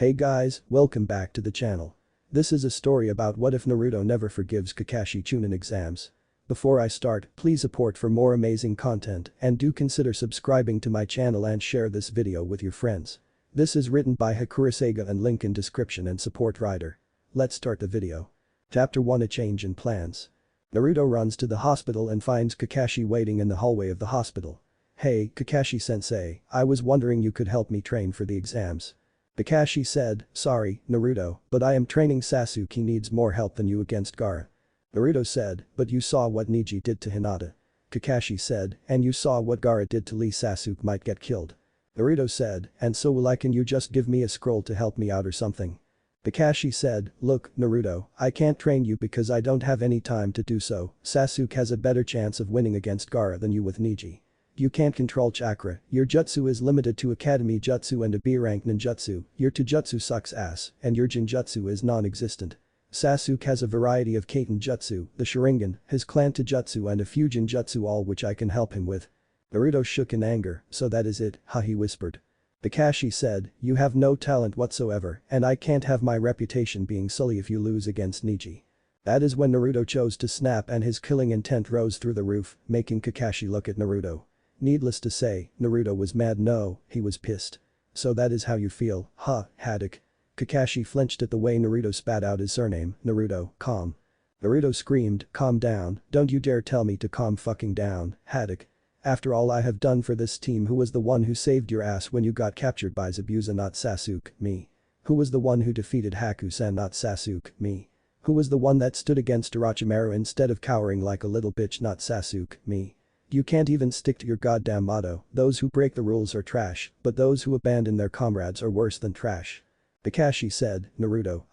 Hey guys, welcome back to the channel. This is a story about what if Naruto never forgives Kakashi chunin exams. Before I start, please support for more amazing content and do consider subscribing to my channel and share this video with your friends. This is written by Hakureisaiga and link in description and support writer. Let's start the video. Chapter 1: A Change in Plans. Naruto runs to the hospital and finds Kakashi waiting in the hallway of the hospital. Hey, Kakashi-sensei, I was wondering you could help me train for the exams. Kakashi said, sorry, Naruto, but I am training Sasuke needs more help than you against Gaara. Naruto said, but you saw what Neji did to Hinata. Kakashi said, and you saw what Gaara did to Lee. Sasuke might get killed. Naruto said, and so will I. Can you just give me a scroll to help me out or something? Kakashi said, look, Naruto, I can't train you because I don't have any time to do so. Sasuke has a better chance of winning against Gaara than you with Neji. You can't control chakra, your jutsu is limited to academy jutsu and a B-rank ninjutsu, your taijutsu sucks ass, and your jinjutsu is non-existent. Sasuke has a variety of kaiten jutsu, the Sharingan, his clan taijutsu and a few jinjutsu, all which I can help him with. Naruto shook in anger, so that is it, ha, he whispered. Kakashi said, you have no talent whatsoever and I can't have my reputation being sullied if you lose against Neji. That is when Naruto chose to snap and his killing intent rose through the roof, making Kakashi look at Naruto. Needless to say, Naruto was mad. No, he was pissed. So that is how you feel, huh, Haddock? Kakashi flinched at the way Naruto spat out his surname, Naruto, calm. Naruto screamed, calm down, don't you dare tell me to calm fucking down, Haddock. After all I have done for this team, who was the one who saved your ass when you got captured by Zabuza? Not Sasuke, me. Who was the one who defeated Hakusen? Not Sasuke, me. Who was the one that stood against Orochimaru instead of cowering like a little bitch? Not Sasuke, me. You can't even stick to your goddamn motto, those who break the rules are trash, but those who abandon their comrades are worse than trash. Kakashi said, Naruto,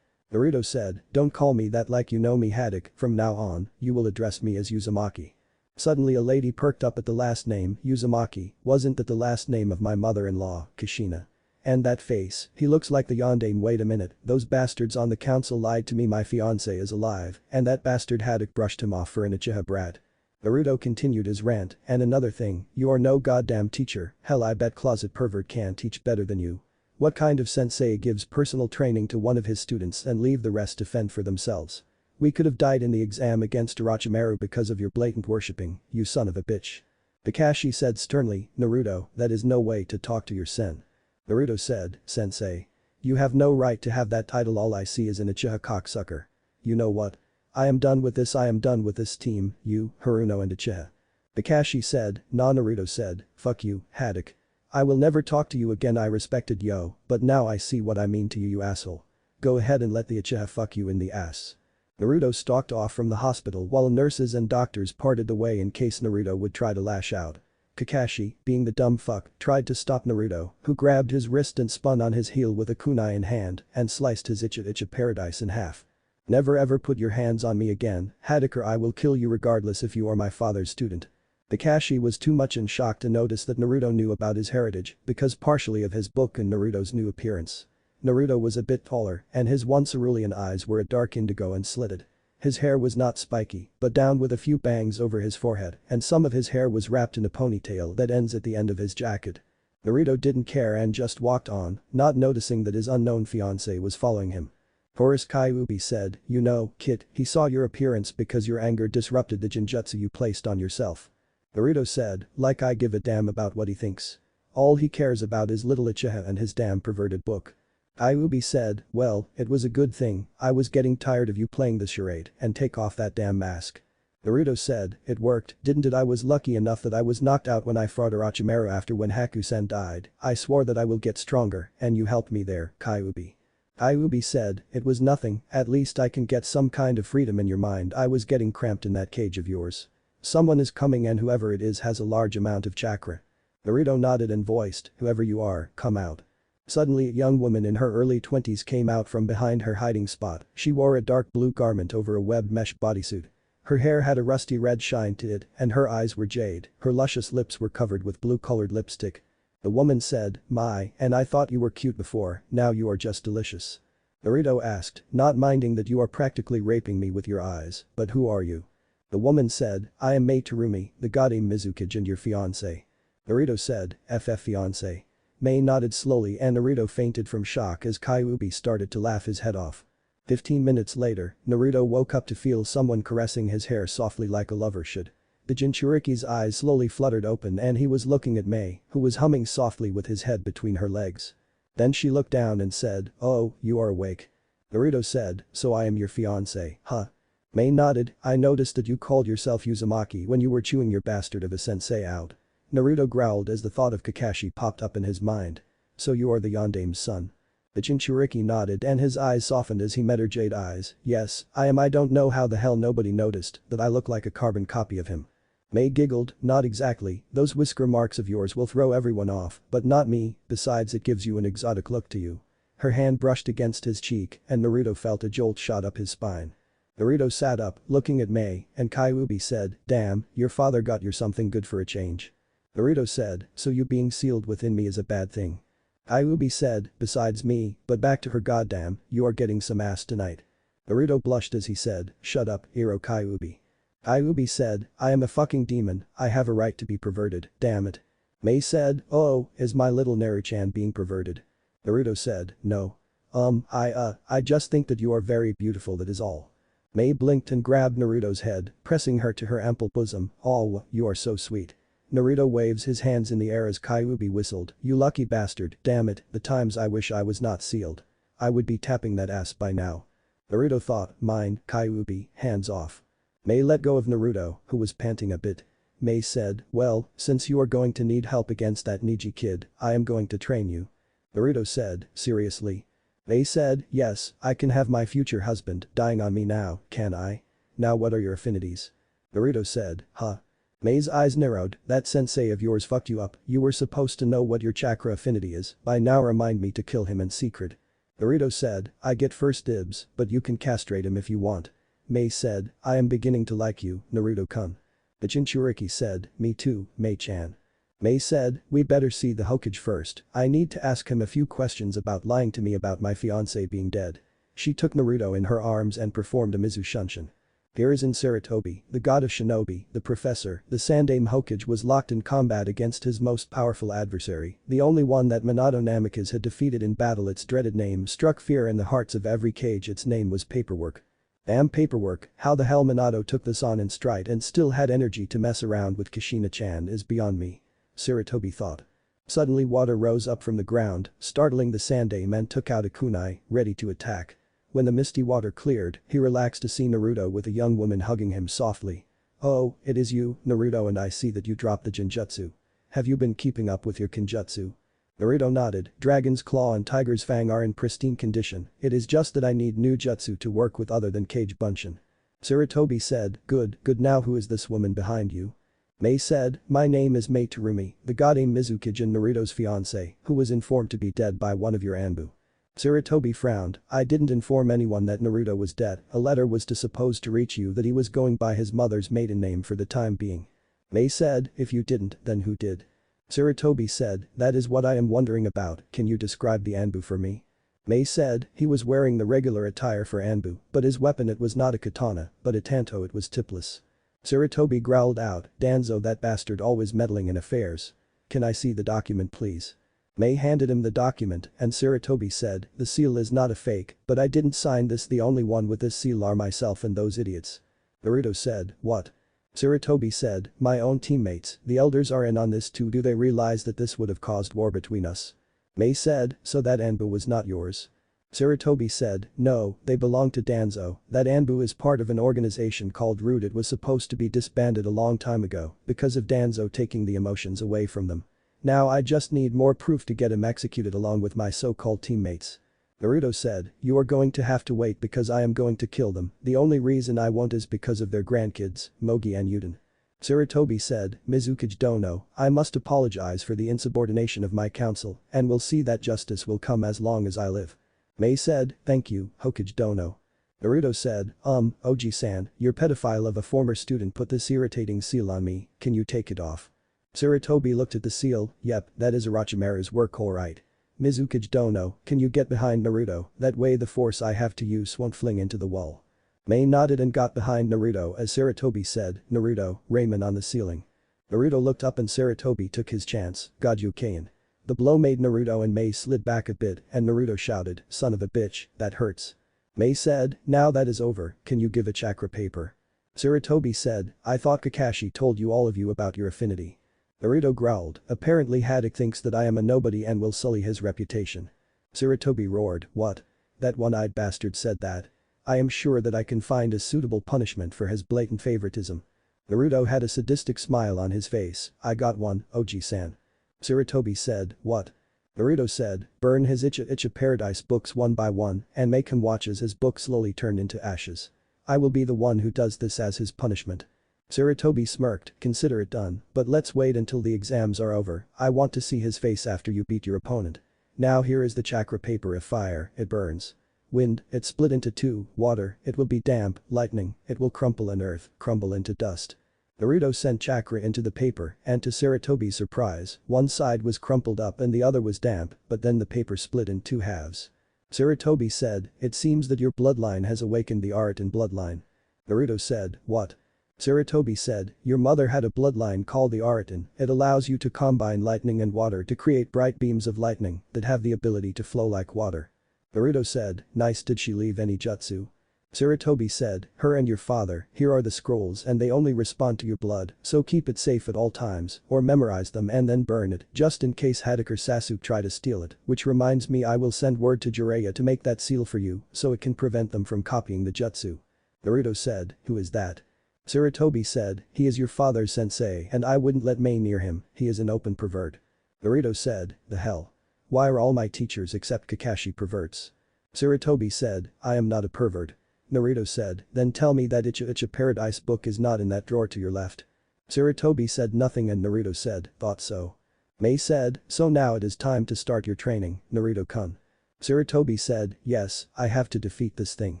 Naruto said, don't call me that like you know me, Haddock, from now on, you will address me as Uzumaki. Suddenly a lady perked up at the last name, Uzumaki, wasn't that the last name of my mother-in-law, Kushina? And that face, he looks like the Yondaime. Wait a minute, those bastards on the council lied to me. My fiancé is alive, and that bastard Haddock brushed him off for an Uchiha brat. Naruto continued his rant, and another thing, you are no goddamn teacher, hell I bet closet pervert can teach better than you. What kind of sensei gives personal training to one of his students and leave the rest to fend for themselves? We could have died in the exam against Orochimaru because of your blatant worshipping, you son of a bitch. Kakashi said sternly, Naruto, that is no way to talk to your sen. Naruto said, sensei. You have no right to have that title. All I see is an Uchiha cocksucker. You know what? I am done with this. I am done with this team, you, Haruno and Uchiha. Kakashi said, nah. Naruto said, fuck you, Haddock. I will never talk to you again. I respected yo, but now I see what I mean to you, you asshole. Go ahead and let the Uchiha fuck you in the ass. Naruto stalked off from the hospital while nurses and doctors parted the way in case Naruto would try to lash out. Kakashi, being the dumb fuck, tried to stop Naruto, who grabbed his wrist and spun on his heel with a kunai in hand and sliced his Icha paradise in half. Never ever put your hands on me again, Haddock, or I will kill you regardless if you are my father's student. Kakashi was too much in shock to notice that Naruto knew about his heritage because partially of his book and Naruto's new appearance. Naruto was a bit taller and his once cerulean eyes were a dark indigo and slitted. His hair was not spiky but down with a few bangs over his forehead and some of his hair was wrapped in a ponytail that ends at the end of his jacket. Naruto didn't care and just walked on, not noticing that his unknown fiancé was following him. Horace Kyuubi said, you know, kid, he saw your appearance because your anger disrupted the jinjutsu you placed on yourself. Naruto said, like I give a damn about what he thinks. All he cares about is little Uchiha and his damn perverted book. Kyuubi said, well, it was a good thing, I was getting tired of you playing the charade and take off that damn mask. Naruto said, it worked, didn't it? I was lucky enough that I was knocked out when I fought Orochimaru after when Hakusen died. I swore that I will get stronger and you helped me there, Kyuubi. Kyuubi said, it was nothing, at least I can get some kind of freedom in your mind. I was getting cramped in that cage of yours. Someone is coming and whoever it is has a large amount of chakra. Naruto nodded and voiced, whoever you are, come out. Suddenly a young woman in her early 20s came out from behind her hiding spot. She wore a dark blue garment over a webbed mesh bodysuit. Her hair had a rusty red shine to it and her eyes were jade. Her luscious lips were covered with blue-colored lipstick. The woman said, my, and I thought you were cute before, now you are just delicious. Naruto asked, not minding that you are practically raping me with your eyes, but who are you? The woman said, I am Mei Terumi, the Goddess Mizukage and your fiancé. Naruto said, FF fiancé. Mei nodded slowly and Naruto fainted from shock as Kyuubi started to laugh his head off. 15 minutes later, Naruto woke up to feel someone caressing his hair softly like a lover should. The Jinchuriki's eyes slowly fluttered open and he was looking at Mei, who was humming softly with his head between her legs. Then she looked down and said, "Oh, you are awake." Naruto said, "So I am your fiancé, huh?" Mei nodded, "I noticed that you called yourself Uzumaki when you were chewing your bastard of a sensei out." Naruto growled as the thought of Kakashi popped up in his mind. "So you are the Yandame's son?" The Jinchuriki nodded and his eyes softened as he met her jade eyes. "Yes, I am. I don't know how the hell nobody noticed that I look like a carbon copy of him." Mei giggled, "Not exactly, those whisker marks of yours will throw everyone off, but not me, besides it gives you an exotic look to you." Her hand brushed against his cheek and Naruto felt a jolt shot up his spine. Naruto sat up, looking at Mei, and Kyuubi said, "Damn, your father got you something good for a change." Naruto said, "So you being sealed within me is a bad thing?" Kyuubi said, "Besides me, but back to her goddamn, you are getting some ass tonight." Naruto blushed as he said, "Shut up, Hiro Kyuubi." Kyuubi said, "I am a fucking demon, I have a right to be perverted, damn it." Mei said, "Oh, is my little Naru-chan being perverted?" Naruto said, "No. I just think that you are very beautiful, that is all." Mei blinked and grabbed Naruto's head, pressing her to her ample bosom. "Oh, you are so sweet." Naruto waves his hands in the air as Kyuubi whistled, "You lucky bastard, damn it, the times I wish I was not sealed. I would be tapping that ass by now." Naruto thought, "Mine, Kyuubi, hands off." Mei let go of Naruto, who was panting a bit. Mei said, "Well, since you are going to need help against that Niji kid, I am going to train you." Naruto said, "Seriously?" Mei said, "Yes, I can have my future husband dying on me now, can I? Now what are your affinities?" Naruto said, "Huh?" Mei's eyes narrowed, "That sensei of yours fucked you up, you were supposed to know what your chakra affinity is, by now remind me to kill him in secret." Naruto said, "I get first dibs, but you can castrate him if you want." Mei said, "I am beginning to like you, Naruto-kun." The Jinchuriki said, "Me too, Mei-chan." Mei said, "We better see the Hokage first, I need to ask him a few questions about lying to me about my fiancé being dead." She took Naruto in her arms and performed a Mizu Shunshin. Here is in Sarutobi, the god of shinobi, the professor, the Sandaime Hokage was locked in combat against his most powerful adversary, the only one that Minato Namikaze had defeated in battle. Its dreaded name struck fear in the hearts of every cage. Its name was Paperwork. Damn Paperwork, how the hell Minato took this on in stride and still had energy to mess around with Kushina-chan is beyond me. Sarutobi thought. Suddenly water rose up from the ground, startling the Sandaime and took out a kunai, ready to attack. When the misty water cleared, he relaxed to see Naruto with a young woman hugging him softly. "Oh, it is you, Naruto, and I see that you dropped the Genjutsu. Have you been keeping up with your Kinjutsu?" Naruto nodded, "Dragon's Claw and Tiger's Fang are in pristine condition, it is just that I need new jutsu to work with other than Kage Bunshin." Sarutobi said, Good, now who is this woman behind you?" Mei said, "My name is Mei Terumi, the Godame Mizukage Naruto's fiancé, who was informed to be dead by one of your Anbu." Sarutobi frowned, "I didn't inform anyone that Naruto was dead, a letter was supposed to reach you that he was going by his mother's maiden name for the time being." Mei said, "If you didn't, then who did?" Sarutobi said, "That is what I am wondering about, can you describe the Anbu for me?" Mei said, "He was wearing the regular attire for Anbu, but his weapon it was not a katana, but a tanto it was tipless." Sarutobi growled out, "Danzo, that bastard always meddling in affairs. Can I see the document please?" Mei handed him the document and Sarutobi said, "The seal is not a fake, but I didn't sign this, the only one with this seal are myself and those idiots." Naruto said, "What?" Sarutobi said, "My own teammates, the elders are in on this too. Do they realize that this would have caused war between us?" Mei said, "So that Anbu was not yours?" Sarutobi said, "No, they belong to Danzo, that Anbu is part of an organization called Root. It was supposed to be disbanded a long time ago because of Danzo taking the emotions away from them. Now I just need more proof to get him executed along with my so-called teammates." Naruto said, "You are going to have to wait because I am going to kill them, the only reason I won't is because of their grandkids, Mogi and Yuden." Sarutobi said, "Mizukage Dono, I must apologize for the insubordination of my council and will see that justice will come as long as I live." Mei said, "Thank you, Hokage Dono." Naruto said, Oji-san, your pedophile of a former student put this irritating seal on me, can you take it off?" Sarutobi looked at the seal, "Yep, that is Orochimaru's work alright. Mizukage Dono, can you get behind Naruto, that way the force I have to use won't fling into the wall." Mei nodded and got behind Naruto as Sarutobi said, "Naruto, Ramen on the ceiling." Naruto looked up and Sarutobi took his chance, "Godyukein." The blow made Naruto and Mei slid back a bit and Naruto shouted, "Son of a bitch, that hurts." Mei said, "Now that is over, can you give a chakra paper?" Sarutobi said, "I thought Kakashi told you all of you about your affinity." Naruto growled, "Apparently Haddock thinks that I am a nobody and will sully his reputation." Sarutobi roared, "What? That one-eyed bastard said that? I am sure that I can find a suitable punishment for his blatant favoritism." Naruto had a sadistic smile on his face, "I got one, Oji-san." Sarutobi said, "What?" Naruto said, "Burn his Icha Paradise books one by one and make him watch as his books slowly turn into ashes. I will be the one who does this as his punishment." Sarutobi smirked, "Consider it done, but let's wait until the exams are over, I want to see his face after you beat your opponent. Now here is the chakra paper of fire, it burns. Wind, it split into two, water, it will be damp, lightning, it will crumple and earth, crumble into dust." Naruto sent chakra into the paper and to Sarutobi's surprise, one side was crumpled up and the other was damp, but then the paper split in two halves. Sarutobi said, "It seems that your bloodline has awakened the Aritan bloodline." Naruto said, "What?" Sarutobi said, "Your mother had a bloodline called the Aritan, it allows you to combine lightning and water to create bright beams of lightning that have the ability to flow like water." Naruto said, "Nice, did she leave any jutsu?" Sarutobi said, "Her and your father, here are the scrolls and they only respond to your blood, so keep it safe at all times, or memorize them and then burn it, just in case Haddock or Sasuke try to steal it, which reminds me I will send word to Jiraiya to make that seal for you, so it can prevent them from copying the jutsu." Naruto said, "Who is that?" Sarutobi said, "He is your father's sensei and I wouldn't let Mei near him, he is an open pervert." Naruto said, "The hell? Why are all my teachers except Kakashi perverts?" Sarutobi said, "I am not a pervert." Naruto said, "Then tell me that Icha Paradise book is not in that drawer to your left." Sarutobi said nothing and Naruto said, "Thought so." Mei said, "So now it is time to start your training, Naruto-kun." Sarutobi said, "Yes, I have to defeat this thing."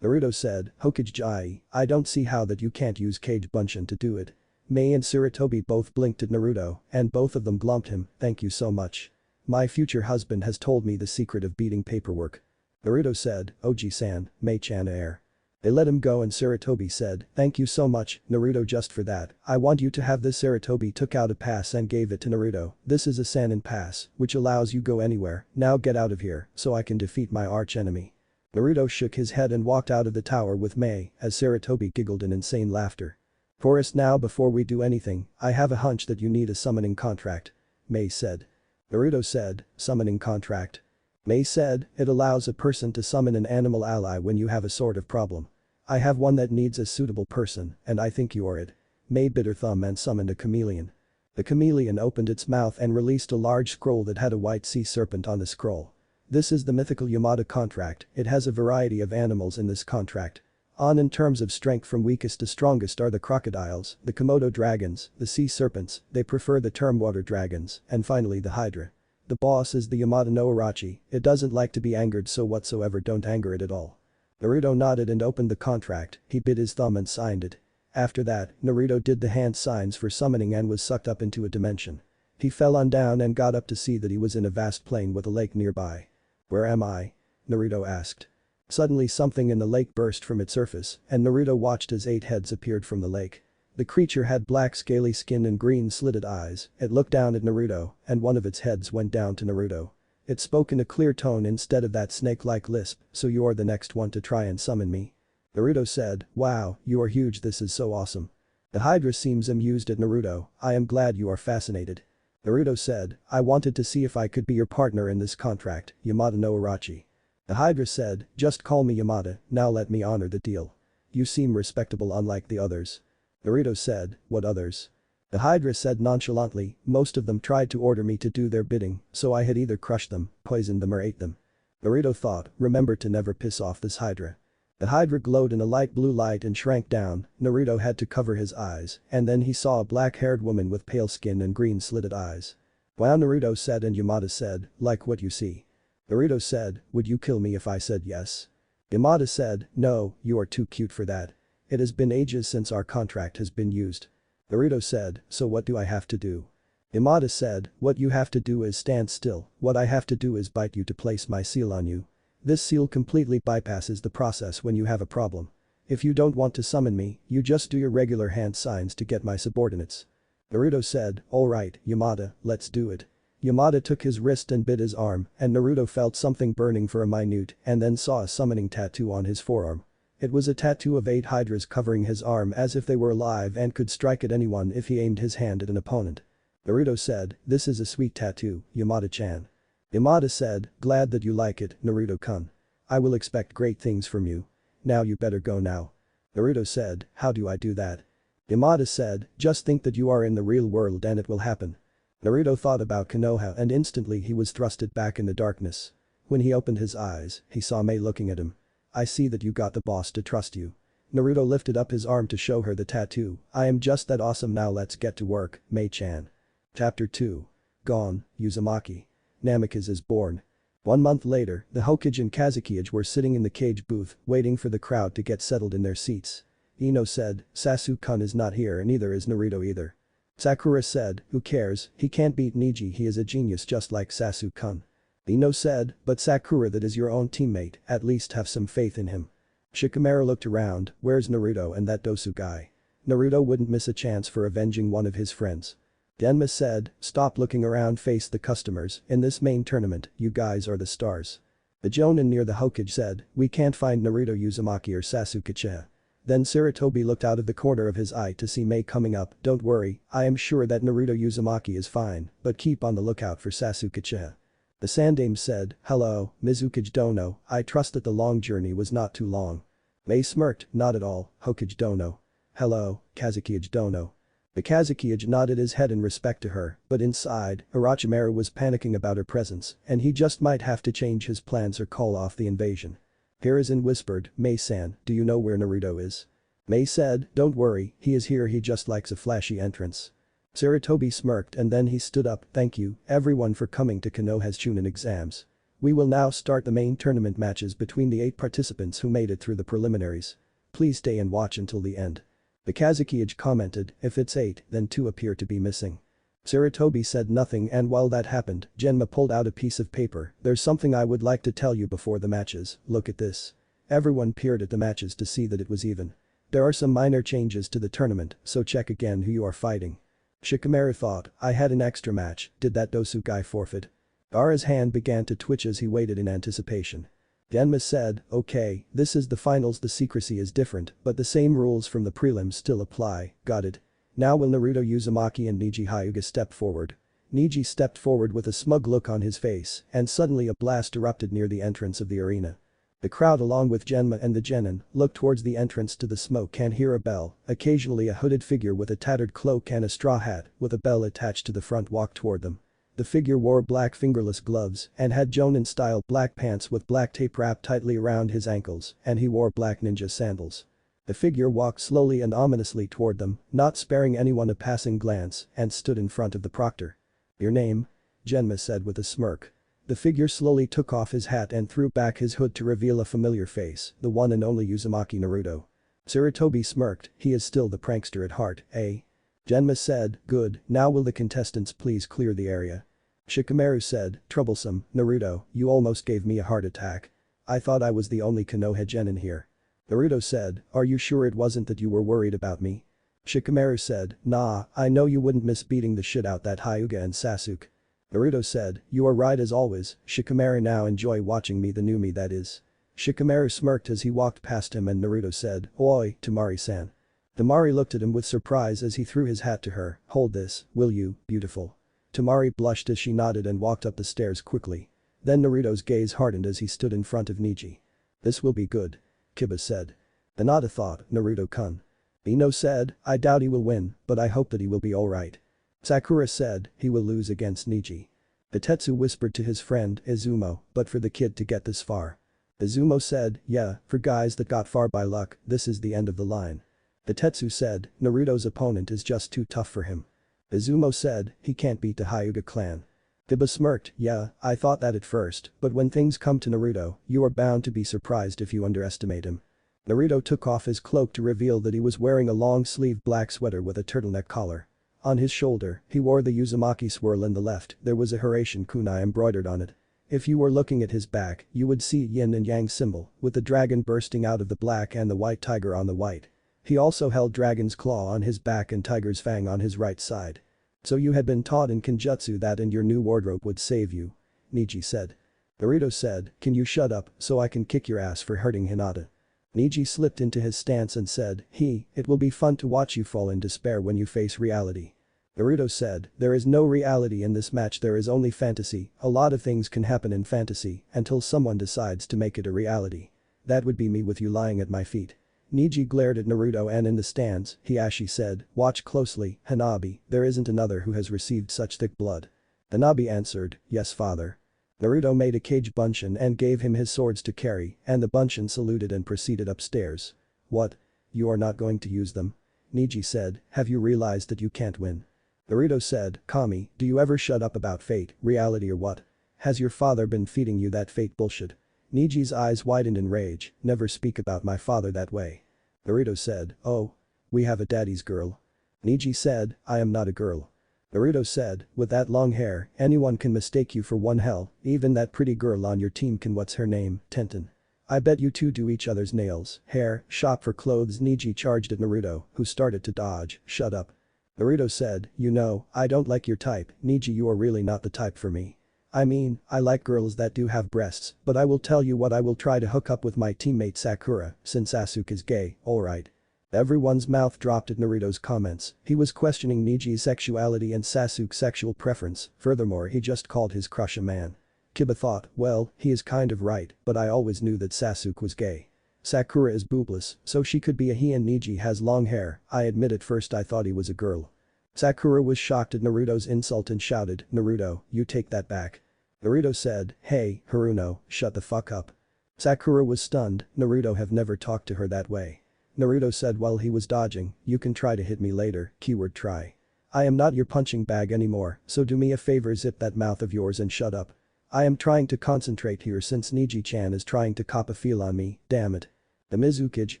Naruto said, "Hokage, I don't see how that you can't use Kage Bunshin to do it." Mei and Sarutobi both blinked at Naruto and both of them glumped him, "Thank you so much. My future husband has told me the secret of beating paperwork." Naruto said, "Oji-san, Mei-chan air." They let him go and Sarutobi said, "Thank you so much, Naruto, just for that, I want you to have this." Sarutobi took out a pass and gave it to Naruto. "This is a Sannin pass, which allows you go anywhere, now get out of here, so I can defeat my arch enemy." Naruto shook his head and walked out of the tower with Mei as Sarutobi giggled in insane laughter. "Forest, now before we do anything, I have a hunch that you need a summoning contract," Mei said. Naruto said, "Summoning contract?" Mei said, "It allows a person to summon an animal ally when you have a sort of problem. I have one that needs a suitable person and I think you are it." Mei bit her thumb and summoned a chameleon. The chameleon opened its mouth and released a large scroll that had a white sea serpent on the scroll. "This is the mythical Yamada contract, it has a variety of animals in this contract. In terms of strength from weakest to strongest are the crocodiles, the Komodo dragons, the sea serpents, they prefer the term water dragons, and finally the hydra. The boss is the Yamada no Orochi, it doesn't like to be angered so whatsoever don't anger it at all." Naruto nodded and opened the contract, he bit his thumb and signed it. After that, Naruto did the hand signs for summoning and was sucked up into a dimension. He fell on down and got up to see that he was in a vast plain with a lake nearby. "Where am I?" Naruto asked. Suddenly something in the lake burst from its surface and Naruto watched as 8 heads appeared from the lake. The creature had black scaly skin and green slitted eyes, it looked down at Naruto and one of its heads went down to Naruto. It spoke in a clear tone instead of that snake-like lisp, "So you are the next one to try and summon me?" Naruto said, "Wow, you are huge, this is so awesome." The Hydra seems amused at Naruto, "I am glad you are fascinated." Naruto said, "I wanted to see if I could be your partner in this contract, Yamada no Orochi." The Hydra said, "Just call me Yamada, now let me honor the deal. You seem respectable unlike the others." Naruto said, "What others?" The Hydra said nonchalantly, "Most of them tried to order me to do their bidding, so I had either crushed them, poisoned them or ate them." Naruto thought, remember to never piss off this Hydra. The Hydra glowed in a light blue light and shrank down, Naruto had to cover his eyes, and then he saw a black-haired woman with pale skin and green slitted eyes. "Wow," Naruto said and Yamada said, "Like what you see." Naruto said, "Would you kill me if I said yes?" Yamada said, "No, you are too cute for that. It has been ages since our contract has been used." Naruto said, "So what do I have to do?" Yamada said, "What you have to do is stand still, what I have to do is bite you to place my seal on you. This seal completely bypasses the process when you have a problem. If you don't want to summon me, you just do your regular hand signs to get my subordinates." Naruto said, "Alright, Yamada, let's do it." Yamada took his wrist and bit his arm, and Naruto felt something burning for a minute and then saw a summoning tattoo on his forearm. It was a tattoo of 8 hydras covering his arm as if they were alive and could strike at anyone if he aimed his hand at an opponent. Naruto said, "This is a sweet tattoo, Yamada-chan." Yamada said, "Glad that you like it, Naruto-kun. I will expect great things from you. Now you better go now." Naruto said, "How do I do that?" Yamada said, "Just think that you are in the real world and it will happen." Naruto thought about Konoha and instantly he was thrusted back in the darkness. When he opened his eyes, he saw Mei looking at him. "I see that you got the boss to trust you." Naruto lifted up his arm to show her the tattoo. "I am just that awesome, now let's get to work, Mei-chan." Chapter 2. Gone, Uzumaki. Namikaze is born. 1 month later, the Hokage and Kazekage were sitting in the cage booth, waiting for the crowd to get settled in their seats. Ino said, "Sasuke-kun is not here and neither is Naruto either." Sakura said, "Who cares, he can't beat Neji, he is a genius just like Sasuke-kun." Ino said, "But Sakura, that is your own teammate, at least have some faith in him." Shikamaru looked around, "Where's Naruto and that Dosu guy? Naruto wouldn't miss a chance for avenging one of his friends." Denma said, "Stop looking around, face the customers, in this main tournament, you guys are the stars." The Jonin near the Hokage said, "We can't find Naruto, Uzumaki or Sasuke-chan." Then Sarutobi looked out of the corner of his eye to see Mei coming up. "Don't worry, I am sure that Naruto Uzumaki is fine, but keep on the lookout for Sasuke-chan." The Sandame said, "Hello, Mizukage Dono, I trust that the long journey was not too long." Mei smirked, "Not at all, Hokage Dono." "Hello, Kazekage Dono." The Kazekage nodded his head in respect to her, but inside, Orochimaru was panicking about her presence, and he just might have to change his plans or call off the invasion. Hiruzen whispered, "Mei-san, do you know where Naruto is?" Mei said, "Don't worry, he is here, he just likes a flashy entrance." Sarutobi smirked and then he stood up, "Thank you, everyone, for coming to Konoha's chunin exams. We will now start the main tournament matches between the 8 participants who made it through the preliminaries. Please stay and watch until the end." The Kazekage commented, "If it's 8, then 2 appear to be missing." Sarutobi said nothing, and while that happened, Genma pulled out a piece of paper. "There's something I would like to tell you before the matches, look at this." Everyone peered at the matches to see that it was even. "There are some minor changes to the tournament, so check again who you are fighting." Shikamaru thought, "I had an extra match, did that Dosu guy forfeit?" Gaara's hand began to twitch as he waited in anticipation. Genma said, "Okay, this is the finals, the secrecy is different, but the same rules from the prelims still apply, got it? Now will Naruto Uzumaki and Neji Hyuga step forward?" Neji stepped forward with a smug look on his face, and suddenly a blast erupted near the entrance of the arena. The crowd along with Genma and the genin looked towards the entrance to the smoke and hear a bell. Occasionally a hooded figure with a tattered cloak and a straw hat with a bell attached to the front walked toward them. The figure wore black fingerless gloves and had Jonin-style black pants with black tape wrapped tightly around his ankles, and he wore black ninja sandals. The figure walked slowly and ominously toward them, not sparing anyone a passing glance, and stood in front of the proctor. "Your name?" Genma said with a smirk. The figure slowly took off his hat and threw back his hood to reveal a familiar face, the one and only Uzumaki Naruto. Sarutobi smirked, "He is still the prankster at heart, eh?" Genma said, "Good, now will the contestants please clear the area." Shikamaru said, "Troublesome, Naruto, you almost gave me a heart attack. I thought I was the only Konoha genin here." Naruto said, "Are you sure it wasn't that you were worried about me?" Shikamaru said, "Nah, I know you wouldn't miss beating the shit out that Hyuga and Sasuke." Naruto said, "You are right as always, Shikamaru, now enjoy watching me, the new me that is." Shikamaru smirked as he walked past him and Naruto said, "Oi, Temari-san." Temari looked at him with surprise as he threw his hat to her, "Hold this, will you, beautiful." Temari blushed as she nodded and walked up the stairs quickly. Then Naruto's gaze hardened as he stood in front of Neji. "This will be good," Kiba said. Hinata thought, "Naruto-kun." Ino said, "I doubt he will win, but I hope that he will be alright." Sakura said, "He will lose against Neji." Hitetsu whispered to his friend, Izumo, "But for the kid to get this far." Izumo said, "Yeah, for guys that got far by luck, this is the end of the line." Hitetsu said, "Naruto's opponent is just too tough for him." Izumo said, "He can't beat the Hyuga clan." Kiba smirked, "Yeah, I thought that at first, but when things come to Naruto, you are bound to be surprised if you underestimate him." Naruto took off his cloak to reveal that he was wearing a long-sleeved black sweater with a turtleneck collar. On his shoulder, he wore the Uzumaki swirl in the left, there was a Hiraishin kunai embroidered on it. If you were looking at his back, you would see yin and yang symbol, with the dragon bursting out of the black and the white tiger on the white. He also held dragon's claw on his back and tiger's fang on his right side. So you had been taught in Kenjutsu that and your new wardrobe would save you. Niji said. Naruto said, can you shut up so I can kick your ass for hurting Hinata. Niji slipped into his stance and said, it will be fun to watch you fall in despair when you face reality. Naruto said, there is no reality in this match, there is only fantasy, a lot of things can happen in fantasy until someone decides to make it a reality. That would be me with you lying at my feet. Niji glared at Naruto and in the stands, Hiashi said, watch closely, Hanabi, there isn't another who has received such thick blood. Hanabi answered, yes father. Naruto made a kage bunshin and gave him his swords to carry and the bunshin saluted and proceeded upstairs. What? You are not going to use them? Niji said, have you realized that you can't win? Naruto said, Kami, do you ever shut up about fate, reality or what? Has your father been feeding you that fate bullshit? Niji's eyes widened in rage, never speak about my father that way. Naruto said, oh. We have a daddy's girl. Niji said, I am not a girl. Naruto said, with that long hair, anyone can mistake you for one hell, even that pretty girl on your team can what's her name, Tenten. I bet you two do each other's nails, hair, shop for clothes. Niji charged at Naruto, who started to dodge, shut up. Naruto said, you know, I don't like your type, Niji, you are really not the type for me. I mean, I like girls that do have breasts, but I will tell you what, I will try to hook up with my teammate Sakura, since Sasuke is gay, alright. Everyone's mouth dropped at Naruto's comments, he was questioning Niji's sexuality and Sasuke's sexual preference, furthermore he just called his crush a man. Kiba thought, well, he is kind of right, but I always knew that Sasuke was gay. Sakura is boobless, so she could be a he, and Niji has long hair, I admit at first I thought he was a girl. Sakura was shocked at Naruto's insult and shouted, Naruto, you take that back. Naruto said, hey, Haruno, shut the fuck up. Sakura was stunned, Naruto have never talked to her that way. Naruto said while he was dodging, you can try to hit me later, keyword try. I am not your punching bag anymore, so do me a favor, zip that mouth of yours and shut up. I am trying to concentrate here since Niji-chan is trying to cop a feel on me, damn it. The Mizukage,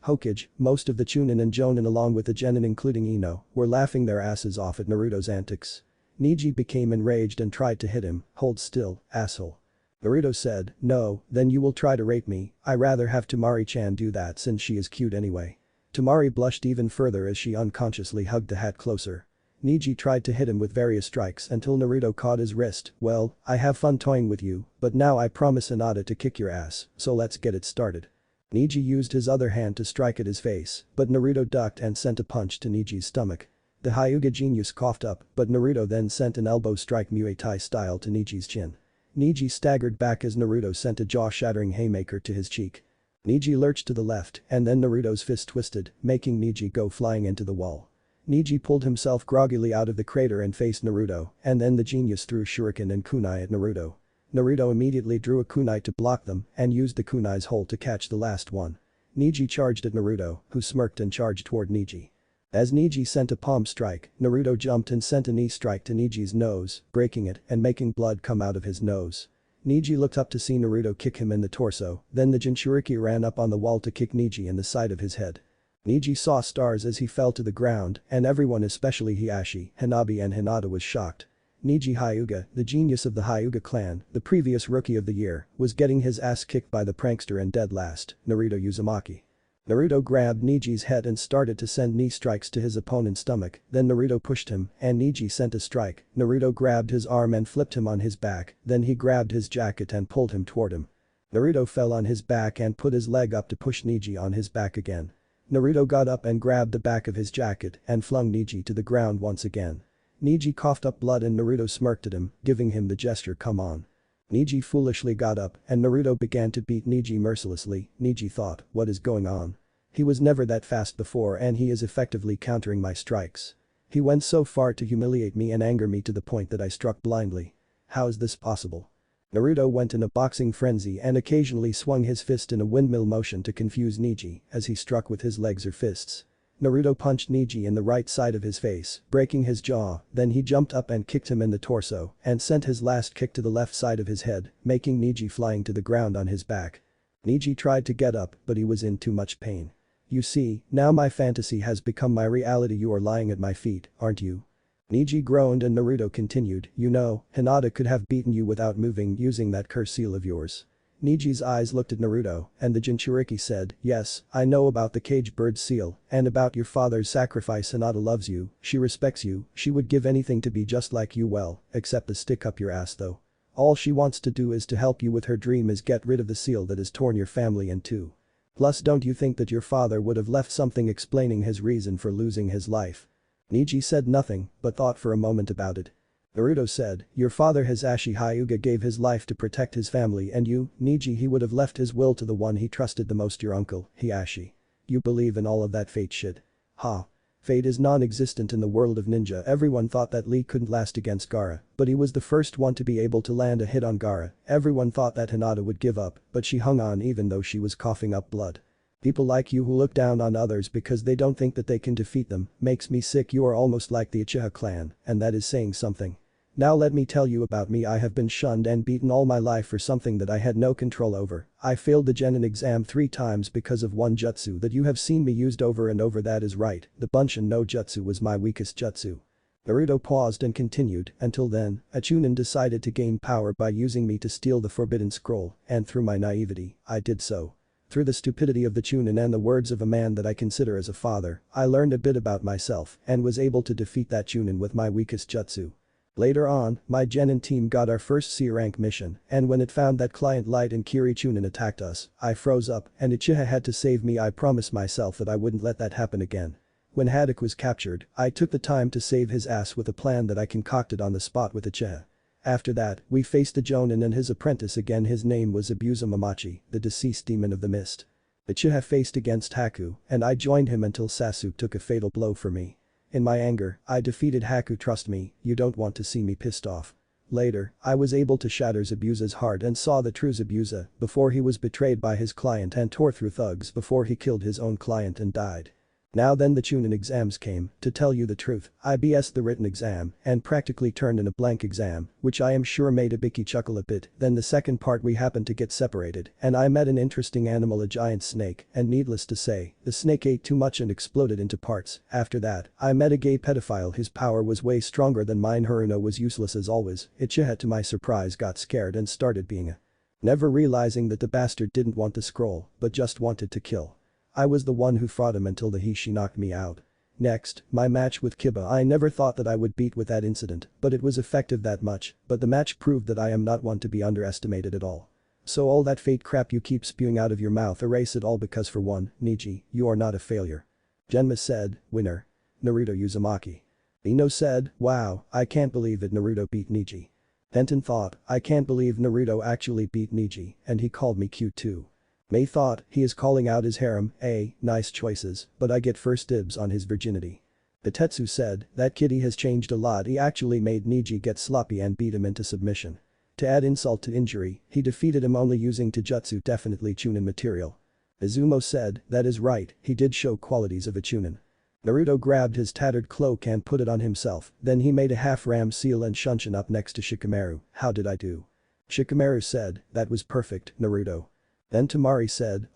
Hokage, most of the Chunin and Jonin along with the Genin including Ino, were laughing their asses off at Naruto's antics. Niji became enraged and tried to hit him, hold still, asshole. Naruto said, no, then you will try to rape me, I rather have Temari-chan do that since she is cute anyway. Temari blushed even further as she unconsciously hugged the hat closer. Niji tried to hit him with various strikes until Naruto caught his wrist, well, I have fun toying with you, but now I promise Hinata to kick your ass, so let's get it started. Niji used his other hand to strike at his face, but Naruto ducked and sent a punch to Niji's stomach. The Hyuga genius coughed up, but Naruto then sent an elbow strike Muay Thai style to Niji's chin. Niji staggered back as Naruto sent a jaw-shattering haymaker to his cheek. Niji lurched to the left and then Naruto's fist twisted, making Niji go flying into the wall. Niji pulled himself groggily out of the crater and faced Naruto, and then the genius threw shuriken and kunai at Naruto. Naruto immediately drew a kunai to block them and used the kunai's hole to catch the last one. Niji charged at Naruto, who smirked and charged toward Niji. As Niji sent a palm strike, Naruto jumped and sent a knee strike to Niji's nose, breaking it and making blood come out of his nose. Niji looked up to see Naruto kick him in the torso, then the Jinchuriki ran up on the wall to kick Niji in the side of his head. Niji saw stars as he fell to the ground and everyone especially Hiashi, Hanabi and Hinata was shocked. Niji Hyuga, the genius of the Hyuga clan, the previous rookie of the year, was getting his ass kicked by the prankster and dead last, Naruto Uzumaki. Naruto grabbed Niji's head and started to send knee strikes to his opponent's stomach, then Naruto pushed him and Niji sent a strike, Naruto grabbed his arm and flipped him on his back, then he grabbed his jacket and pulled him toward him. Naruto fell on his back and put his leg up to push Niji on his back again. Naruto got up and grabbed the back of his jacket and flung Niji to the ground once again. Niji coughed up blood and Naruto smirked at him, giving him the gesture come on. Niji foolishly got up and Naruto began to beat Niji mercilessly. Niji thought, what is going on? He was never that fast before and he is effectively countering my strikes. He went so far to humiliate me and anger me to the point that I struck blindly. How is this possible? Naruto went in a boxing frenzy and occasionally swung his fist in a windmill motion to confuse Niji as he struck with his legs or fists. Naruto punched Niji in the right side of his face, breaking his jaw, then he jumped up and kicked him in the torso and sent his last kick to the left side of his head, making Niji flying to the ground on his back. Niji tried to get up but he was in too much pain. You see, now my fantasy has become my reality, you are lying at my feet, aren't you? Niji groaned and Naruto continued, you know, Hinata could have beaten you without moving using that curse seal of yours. Niji's eyes looked at Naruto, and the Jinchuriki said, yes, I know about the cage bird seal, and about your father's sacrifice. Hinata loves you, she respects you, she would give anything to be just like you, well, except the stick up your ass though. All she wants to do is to help you with her dream is get rid of the seal that has torn your family in two. Plus don't you think that your father would have left something explaining his reason for losing his life? Niji said nothing, but thought for a moment about it. Naruto said, your father Hisashi Hyuga gave his life to protect his family and you, Niji he would have left his will to the one he trusted the most, your uncle, Hiashi. You believe in all of that fate shit? Ha. Fate is non-existent in the world of ninja. Everyone thought that Lee couldn't last against Gaara, but he was the first one to be able to land a hit on Gaara. Everyone thought that Hinata would give up, but she hung on even though she was coughing up blood. People like you who look down on others because they don't think that they can defeat them makes me sick. You are almost like the Uchiha clan, and that is saying something. Now let me tell you about me. I have been shunned and beaten all my life for something that I had no control over. I failed the Genin exam 3 times because of one jutsu that you have seen me used over and over. That is right, the Bunshin no jutsu was my weakest jutsu. Naruto paused and continued, until then, a chunin decided to gain power by using me to steal the forbidden scroll, and through my naivety, I did so. Through the stupidity of the chunin and the words of a man that I consider as a father, I learned a bit about myself and was able to defeat that chunin with my weakest jutsu. Later on, my Genin team got our first C-rank mission, and when it found that Client Light and Kiri Chunin attacked us, I froze up and Uchiha had to save me. I promised myself that I wouldn't let that happen again. When Haddock was captured, I took the time to save his ass with a plan that I concocted on the spot with Uchiha. After that, we faced the Jonin and his apprentice again. His name was Abusa Mamachi, the deceased demon of the mist. Uchiha faced against Haku, and I joined him until Sasuke took a fatal blow for me. In my anger, I defeated Haku. Trust me, you don't want to see me pissed off. Later, I was able to shatter Zabuza's heart and saw the true Zabuza before he was betrayed by his client and tore through thugs before he killed his own client and died. Now then the Chunin exams came. To tell you the truth, I BS'd the written exam and practically turned in a blank exam, which I am sure made Ibiki chuckle a bit. Then the second part we happened to get separated and I met an interesting animal, a giant snake, and needless to say, the snake ate too much and exploded into parts. After that, I met a gay pedophile. His power was way stronger than mine. Haruno was useless as always. Uchiha to my surprise got scared and started being a. Never realizing that the bastard didn't want the scroll, but just wanted to kill. I was the one who fought him until she knocked me out. Next, my match with Kiba. I never thought that I would beat with that incident, but it was effective that much, but the match proved that I am not one to be underestimated at all. So all that fate crap you keep spewing out of your mouth, erase it all, because for one, Niji, you are not a failure. Genma said, winner. Naruto Uzumaki. Ino said, wow, I can't believe that Naruto beat Niji. Denton thought, I can't believe Naruto actually beat Niji, and he called me cute too. Mei thought, he is calling out his harem, nice choices, but I get first dibs on his virginity. Bitetsu said, that kitty has changed a lot. He actually made Niji get sloppy and beat him into submission. To add insult to injury, he defeated him only using Taijutsu, definitely Chunin material. Izumo said, that is right, he did show qualities of a Chunin. Naruto grabbed his tattered cloak and put it on himself, then he made a half-ram seal and shunshin up next to Shikamaru. How did I do? Shikamaru said, that was perfect, Naruto. Then Tamari said,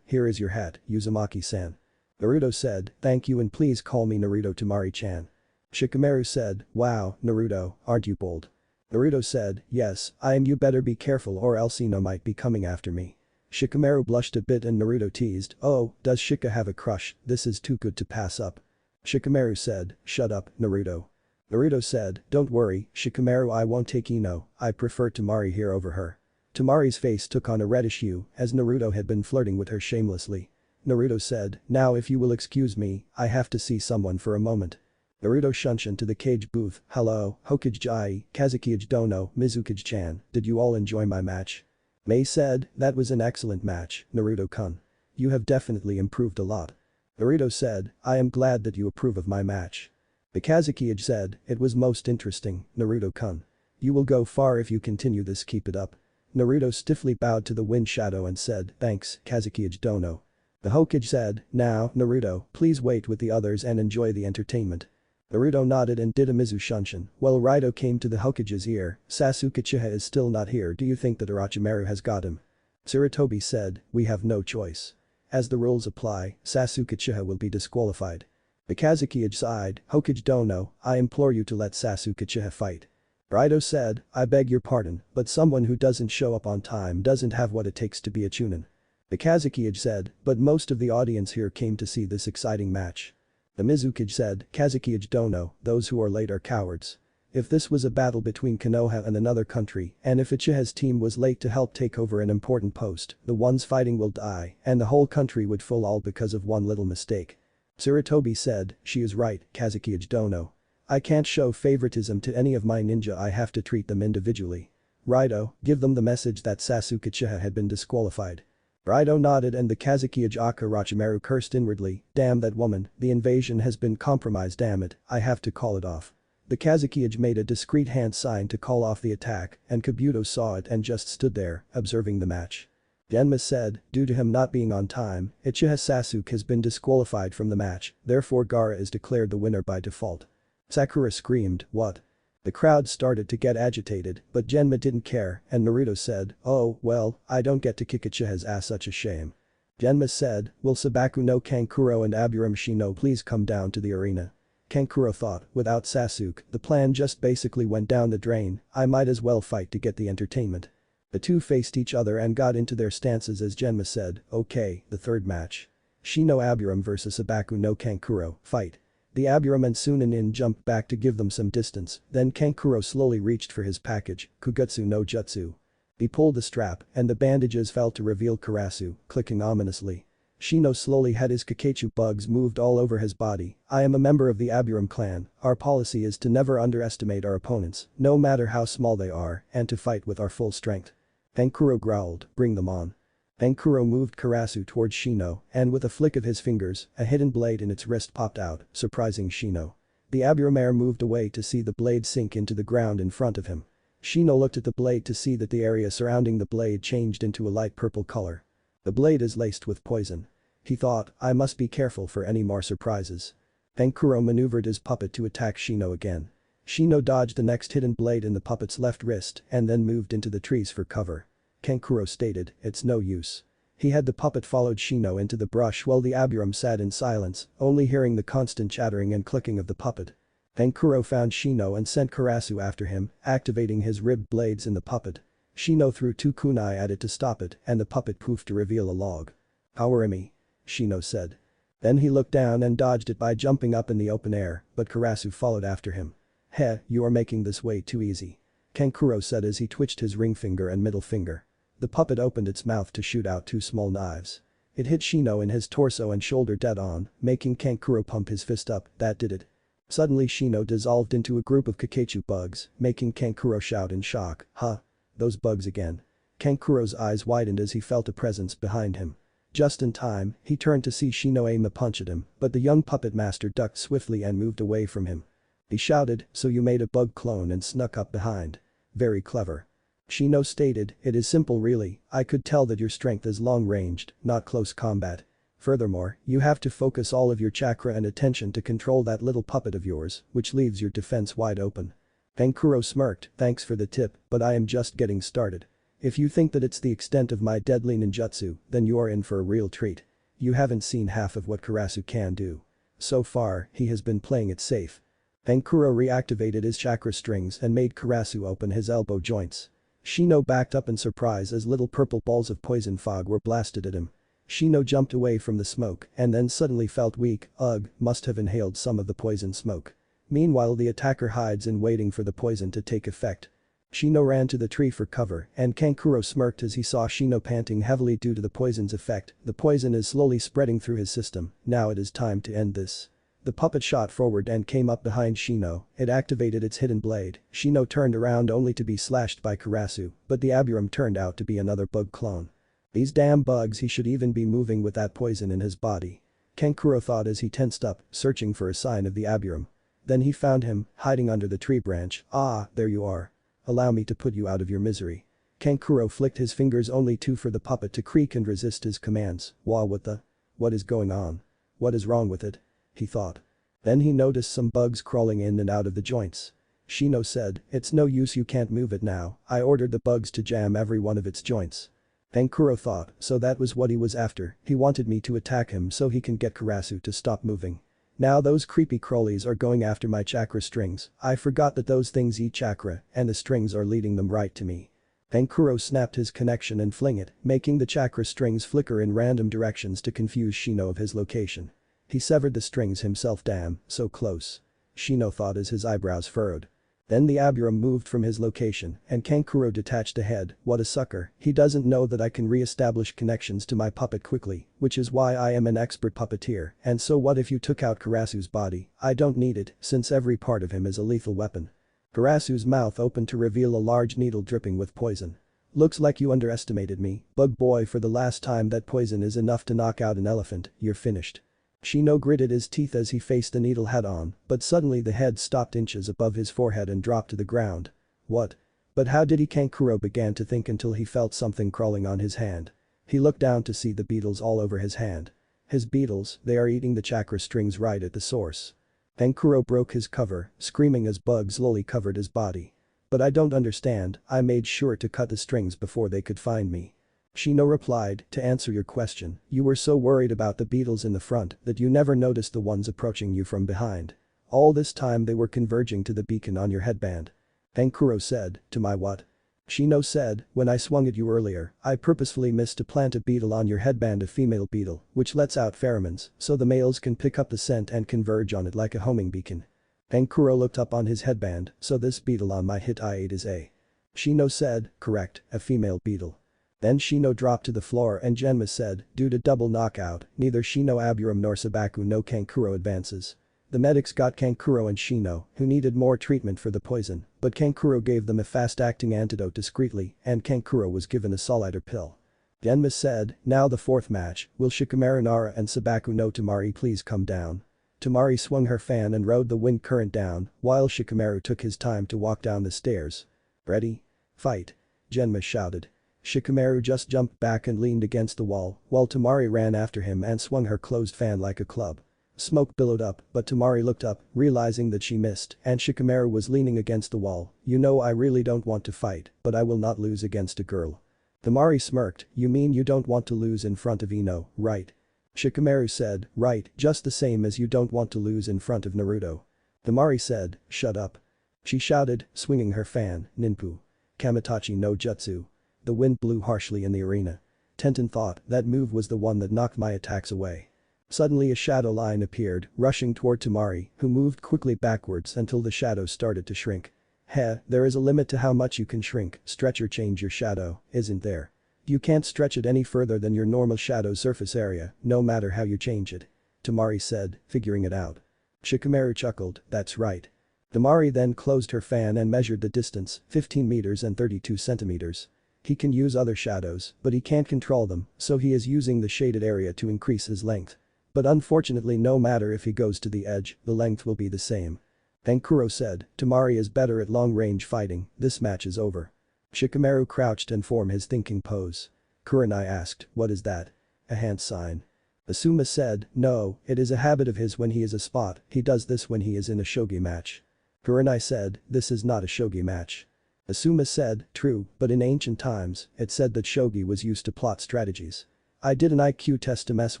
here is your hat, Uzumaki-san. Naruto said, thank you and please call me Naruto Tamari-chan. Shikamaru said, wow, Naruto, aren't you bold? Naruto said, yes, I am. You better be careful or else Ino might be coming after me. Shikamaru blushed a bit and Naruto teased, oh, does Shika have a crush? This is too good to pass up. Shikamaru said, shut up, Naruto. Naruto said, don't worry, Shikamaru, I won't take Ino, I prefer Tamari here over her. Tamari's face took on a reddish hue as Naruto had been flirting with her shamelessly. Naruto said, now if you will excuse me, I have to see someone for a moment. Naruto shunshin to the cage booth, hello, Hokage-ji, Kazuki Dono, Mizukage-chan, did you all enjoy my match? Mei said, that was an excellent match, Naruto-kun. You have definitely improved a lot. Naruto said, I am glad that you approve of my match. The Kazuki said, it was most interesting, Naruto-kun. You will go far if you continue this, keep it up. Naruto stiffly bowed to the wind shadow and said, thanks, Kazuki Dono. The Hokage said, now, Naruto, please wait with the others and enjoy the entertainment. Naruto nodded and did a Mizu shunshin. Well, Raito came to the Hokage's ear, Sasuke Uchiha is still not here. Do you think that Orochimaru has got him? Tsurutobi said, we have no choice. As the rules apply, Sasuke Uchiha will be disqualified. The Kazuki sighed, Hokage Dono, I implore you to let Sasuke Uchiha fight. Raito said, I beg your pardon, but someone who doesn't show up on time doesn't have what it takes to be a chunin. The Kazakage said, but most of the audience here came to see this exciting match. The Mizukage said, Kazakage don't know, those who are late are cowards. If this was a battle between Konoha and another country, and if Uchiha's team was late to help take over an important post, the ones fighting will die, and the whole country would fall all because of one little mistake. Tsurutobi said, she is right, Kazakage don't know. I can't show favoritism to any of my ninja, I have to treat them individually. Raito, give them the message that Sasuke Uchiha had been disqualified. Raito nodded and the Kazakage Orochimaru cursed inwardly, damn that woman, the invasion has been compromised, damn it, I have to call it off. The Kazakage made a discreet hand sign to call off the attack and Kabuto saw it and just stood there, observing the match. Genma said, due to him not being on time, Uchiha Sasuke has been disqualified from the match, therefore Gaara is declared the winner by default. Sakura screamed, what? The crowd started to get agitated, but Genma didn't care and Naruto said, oh, well, I don't get to kick Uchiha's ass, such a shame. Genma said, will Sabaku no Kankuro and Aburame Shino please come down to the arena? Kankuro thought, without Sasuke, the plan just basically went down the drain, I might as well fight to get the entertainment. The two faced each other and got into their stances as Genma said, okay, the third match. Shino Aburame vs Sabaku no Kankuro, fight. The Aburame and Sunanin jumped back to give them some distance, then Kankuro slowly reached for his package, Kugutsu no Jutsu. He pulled the strap and the bandages fell to reveal Karasu, clicking ominously. Shino slowly had his Kakachu bugs moved all over his body, I am a member of the Aburame clan, our policy is to never underestimate our opponents, no matter how small they are, and to fight with our full strength. Kankuro growled, bring them on. Kankuro moved Karasu towards Shino, and with a flick of his fingers, a hidden blade in its wrist popped out, surprising Shino. The Aburame moved away to see the blade sink into the ground in front of him. Shino looked at the blade to see that the area surrounding the blade changed into a light purple color. The blade is laced with poison. He thought, I must be careful for any more surprises. Kankuro maneuvered his puppet to attack Shino again. Shino dodged the next hidden blade in the puppet's left wrist and then moved into the trees for cover. Kankuro stated, it's no use. He had the puppet followed Shino into the brush while the Aburame sat in silence, only hearing the constant chattering and clicking of the puppet. Kankuro found Shino and sent Karasu after him, activating his ribbed blades in the puppet. Shino threw 2 kunai at it to stop it and the puppet poofed to reveal a log. Hakureisaiga, Shino said. Then he looked down and dodged it by jumping up in the open air, but Karasu followed after him. Heh, you are making this way too easy. Kankuro said as he twitched his ring finger and middle finger. The puppet opened its mouth to shoot out 2 small knives. It hit Shino in his torso and shoulder dead on, making Kankuro pump his fist up, that did it. Suddenly Shino dissolved into a group of Kakachu bugs, making Kankuro shout in shock, huh? Those bugs again. Kankuro's eyes widened as he felt a presence behind him. Just in time, he turned to see Shino aim a punch at him, but the young puppet master ducked swiftly and moved away from him. He shouted, so you made a bug clone and snuck up behind. Very clever. Shino stated, it is simple really, I could tell that your strength is long-ranged, not close combat. Furthermore, you have to focus all of your chakra and attention to control that little puppet of yours, which leaves your defense wide open. Kankuro smirked, thanks for the tip, but I am just getting started. If you think that it's the extent of my deadly ninjutsu, then you are in for a real treat. You haven't seen half of what Karasu can do. So far, he has been playing it safe. Kankuro reactivated his chakra strings and made Karasu open his elbow joints. Shino backed up in surprise as little purple balls of poison fog were blasted at him. Shino jumped away from the smoke and then suddenly felt weak, ugh, must have inhaled some of the poison smoke. Meanwhile the attacker hides in waiting for the poison to take effect. Shino ran to the tree for cover and Kankuro smirked as he saw Shino panting heavily due to the poison's effect, the poison is slowly spreading through his system, now it is time to end this. The puppet shot forward and came up behind Shino, it activated its hidden blade, Shino turned around only to be slashed by Karasu, but the Aburame turned out to be another bug clone. These damn bugs, he should even be moving with that poison in his body. Kankuro thought as he tensed up, searching for a sign of the Aburame. Then he found him, hiding under the tree branch, ah, there you are. Allow me to put you out of your misery. Kankuro flicked his fingers only for the puppet to creak and resist his commands, what is going on? What is wrong with it? He thought. Then he noticed some bugs crawling in and out of the joints. Shino said, it's no use, you can't move it now, I ordered the bugs to jam every one of its joints. Kankuro thought, so that was what he was after, he wanted me to attack him so he can get Karasu to stop moving. Now those creepy crawlies are going after my chakra strings, I forgot that those things eat chakra and the strings are leading them right to me. Ankuro snapped his connection and fling it, making the chakra strings flicker in random directions to confuse Shino of his location. He severed the strings himself. Damn, so close. Shino thought as his eyebrows furrowed. Then the Aburam moved from his location and Kankuro detached ahead. What a sucker, he doesn't know that I can re-establish connections to my puppet quickly, which is why I am an expert puppeteer. And so what if you took out Karasu's body? I don't need it, since every part of him is a lethal weapon. Karasu's mouth opened to reveal a large needle dripping with poison. Looks like you underestimated me, bug boy. For the last time, that poison is enough to knock out an elephant. You're finished. Shino gritted his teeth as he faced the needle head-on, but suddenly the head stopped inches above his forehead and dropped to the ground. What? But how did he? Kankuro began to think until he felt something crawling on his hand. He looked down to see the beetles all over his hand. His beetles, they are eating the chakra strings right at the source. Kankuro broke his cover, screaming as bugs slowly covered his body. But I don't understand, I made sure to cut the strings before they could find me. Shino replied, to answer your question, you were so worried about the beetles in the front that you never noticed the ones approaching you from behind. All this time they were converging to the beacon on your headband. Kankuro said, to my what? Shino said, when I swung at you earlier, I purposefully missed to plant a beetle on your headband, a female beetle, which lets out pheromones so the males can pick up the scent and converge on it like a homing beacon. Kankuro looked up on his headband, so this beetle on my hit I ate is a. Shino said, correct, a female beetle. Then Shino dropped to the floor and Genma said, due to double knockout, neither Shino Aburam nor Sabaku no Kankuro advances. The medics got Kankuro and Shino, who needed more treatment for the poison, but Kankuro gave them a fast-acting antidote discreetly and Kankuro was given a solider pill. Genma said, now the fourth match, will Shikamaru Nara and Sabaku no Tamari please come down? Tamari swung her fan and rode the wind current down, while Shikamaru took his time to walk down the stairs. Ready? Fight. Genma shouted. Shikamaru just jumped back and leaned against the wall, while Tamari ran after him and swung her closed fan like a club. Smoke billowed up, but Tamari looked up, realizing that she missed, and Shikamaru was leaning against the wall. You know I really don't want to fight, but I will not lose against a girl. Tamari smirked, you mean you don't want to lose in front of Ino, right? Shikamaru said, right, just the same as you don't want to lose in front of Naruto. Tamari said, shut up. She shouted, swinging her fan, ninpu. Kamitachi no jutsu. The wind blew harshly in the arena. Tenten thought that move was the one that knocked my attacks away. Suddenly a shadow line appeared, rushing toward Tamari, who moved quickly backwards until the shadow started to shrink. Heh, there is a limit to how much you can shrink, stretch or change your shadow, isn't there? You can't stretch it any further than your normal shadow surface area, no matter how you change it. Tamari said, figuring it out. Shikamaru chuckled, that's right. Tamari then closed her fan and measured the distance, 15 meters and 32 centimeters. He can use other shadows, but he can't control them, so he is using the shaded area to increase his length. But unfortunately, no matter if he goes to the edge, the length will be the same. Kankuro said, Tamari is better at long-range fighting, this match is over. Shikamaru crouched and formed his thinking pose. Kurenai asked, what is that? A hand sign. Asuma said, no, it is a habit of his when he is a spot, he does this when he is in a shogi match. Kurenai said, this is not a shogi match. Asuma said, true, but in ancient times, it said that shogi was used to plot strategies. I did an IQ test to mess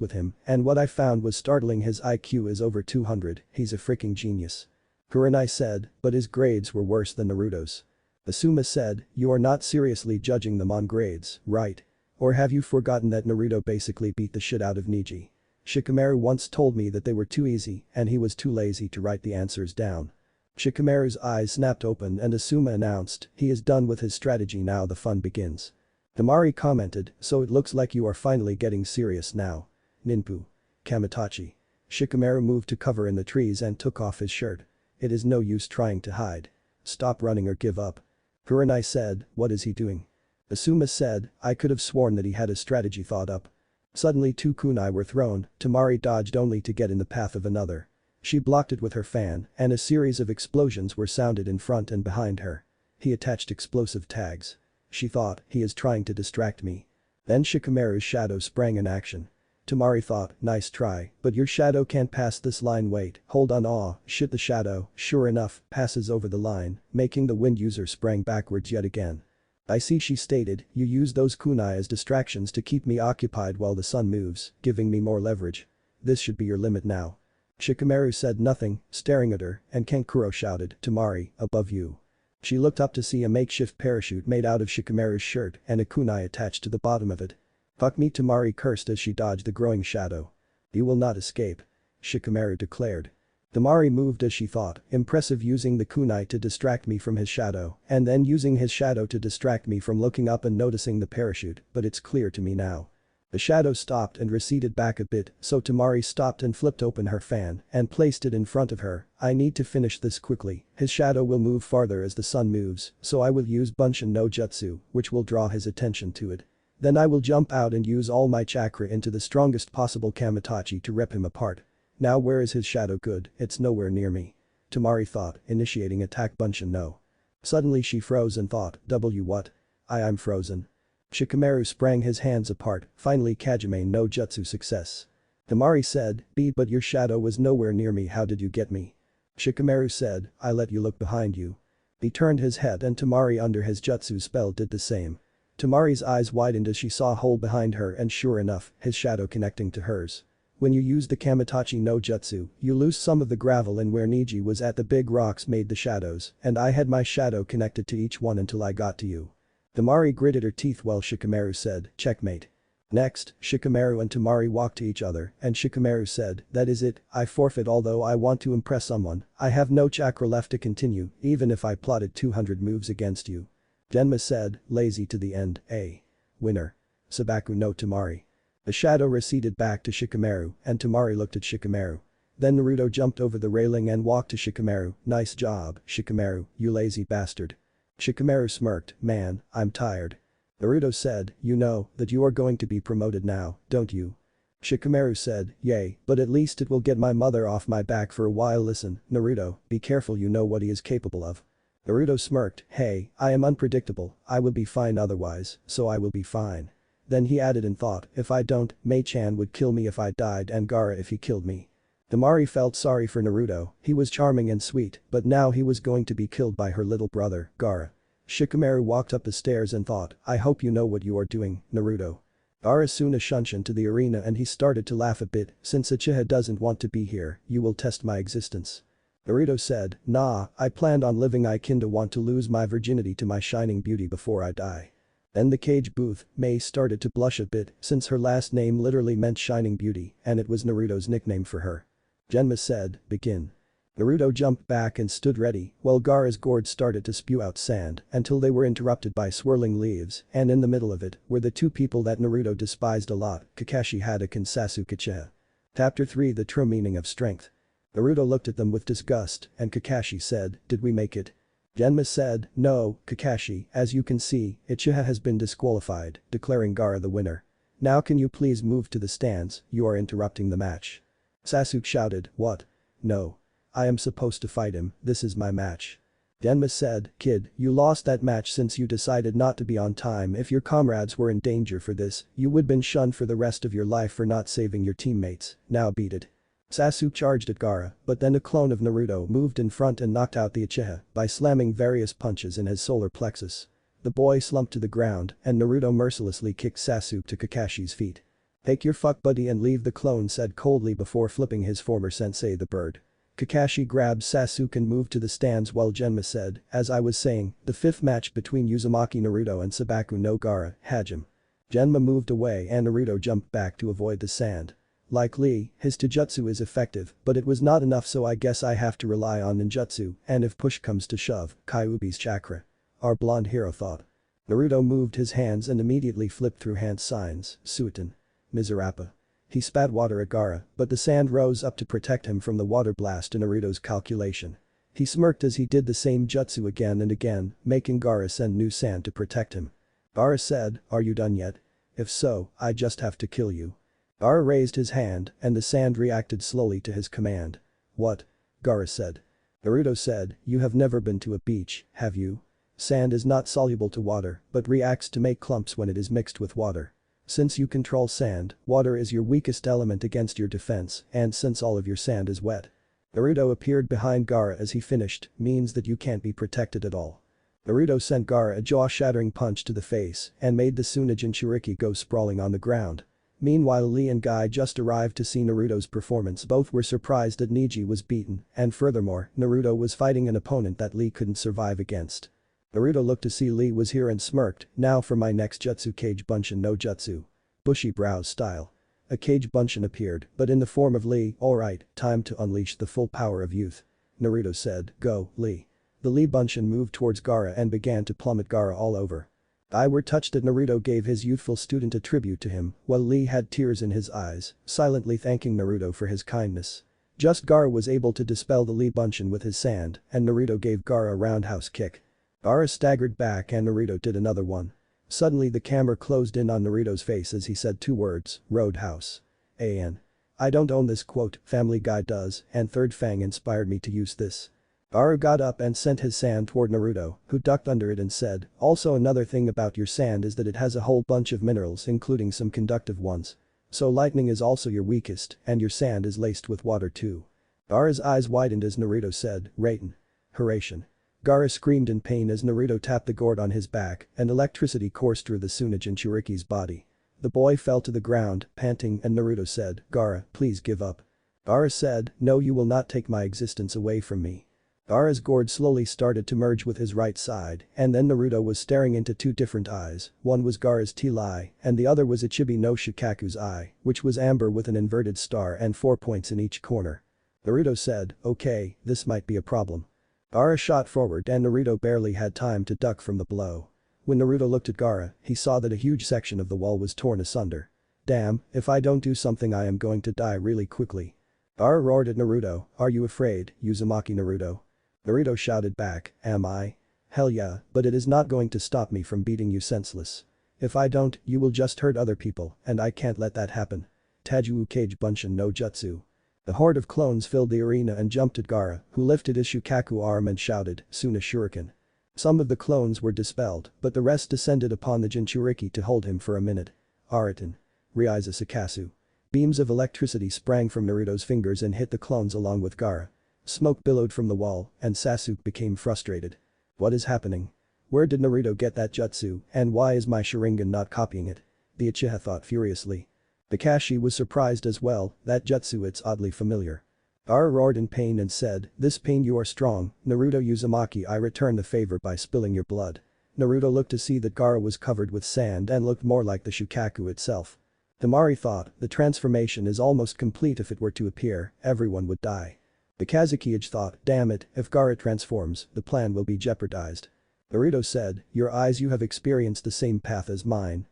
with him, and what I found was startling. His IQ is over 200, he's a freaking genius. Kurenai said, but his grades were worse than Naruto's. Asuma said, you are not seriously judging them on grades, right? Or have you forgotten that Naruto basically beat the shit out of Neji? Shikamaru once told me that they were too easy and he was too lazy to write the answers down. Shikamaru's eyes snapped open and Asuma announced, he is done with his strategy, now the fun begins. Tamari commented, so it looks like you are finally getting serious now. Ninpu. Kamitachi. Shikamaru moved to cover in the trees and took off his shirt. It is no use trying to hide. Stop running or give up. Kurenai said, what is he doing? Asuma said, I could have sworn that he had a strategy thought up. Suddenly two kunai were thrown, Tamari dodged only to get in the path of another. She blocked it with her fan, and a series of explosions were sounded in front and behind her. He attached explosive tags. She thought, he is trying to distract me. Then Shikamaru's shadow sprang in action. Tamari thought, nice try, but your shadow can't pass this line, wait, hold on, aw, shit, the shadow, sure enough, passes over the line, making the wind user sprang backwards yet again. I see, she stated, you use those kunai as distractions to keep me occupied while the sun moves, giving me more leverage. This should be your limit now. Shikamaru said nothing, staring at her, and Kankuro shouted, "Temari, above you." She looked up to see a makeshift parachute made out of Shikamaru's shirt and a kunai attached to the bottom of it. "Fuck me," Temari cursed as she dodged the growing shadow. "You will not escape," Shikamaru declared. Temari moved as she thought, impressive, using the kunai to distract me from his shadow, and then using his shadow to distract me from looking up and noticing the parachute, but it's clear to me now. The shadow stopped and receded back a bit, so Temari stopped and flipped open her fan and placed it in front of her. "I need to finish this quickly. His shadow will move farther as the sun moves, so I will use Bunshin no Jutsu, which will draw his attention to it. Then I will jump out and use all my chakra into the strongest possible Kamitachi to rip him apart. Now where is his shadow? Good, it's nowhere near me." Temari thought, initiating attack Bunshin no. Suddenly she froze and thought, what? I'm frozen. Shikamaru sprang his hands apart, finally Kajime no Jutsu success. Temari said, but your shadow was nowhere near me, how did you get me?" Shikamaru said, "I let you look behind you." He turned his head and Temari under his Jutsu spell did the same. Temari's eyes widened as she saw a hole behind her and sure enough, his shadow connecting to hers. When you use the Kamitachi no Jutsu, you lose some of the gravel, and where Niji was at, the big rocks made the shadows, and I had my shadow connected to each one until I got to you." Temari gritted her teeth while Shikamaru said, "Checkmate." Next, Shikamaru and Temari walked to each other and Shikamaru said, "That is it, I forfeit. Although I want to impress someone, I have no chakra left to continue, even if I plotted 200 moves against you." Genma said, "Lazy to the end, eh? Winner." Sabaku no Temari. The shadow receded back to Shikamaru and Temari looked at Shikamaru. Then Naruto jumped over the railing and walked to Shikamaru. "Nice job, Shikamaru, you lazy bastard." Shikamaru smirked, "Man, I'm tired." Naruto said, "You know that you are going to be promoted now, don't you?" Shikamaru said, "Yay, but at least it will get my mother off my back for a while." "Listen, Naruto, be careful, you know what he is capable of." Naruto smirked, "Hey, I am unpredictable, I will be fine otherwise, so I will be fine." Then he added in thought, "If I don't, Mei-chan would kill me if I died and Gaara if he killed me." Temari felt sorry for Naruto, he was charming and sweet, but now he was going to be killed by her little brother, Gaara. Shikamaru walked up the stairs and thought, "I hope you know what you are doing, Naruto." Gaara soon shunned into the arena and he started to laugh a bit, "Since Uchiha doesn't want to be here, you will test my existence." Naruto said, "Nah, I planned on living. I kinda want to lose my virginity to my shining beauty before I die." Then the cage booth, Mei started to blush a bit since her last name literally meant shining beauty and it was Naruto's nickname for her. Genma said, "Begin." Naruto jumped back and stood ready while Gaara's gourd started to spew out sand until they were interrupted by swirling leaves, and in the middle of it were the two people that Naruto despised a lot, Kakashi Haddock and Sasuke Uchiha. Chapter 3: The True Meaning of Strength. Naruto looked at them with disgust and Kakashi said, "Did we make it?" Genma said, "No, Kakashi, as you can see, Uchiha has been disqualified," declaring Gaara the winner. "Now can you please move to the stands, you are interrupting the match." Sasuke shouted, "What? No. I am supposed to fight him, this is my match." Genma said, "Kid, you lost that match since you decided not to be on time. If your comrades were in danger for this, you would been shunned for the rest of your life for not saving your teammates, now beat it." Sasuke charged at Gaara, but then a clone of Naruto moved in front and knocked out the Uchiha by slamming various punches in his solar plexus. The boy slumped to the ground and Naruto mercilessly kicked Sasuke to Kakashi's feet. "Take your fuck buddy and leave," the clone said coldly before flipping his former sensei the bird. Kakashi grabbed Sasuke and moved to the stands while Genma said, "As I was saying, the fifth match between Uzumaki Naruto and Sabaku no Gaara, Hajime." Genma moved away and Naruto jumped back to avoid the sand. "Like Lee, his taijutsu is effective, but it was not enough, so I guess I have to rely on ninjutsu, and if push comes to shove, Kyuubi's chakra." Our blonde hero thought. Naruto moved his hands and immediately flipped through hand signs, Suiton. Miserapa. He spat water at Gaara, but the sand rose up to protect him from the water blast in Naruto's calculation. He smirked as he did the same jutsu again and again, making Gaara send new sand to protect him. Gaara said, "Are you done yet? If so, I just have to kill you." Gaara raised his hand and the sand reacted slowly to his command. "What?" Gaara said. Naruto said, "You have never been to a beach, have you? Sand is not soluble to water but reacts to make clumps when it is mixed with water. Since you control sand, water is your weakest element against your defense, and since all of your sand is wet." Naruto appeared behind Gaara as he finished, "Means that you can't be protected at all." Naruto sent Gaara a jaw-shattering punch to the face and made the Tsunejin Shuriki go sprawling on the ground. Meanwhile Lee and Guy just arrived to see Naruto's performance. Both were surprised that Neji was beaten, and furthermore, Naruto was fighting an opponent that Lee couldn't survive against. Naruto looked to see Lee was here and smirked, "Now for my next jutsu, Kage Bunshin no Jutsu." Bushy brows style. A Kage Bunshin appeared, but in the form of Lee. "Alright, time to unleash the full power of youth." Naruto said, "Go, Lee." The Lee Bunshin moved towards Gaara and began to plummet Gaara all over. I were touched that Naruto gave his youthful student a tribute to him, while Lee had tears in his eyes, silently thanking Naruto for his kindness. Just Gaara was able to dispel the Lee Bunshin with his sand, and Naruto gave Gaara a roundhouse kick. Gaara staggered back and Naruto did another one. Suddenly the camera closed in on Naruto's face as he said two words, "Roadhouse." I don't own this quote, Family Guy does, and Third Fang inspired me to use this. Gaara got up and sent his sand toward Naruto, who ducked under it and said, "Also another thing about your sand is that it has a whole bunch of minerals including some conductive ones. So lightning is also your weakest, and your sand is laced with water too." Gaara's eyes widened as Naruto said, "Raiden." Haration. Gaara screamed in pain as Naruto tapped the gourd on his back and electricity coursed through the Tsunade Jinchuriki's body. The boy fell to the ground, panting, and Naruto said, "Gaara, please give up." Gaara said, "No, you will not take my existence away from me." Gaara's gourd slowly started to merge with his right side, and then Naruto was staring into two different eyes. One was Gaara's teal eye, and the other was Ichibi no Shikaku's eye, which was amber with an inverted star and 4 points in each corner. Naruto said, "Okay, this might be a problem." Gaara shot forward and Naruto barely had time to duck from the blow. When Naruto looked at Gaara, he saw that a huge section of the wall was torn asunder. "Damn, if I don't do something I am going to die really quickly." Gaara roared at Naruto, "Are you afraid, Uzumaki Naruto?" Naruto shouted back, "Am I? Hell yeah, but it is not going to stop me from beating you senseless. If I don't, you will just hurt other people, and I can't let that happen." Tajuu Kage Bunshin no Jutsu. The horde of clones filled the arena and jumped at Gaara, who lifted his Shukaku arm and shouted, "Suna Shuriken." Some of the clones were dispelled, but the rest descended upon the Jinchuriki to hold him for a minute. Ariton. Ryaiza Sakasu. Beams of electricity sprang from Naruto's fingers and hit the clones along with Gaara. Smoke billowed from the wall, and Sasuke became frustrated. What is happening? Where did Naruto get that jutsu, and why is my Sharingan not copying it? The Uchiha thought furiously. Kakashi was surprised as well, that jutsu, it's oddly familiar. Gaara roared in pain and said, "This pain you are strong, Naruto Uzumaki, I return the favor by spilling your blood." Naruto looked to see that Gaara was covered with sand and looked more like the Shukaku itself. Temari thought, the transformation is almost complete. If it were to appear, everyone would die. The Kazekage thought, damn it, if Gaara transforms, the plan will be jeopardized. Naruto said, "Your eyes, you have experienced the same path as mine,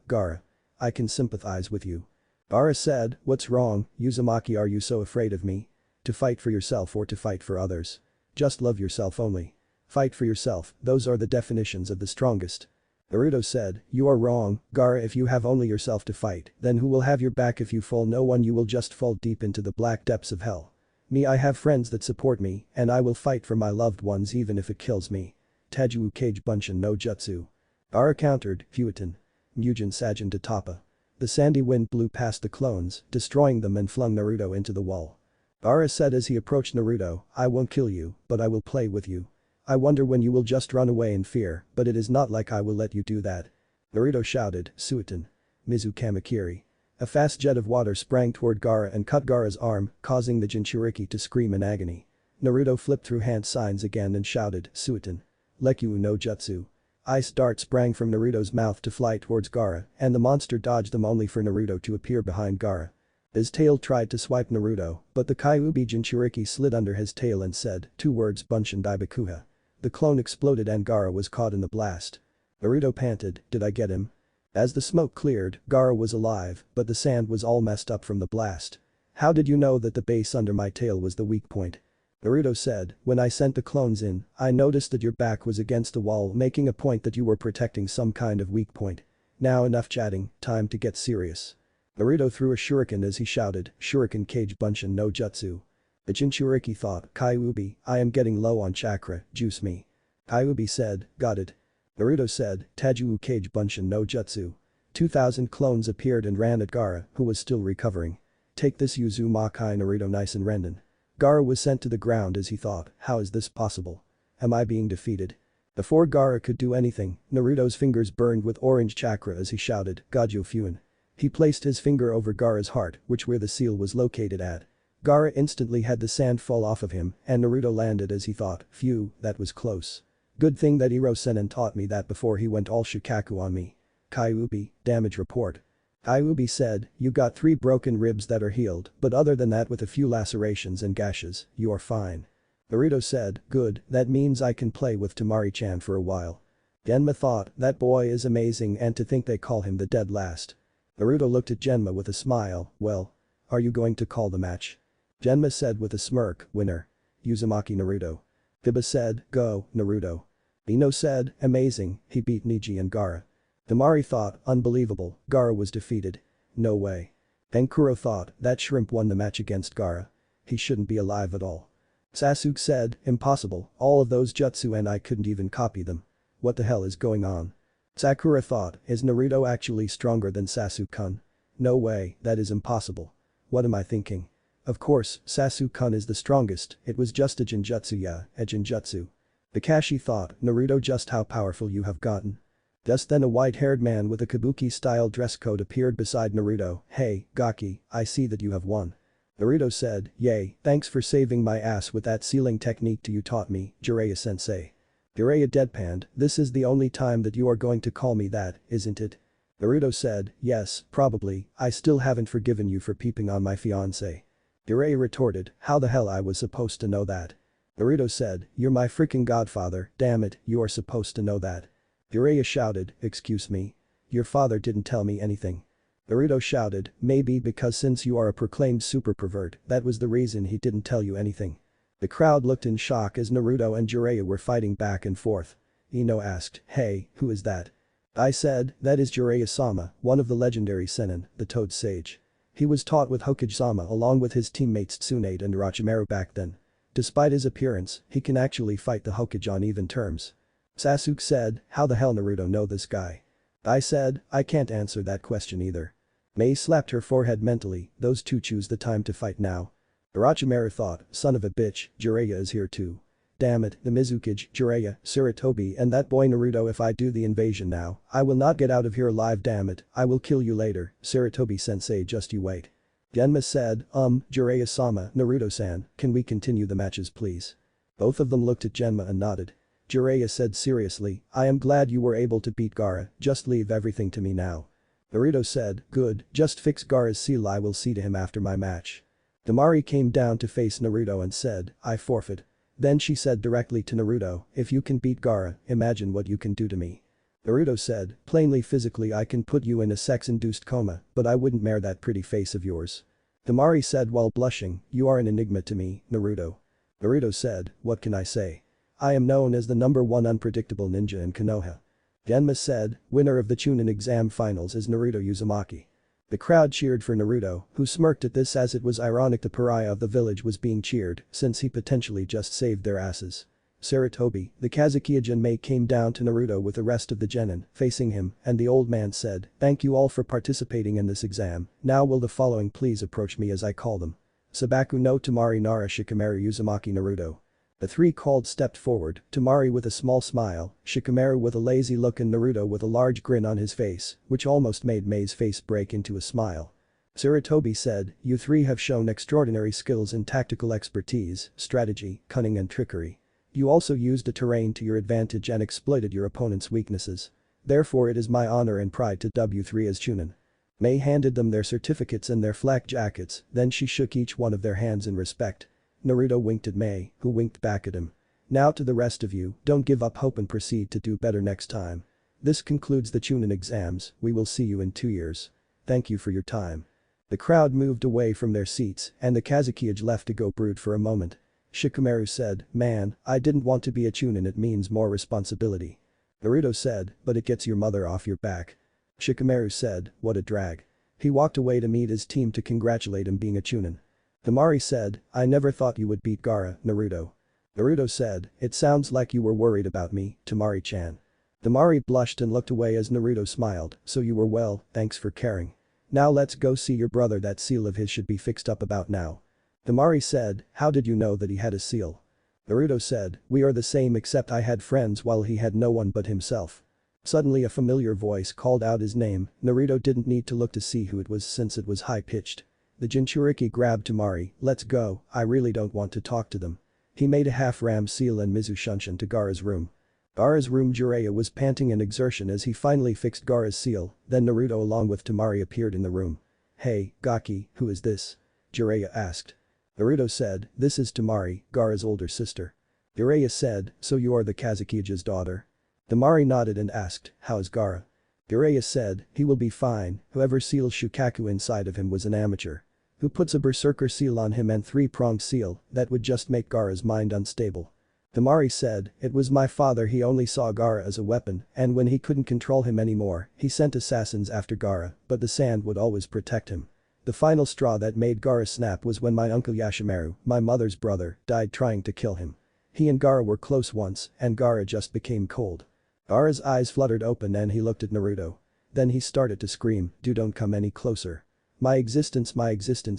Gaara. I can sympathize with you." Gaara said, "What's wrong, Uzumaki, are you so afraid of me? To fight for yourself or to fight for others? Just love yourself only. Fight for yourself, those are the definitions of the strongest." Naruto said, "You are wrong, Gaara, if you have only yourself to fight, then who will have your back if you fall? No one, you will just fall deep into the black depths of hell. Me, I have friends that support me, and I will fight for my loved ones even if it kills me." Tajuu Kage Bunshin no Jutsu. Gaara countered, "Fuitin. Mugen Sajin Tatapa." The sandy wind blew past the clones, destroying them and flung Naruto into the wall. Gaara said as he approached Naruto, "I won't kill you, but I will play with you. I wonder when you will just run away in fear, but it is not like I will let you do that." Naruto shouted, "Suitin. Mizu Kamakiri." A fast jet of water sprang toward Gaara and cut Gaara's arm, causing the Jinchuriki to scream in agony. Naruto flipped through hand signs again and shouted, "Suitin. Lekyu no Jutsu." Ice dart sprang from Naruto's mouth to fly towards Gaara, and the monster dodged them only for Naruto to appear behind Gaara. His tail tried to swipe Naruto, but the Kyuubi Jinchuriki slid under his tail and said, two words, Bunshin Daibakuha. The clone exploded and Gaara was caught in the blast. Naruto panted, "Did I get him?" As the smoke cleared, Gaara was alive, but the sand was all messed up from the blast. "How did you know that the base under my tail was the weak point?" Naruto said, "When I sent the clones in, I noticed that your back was against the wall, making a point that you were protecting some kind of weak point. Now enough chatting, time to get serious." Naruto threw a shuriken as he shouted, "Shuriken Kage Bunshin no Jutsu." The Jinchuriki thought, "Kyuubi, I am getting low on chakra, juice me." Kyuubi said, "Got it." Naruto said, "Tajuu Kage Bunshin no Jutsu." 2,000 clones appeared and ran at Gaara, who was still recovering. "Take this, Uzumaki Naruto Nisen Renden." Gaara was sent to the ground as he thought, how is this possible? Am I being defeated? Before Gaara could do anything, Naruto's fingers burned with orange chakra as he shouted, "Gajo Fuin." He placed his finger over Gaara's heart, which where the seal was located at. Gaara instantly had the sand fall off of him, and Naruto landed as he thought, phew, that was close. Good thing that Hiro-Sennin taught me that before he went all Shikaku on me. Kyuubi, damage report. Kyuubi said, you got 3 broken ribs that are healed, but other than that with a few lacerations and gashes, you are fine. Naruto said, good, that means I can play with Temari-chan for a while. Genma thought, that boy is amazing and to think they call him the dead last. Naruto looked at Genma with a smile, well. Are you going to call the match? Genma said with a smirk, winner. Uzumaki Naruto. Hiba said, go, Naruto. Ino said, amazing, he beat Neji and Gaara. Temari thought, unbelievable, Gaara was defeated. No way. Tenkuro thought, that shrimp won the match against Gaara. He shouldn't be alive at all. Sasuke said, impossible, all of those jutsu and I couldn't even copy them. What the hell is going on? Sakura thought, is Naruto actually stronger than Sasuke-kun? No way, that is impossible. What am I thinking? Of course, Sasuke-kun is the strongest, it was just a genjutsu, yeah, a genjutsu. Kakashi thought, Naruto, just how powerful you have gotten. Just then a white-haired man with a kabuki-style dress code appeared beside Naruto, hey, Gaki, I see that you have won. Naruto said, yay, thanks for saving my ass with that sealing technique you taught me, Jiraiya-sensei. Jiraiya deadpanned, this is the only time that you are going to call me that, isn't it? Naruto said, yes, probably, I still haven't forgiven you for peeping on my fiancé. Jiraiya retorted, how the hell I was supposed to know that? Naruto said, you're my freaking godfather, damn it, you are supposed to know that. Jiraiya shouted, excuse me? Your father didn't tell me anything. Naruto shouted, maybe because since you are a proclaimed super pervert, that was the reason he didn't tell you anything. The crowd looked in shock as Naruto and Jiraiya were fighting back and forth. Ino asked, hey, who is that? I said, that is Jiraiya-sama, one of the legendary Sennin, the Toad Sage. He was taught with Hokage-sama along with his teammates Tsunade and Orochimaru back then. Despite his appearance, he can actually fight the Hokage on even terms. Sasuke said, how the hell Naruto know this guy? I said, I can't answer that question either. Mei slapped her forehead mentally, those two choose the time to fight now. Orochimaru thought, son of a bitch, Jiraiya is here too. Damn it, the Mizukage, Jiraiya, Sarutobi and that boy Naruto, if I do the invasion now, I will not get out of here alive, damn it, I will kill you later, Sarutobi-sensei, just you wait. Genma said, Jiraiya-sama, Naruto-san, can we continue the matches please? Both of them looked at Genma and nodded. Jiraiya said seriously, I am glad you were able to beat Gaara, just leave everything to me now. Naruto said, good, just fix Gaara's seal, I will see to him after my match. Temari came down to face Naruto and said, I forfeit. Then she said directly to Naruto, if you can beat Gaara, imagine what you can do to me. Naruto said, plainly physically I can put you in a sex-induced coma, but I wouldn't marry that pretty face of yours. Temari said while blushing, you are an enigma to me, Naruto. Naruto said, what can I say? I am known as the #1 unpredictable ninja in Konoha. Genma said, winner of the Chunin exam finals is Naruto Uzumaki. The crowd cheered for Naruto, who smirked at this as it was ironic the pariah of the village was being cheered since he potentially just saved their asses. Sarutobi, the Kazukiya Jinmei came down to Naruto with the rest of the genin, facing him, and the old man said, thank you all for participating in this exam, now will the following please approach me as I call them. Sabaku no Temari Nara Shikamaru Uzumaki Naruto. The three called stepped forward, Temari with a small smile, Shikamaru with a lazy look and Naruto with a large grin on his face, which almost made Mei's face break into a smile. Sarutobi said, you three have shown extraordinary skills in tactical expertise, strategy, cunning and trickery. You also used the terrain to your advantage and exploited your opponent's weaknesses. Therefore it is my honor and pride to dub you three as Chunin. Mei handed them their certificates and their flak jackets, then she shook each one of their hands in respect. Naruto winked at Mei, who winked back at him. Now to the rest of you, don't give up hope and proceed to do better next time. This concludes the Chunin exams, we will see you in 2 years. Thank you for your time. The crowd moved away from their seats and the Kazukiage left to go brood for a moment. Shikamaru said, man, I didn't want to be a Chunin, it means more responsibility. Naruto said, but it gets your mother off your back. Shikamaru said, what a drag. He walked away to meet his team to congratulate him being a Chunin. Temari said, I never thought you would beat Gaara, Naruto. Naruto said, it sounds like you were worried about me, Temari-chan. Temari blushed and looked away as Naruto smiled, so you were well, thanks for caring. Now let's go see your brother, that seal of his should be fixed up about now. Temari said, how did you know that he had a seal? Naruto said, we are the same except I had friends while he had no one but himself. Suddenly a familiar voice called out his name. Naruto didn't need to look to see who it was since it was high-pitched. The Jinchuriki grabbed Temari. Let's go, I really don't want to talk to them. He made a half-ram seal and Mizu shunshin to Gaara's room. Gaara's room. Jiraiya was panting in exertion as he finally fixed Gaara's seal, then Naruto along with Temari appeared in the room. Hey, Gaki, who is this? Jiraiya asked. Naruto said, this is Temari, Gaara's older sister. Jiraiya said, so you are the Kazukija's daughter? Temari nodded and asked, how's Gaara? Jiraiya said, he will be fine, whoever seals Shukaku inside of him was an amateur. Who puts a berserker seal on him and three-pronged seal, that would just make Gaara's mind unstable. Temari said, it was my father, he only saw Gaara as a weapon and when he couldn't control him anymore, he sent assassins after Gaara, but the sand would always protect him. The final straw that made Gaara snap was when my uncle Yashimaru, my mother's brother, died trying to kill him. He and Gaara were close once and Gaara just became cold. Gaara's eyes fluttered open and he looked at Naruto. Then he started to scream, dude, don't come any closer. My existence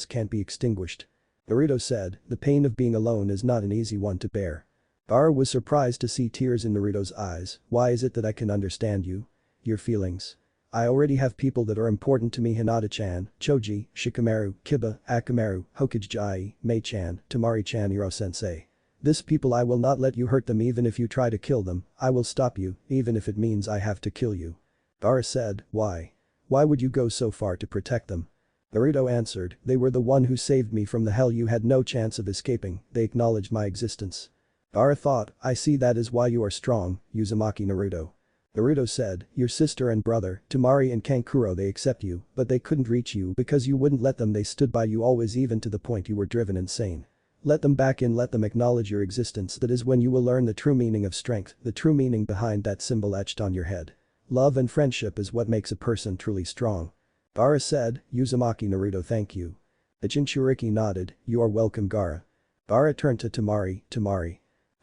can't be extinguished. Naruto said, the pain of being alone is not an easy one to bear. Gaara was surprised to see tears in Naruto's eyes. Why is it that I can understand you? Your feelings. I already have people that are important to me, Hinata-chan, Choji, Shikamaru, Kiba, Akamaru, Hokage, Mei-chan, Temari-chan, Iro-sensei. This people, I will not let you hurt them. Even if you try to kill them, I will stop you, even if it means I have to kill you. Gaara said, why? Why would you go so far to protect them? Naruto answered, they were the one who saved me from the hell you had no chance of escaping, they acknowledged my existence. Gaara thought, I see, that is why you are strong, Uzumaki Naruto. Naruto said, your sister and brother, Temari and Kankuro, they accept you, but they couldn't reach you because you wouldn't let them, they stood by you always even to the point you were driven insane. Let them back in, let them acknowledge your existence, that is when you will learn the true meaning of strength, the true meaning behind that symbol etched on your head. Love and friendship is what makes a person truly strong. Gaara said, Uzumaki Naruto, thank you. The Jinchuriki nodded, you are welcome, Gaara. Gaara turned to Temari.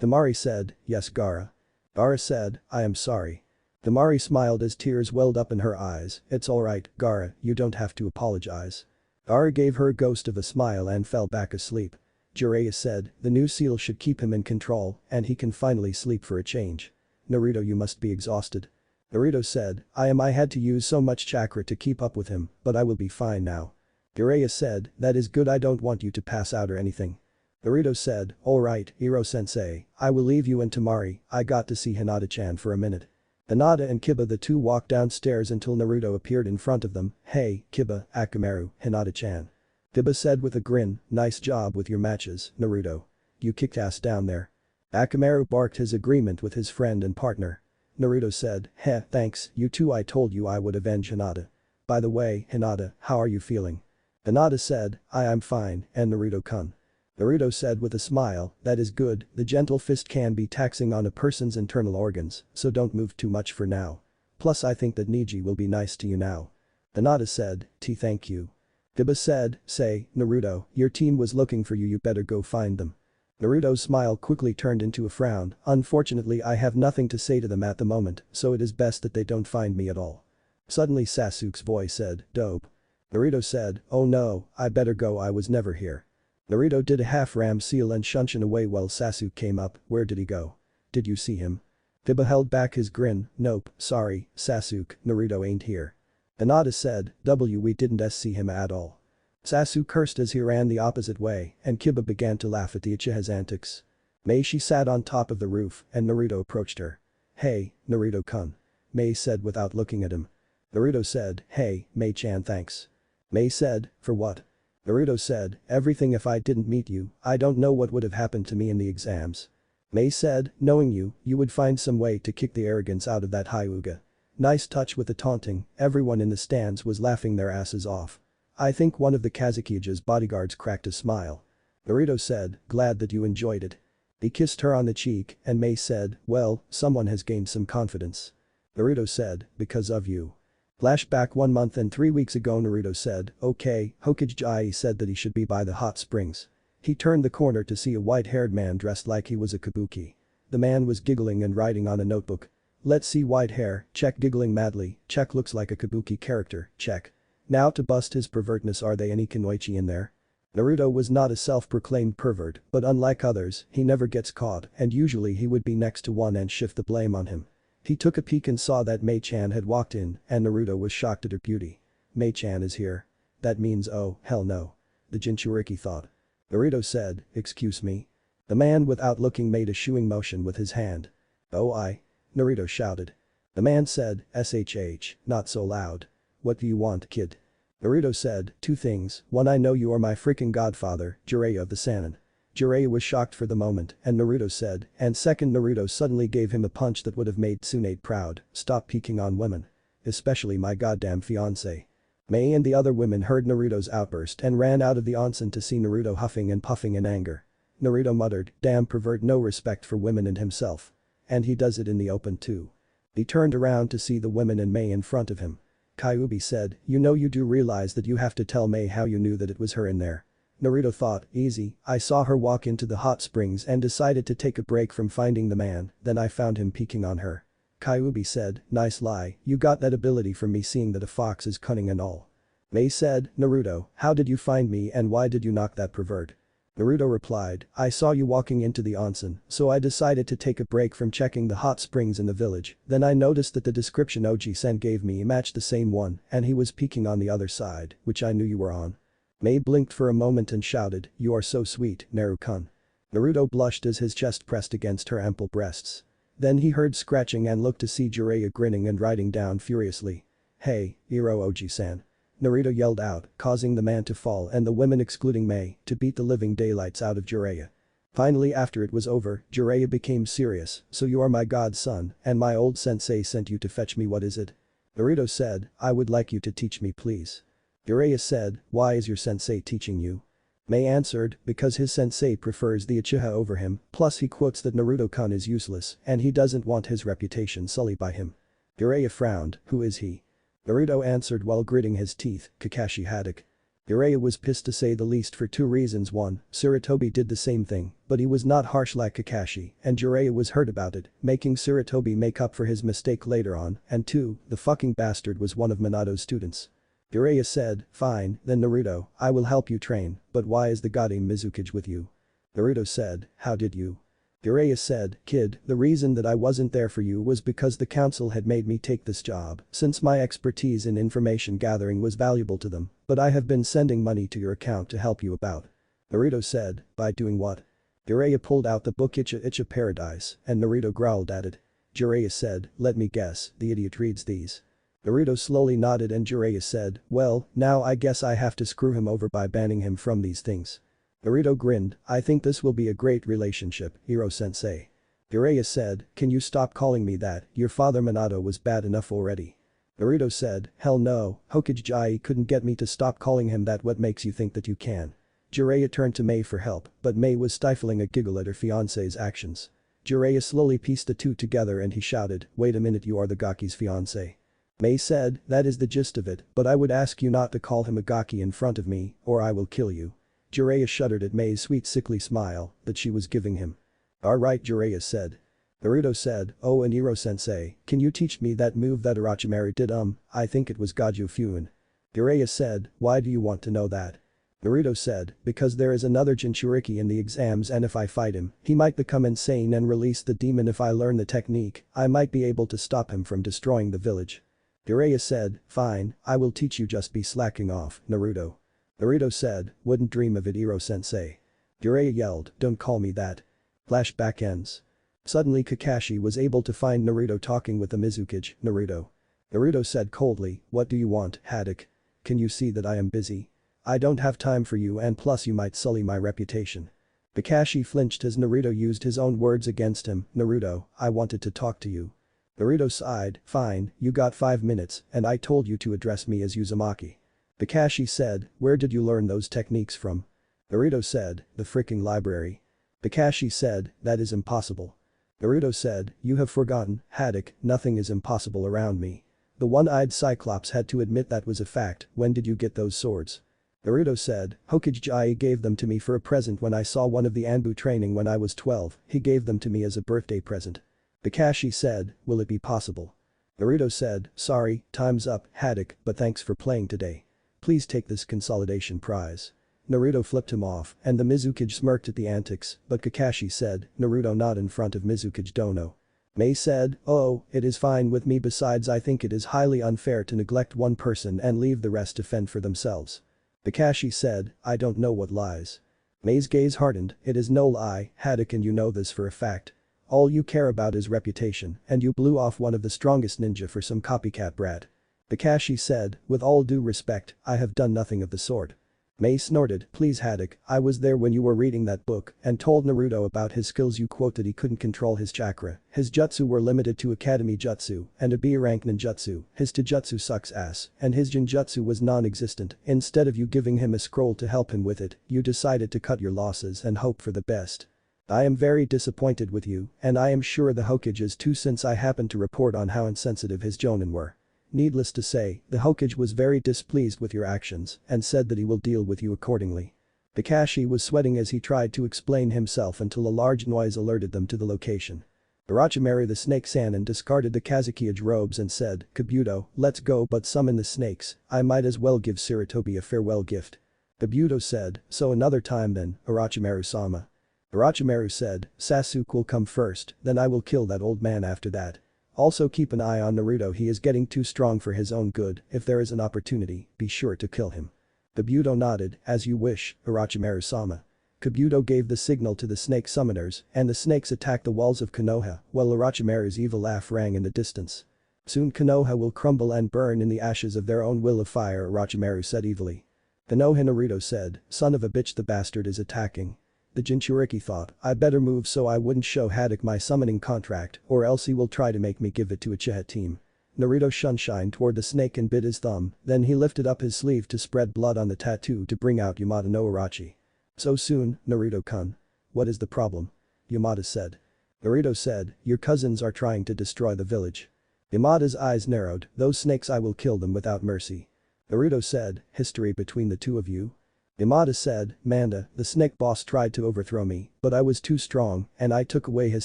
Temari said, yes, Gaara. Gaara said, I am sorry. Temari smiled as tears welled up in her eyes, it's alright, Gaara, you don't have to apologize. Gaara gave her a ghost of a smile and fell back asleep. Jiraiya said, the new seal should keep him in control and he can finally sleep for a change. Naruto, you must be exhausted. Naruto said, I had to use so much chakra to keep up with him, but I will be fine now. Jiraiya said, that is good, I don't want you to pass out or anything. Naruto said, alright, Iro-sensei, I will leave you and Temari, I got to see Hinata-chan for a minute. Hinata and Kiba, the two walked downstairs until Naruto appeared in front of them. Hey, Kiba, Akamaru, Hinata-chan. Kiba said with a grin, nice job with your matches, Naruto. You kicked ass down there. Akamaru barked his agreement with his friend and partner. Naruto said, heh, thanks, you two, I told you I would avenge Hinata. By the way, Hinata, how are you feeling? Hinata said, I'm fine, and Naruto-kun. Naruto said with a smile, that is good, the gentle fist can be taxing on a person's internal organs, so don't move too much for now. Plus I think that Neji will be nice to you now. Hinata said, thank you. Kiba said, say, Naruto, your team was looking for you, you better go find them. Naruto's smile quickly turned into a frown, unfortunately I have nothing to say to them at the moment, so it is best that they don't find me at all. Suddenly Sasuke's voice said, dope. Naruto said, oh no, I better go, I was never here. Naruto did a half-ram seal and shunshin away while Sasuke came up. Where did he go? Did you see him? Kiba held back his grin, nope, sorry, Sasuke, Naruto ain't here. Hinata said, we didn't see him at all. Sasuke cursed as he ran the opposite way and Kiba began to laugh at the Uchiha's antics. Mei, she sat on top of the roof and Naruto approached her. Hey, Naruto-kun. Mei said without looking at him. Naruto said, hey, Mei-chan, thanks. Mei said, for what? Naruto said, everything. If I didn't meet you, I don't know what would have happened to me in the exams. Mei said, knowing you would find some way to kick the arrogance out of that Hyuga. Nice touch with the taunting, everyone in the stands was laughing their asses off. I think one of the Kazukija's bodyguards cracked a smile. Naruto said, glad that you enjoyed it. He kissed her on the cheek and Mei said, well, someone has gained some confidence. Naruto said, because of you. Flashback 1 month and 3 weeks ago. Naruto said, okay, Hokage said that he should be by the hot springs. He turned the corner to see a white-haired man dressed like he was a kabuki. The man was giggling and writing on a notebook. Let's see, white hair, check, giggling madly, check, looks like a kabuki character, check. Now to bust his pervertness, are they any kunoichi in there? Naruto was not a self-proclaimed pervert, but unlike others, he never gets caught and usually he would be next to one and shift the blame on him. He took a peek and saw that Mei-chan had walked in and Naruto was shocked at her beauty. Mei-chan is here. That means oh, hell no. The Jinchuriki thought. Naruto said, excuse me. The man without looking made a shooing motion with his hand. Oh Naruto shouted. The man said, shh, not so loud. What do you want, kid? Naruto said, two things, one I know you are my freaking godfather, Jiraiya of the Sannin. Jiraiya was shocked for the moment and Naruto said, and second Naruto suddenly gave him a punch that would have made Tsunade proud, stop peeking on women. Especially my goddamn fiancé. Mei and the other women heard Naruto's outburst and ran out of the onsen to see Naruto huffing and puffing in anger. Naruto muttered, damn pervert, no respect for women and himself. And he does it in the open too. He turned around to see the women and Mei in front of him. Kyuubi said, you know you do realize that you have to tell Mei how you knew that it was her in there. Naruto thought, easy, I saw her walk into the hot springs and decided to take a break from finding the man, then I found him peeking on her. Kyuubi said, nice lie, you got that ability from me seeing that a fox is cunning and all. Mei said, Naruto, how did you find me and why did you knock that pervert? Naruto replied, I saw you walking into the onsen, so I decided to take a break from checking the hot springs in the village, then I noticed that the description Oji-sen gave me matched the same one and he was peeking on the other side, which I knew you were on. Mei blinked for a moment and shouted, you are so sweet, Naru-kun. Naruto blushed as his chest pressed against her ample breasts. Then he heard scratching and looked to see Jiraiya grinning and writing down furiously. Hey, Iro Oji-san. Naruto yelled out, causing the man to fall and the women excluding Mei to beat the living daylights out of Jiraiya. Finally after it was over, Jiraiya became serious, so you are my godson and my old sensei sent you to fetch me, what is it? Naruto said, I would like you to teach me please. Jiraiya said, why is your sensei teaching you? Mei answered, because his sensei prefers the Uchiha over him, plus he quotes that Naruto-kun is useless and he doesn't want his reputation sullied by him. Jiraiya frowned, who is he? Naruto answered while gritting his teeth, Kakashi Haddock. Jiraiya was pissed to say the least for two reasons. One, Sarutobi did the same thing, but he was not harsh like Kakashi, and Jiraiya was hurt about it, making Sarutobi make up for his mistake later on, and two, the fucking bastard was one of Minato's students. Jiraiya said, fine, then Naruto, I will help you train, but why is the Goddamn Mizukage with you? Naruto said, how did you? Jiraiya said, kid, the reason that I wasn't there for you was because the council had made me take this job, since my expertise in information gathering was valuable to them, but I have been sending money to your account to help you about. Naruto said, by doing what? Jiraiya pulled out the book Icha Paradise, and Naruto growled at it. Jiraiya said, let me guess, the idiot reads these. Naruto slowly nodded and Jiraiya said, well, now I guess I have to screw him over by banning him from these things. Naruto grinned, I think this will be a great relationship, Hiro-sensei. Jiraiya said, can you stop calling me that, your father Minato was bad enough already. Naruto said, hell no, Hokage couldn't get me to stop calling him that, what makes you think that you can? Jiraiya turned to Mei for help, but Mei was stifling a giggle at her fiancé's actions. Jiraiya slowly pieced the two together and he shouted, wait a minute, you are the Gaki's fiancé. Mei said, that is the gist of it, but I would ask you not to call him a Gaki in front of me, or I will kill you. Jiraiya shuddered at Mei's sweet sickly smile that she was giving him. Alright, Jiraiya said. Naruto said, oh, and Hiro-sensei, can you teach me that move that Orochimaru did? I think it was Goju Fuin. Jiraiya said, why do you want to know that? Naruto said, because there is another Jinchuriki in the exams and if I fight him, he might become insane and release the demon. If I learn the technique, I might be able to stop him from destroying the village. Jiraiya said, fine, I will teach you, just be slacking off, Naruto. Naruto said, wouldn't dream of it, Hiro-sensei. Jiraiya yelled, don't call me that. Flashback ends. Suddenly Kakashi was able to find Naruto talking with the Mizukage, Naruto. Naruto said coldly, what do you want, Haddock? Can you see that I am busy? I don't have time for you and plus you might sully my reputation. Kakashi flinched as Naruto used his own words against him, Naruto, I wanted to talk to you. Naruto sighed, fine, you got 5 minutes and I told you to address me as Uzumaki. Kakashi said, where did you learn those techniques from? Naruto said, the freaking library. Kakashi said, that is impossible. Naruto said, you have forgotten, Haddock, nothing is impossible around me. The one-eyed Cyclops had to admit that was a fact, when did you get those swords? Naruto said, Hokage gave them to me for a present when I saw one of the Anbu training when I was 12, he gave them to me as a birthday present. Kakashi said, will it be possible? Naruto said, sorry, time's up, Haddock, but thanks for playing today. Please take this consolidation prize. Naruto flipped him off and the Mizukage smirked at the antics, but Kakashi said, Naruto, not in front of Mizukage Dono. Mei said, "Oh, it is fine with me, besides I think it is highly unfair to neglect one person and leave the rest to fend for themselves." Kakashi said, "I don't know what lies." Mei's gaze hardened, "It is no lie, Haddock, and you know this for a fact. All you care about is reputation, and you blew off one of the strongest ninja for some copycat brat." Kakashi said, "With all due respect, I have done nothing of the sort." Mei snorted, "Please Haddock, I was there when you were reading that book and told Naruto about his skills. You quoted he couldn't control his chakra, his jutsu were limited to academy jutsu and a B rank ninjutsu, his taijutsu sucks ass, and his jinjutsu was non-existent. Instead of you giving him a scroll to help him with it, you decided to cut your losses and hope for the best. I am very disappointed with you, and I am sure the Hokage is too, since I happened to report on how insensitive his jonin were. Needless to say, the Hokage was very displeased with your actions and said that he will deal with you accordingly." Kakashi was sweating as he tried to explain himself until a large noise alerted them to the location. Orochimaru the Snake Sannin discarded the Kazukiage robes and said, "Kabuto, let's go but summon the snakes, I might as well give Sarutobi a farewell gift." Kabuto said, "So another time then, Orochimaru-sama." Orochimaru said, "Sasuke will come first, then I will kill that old man after that. Also keep an eye on Naruto, he is getting too strong for his own good, if there is an opportunity, be sure to kill him." Kabuto nodded, "As you wish, Orochimaru-sama." Kabuto gave the signal to the snake summoners and the snakes attacked the walls of Konoha while Orochimaru's evil laugh rang in the distance. "Soon Konoha will crumble and burn in the ashes of their own will of fire," Orochimaru said evilly. Konoha Naruto said, "Son of a bitch, the bastard is attacking." The Jinchuriki thought, "I better move so I wouldn't show Haddock my summoning contract or else he will try to make me give it to a Uchiha team." Naruto shunshine toward the snake and bit his thumb, then he lifted up his sleeve to spread blood on the tattoo to bring out Yamada no Orochi. "So soon, Naruto-kun? What is the problem?" Yamada said. Naruto said, "Your cousins are trying to destroy the village." Yamada's eyes narrowed, "Those snakes, I will kill them without mercy." Naruto said, "History between the two of you?" Yamada said, "Manda, the snake boss tried to overthrow me, but I was too strong and I took away his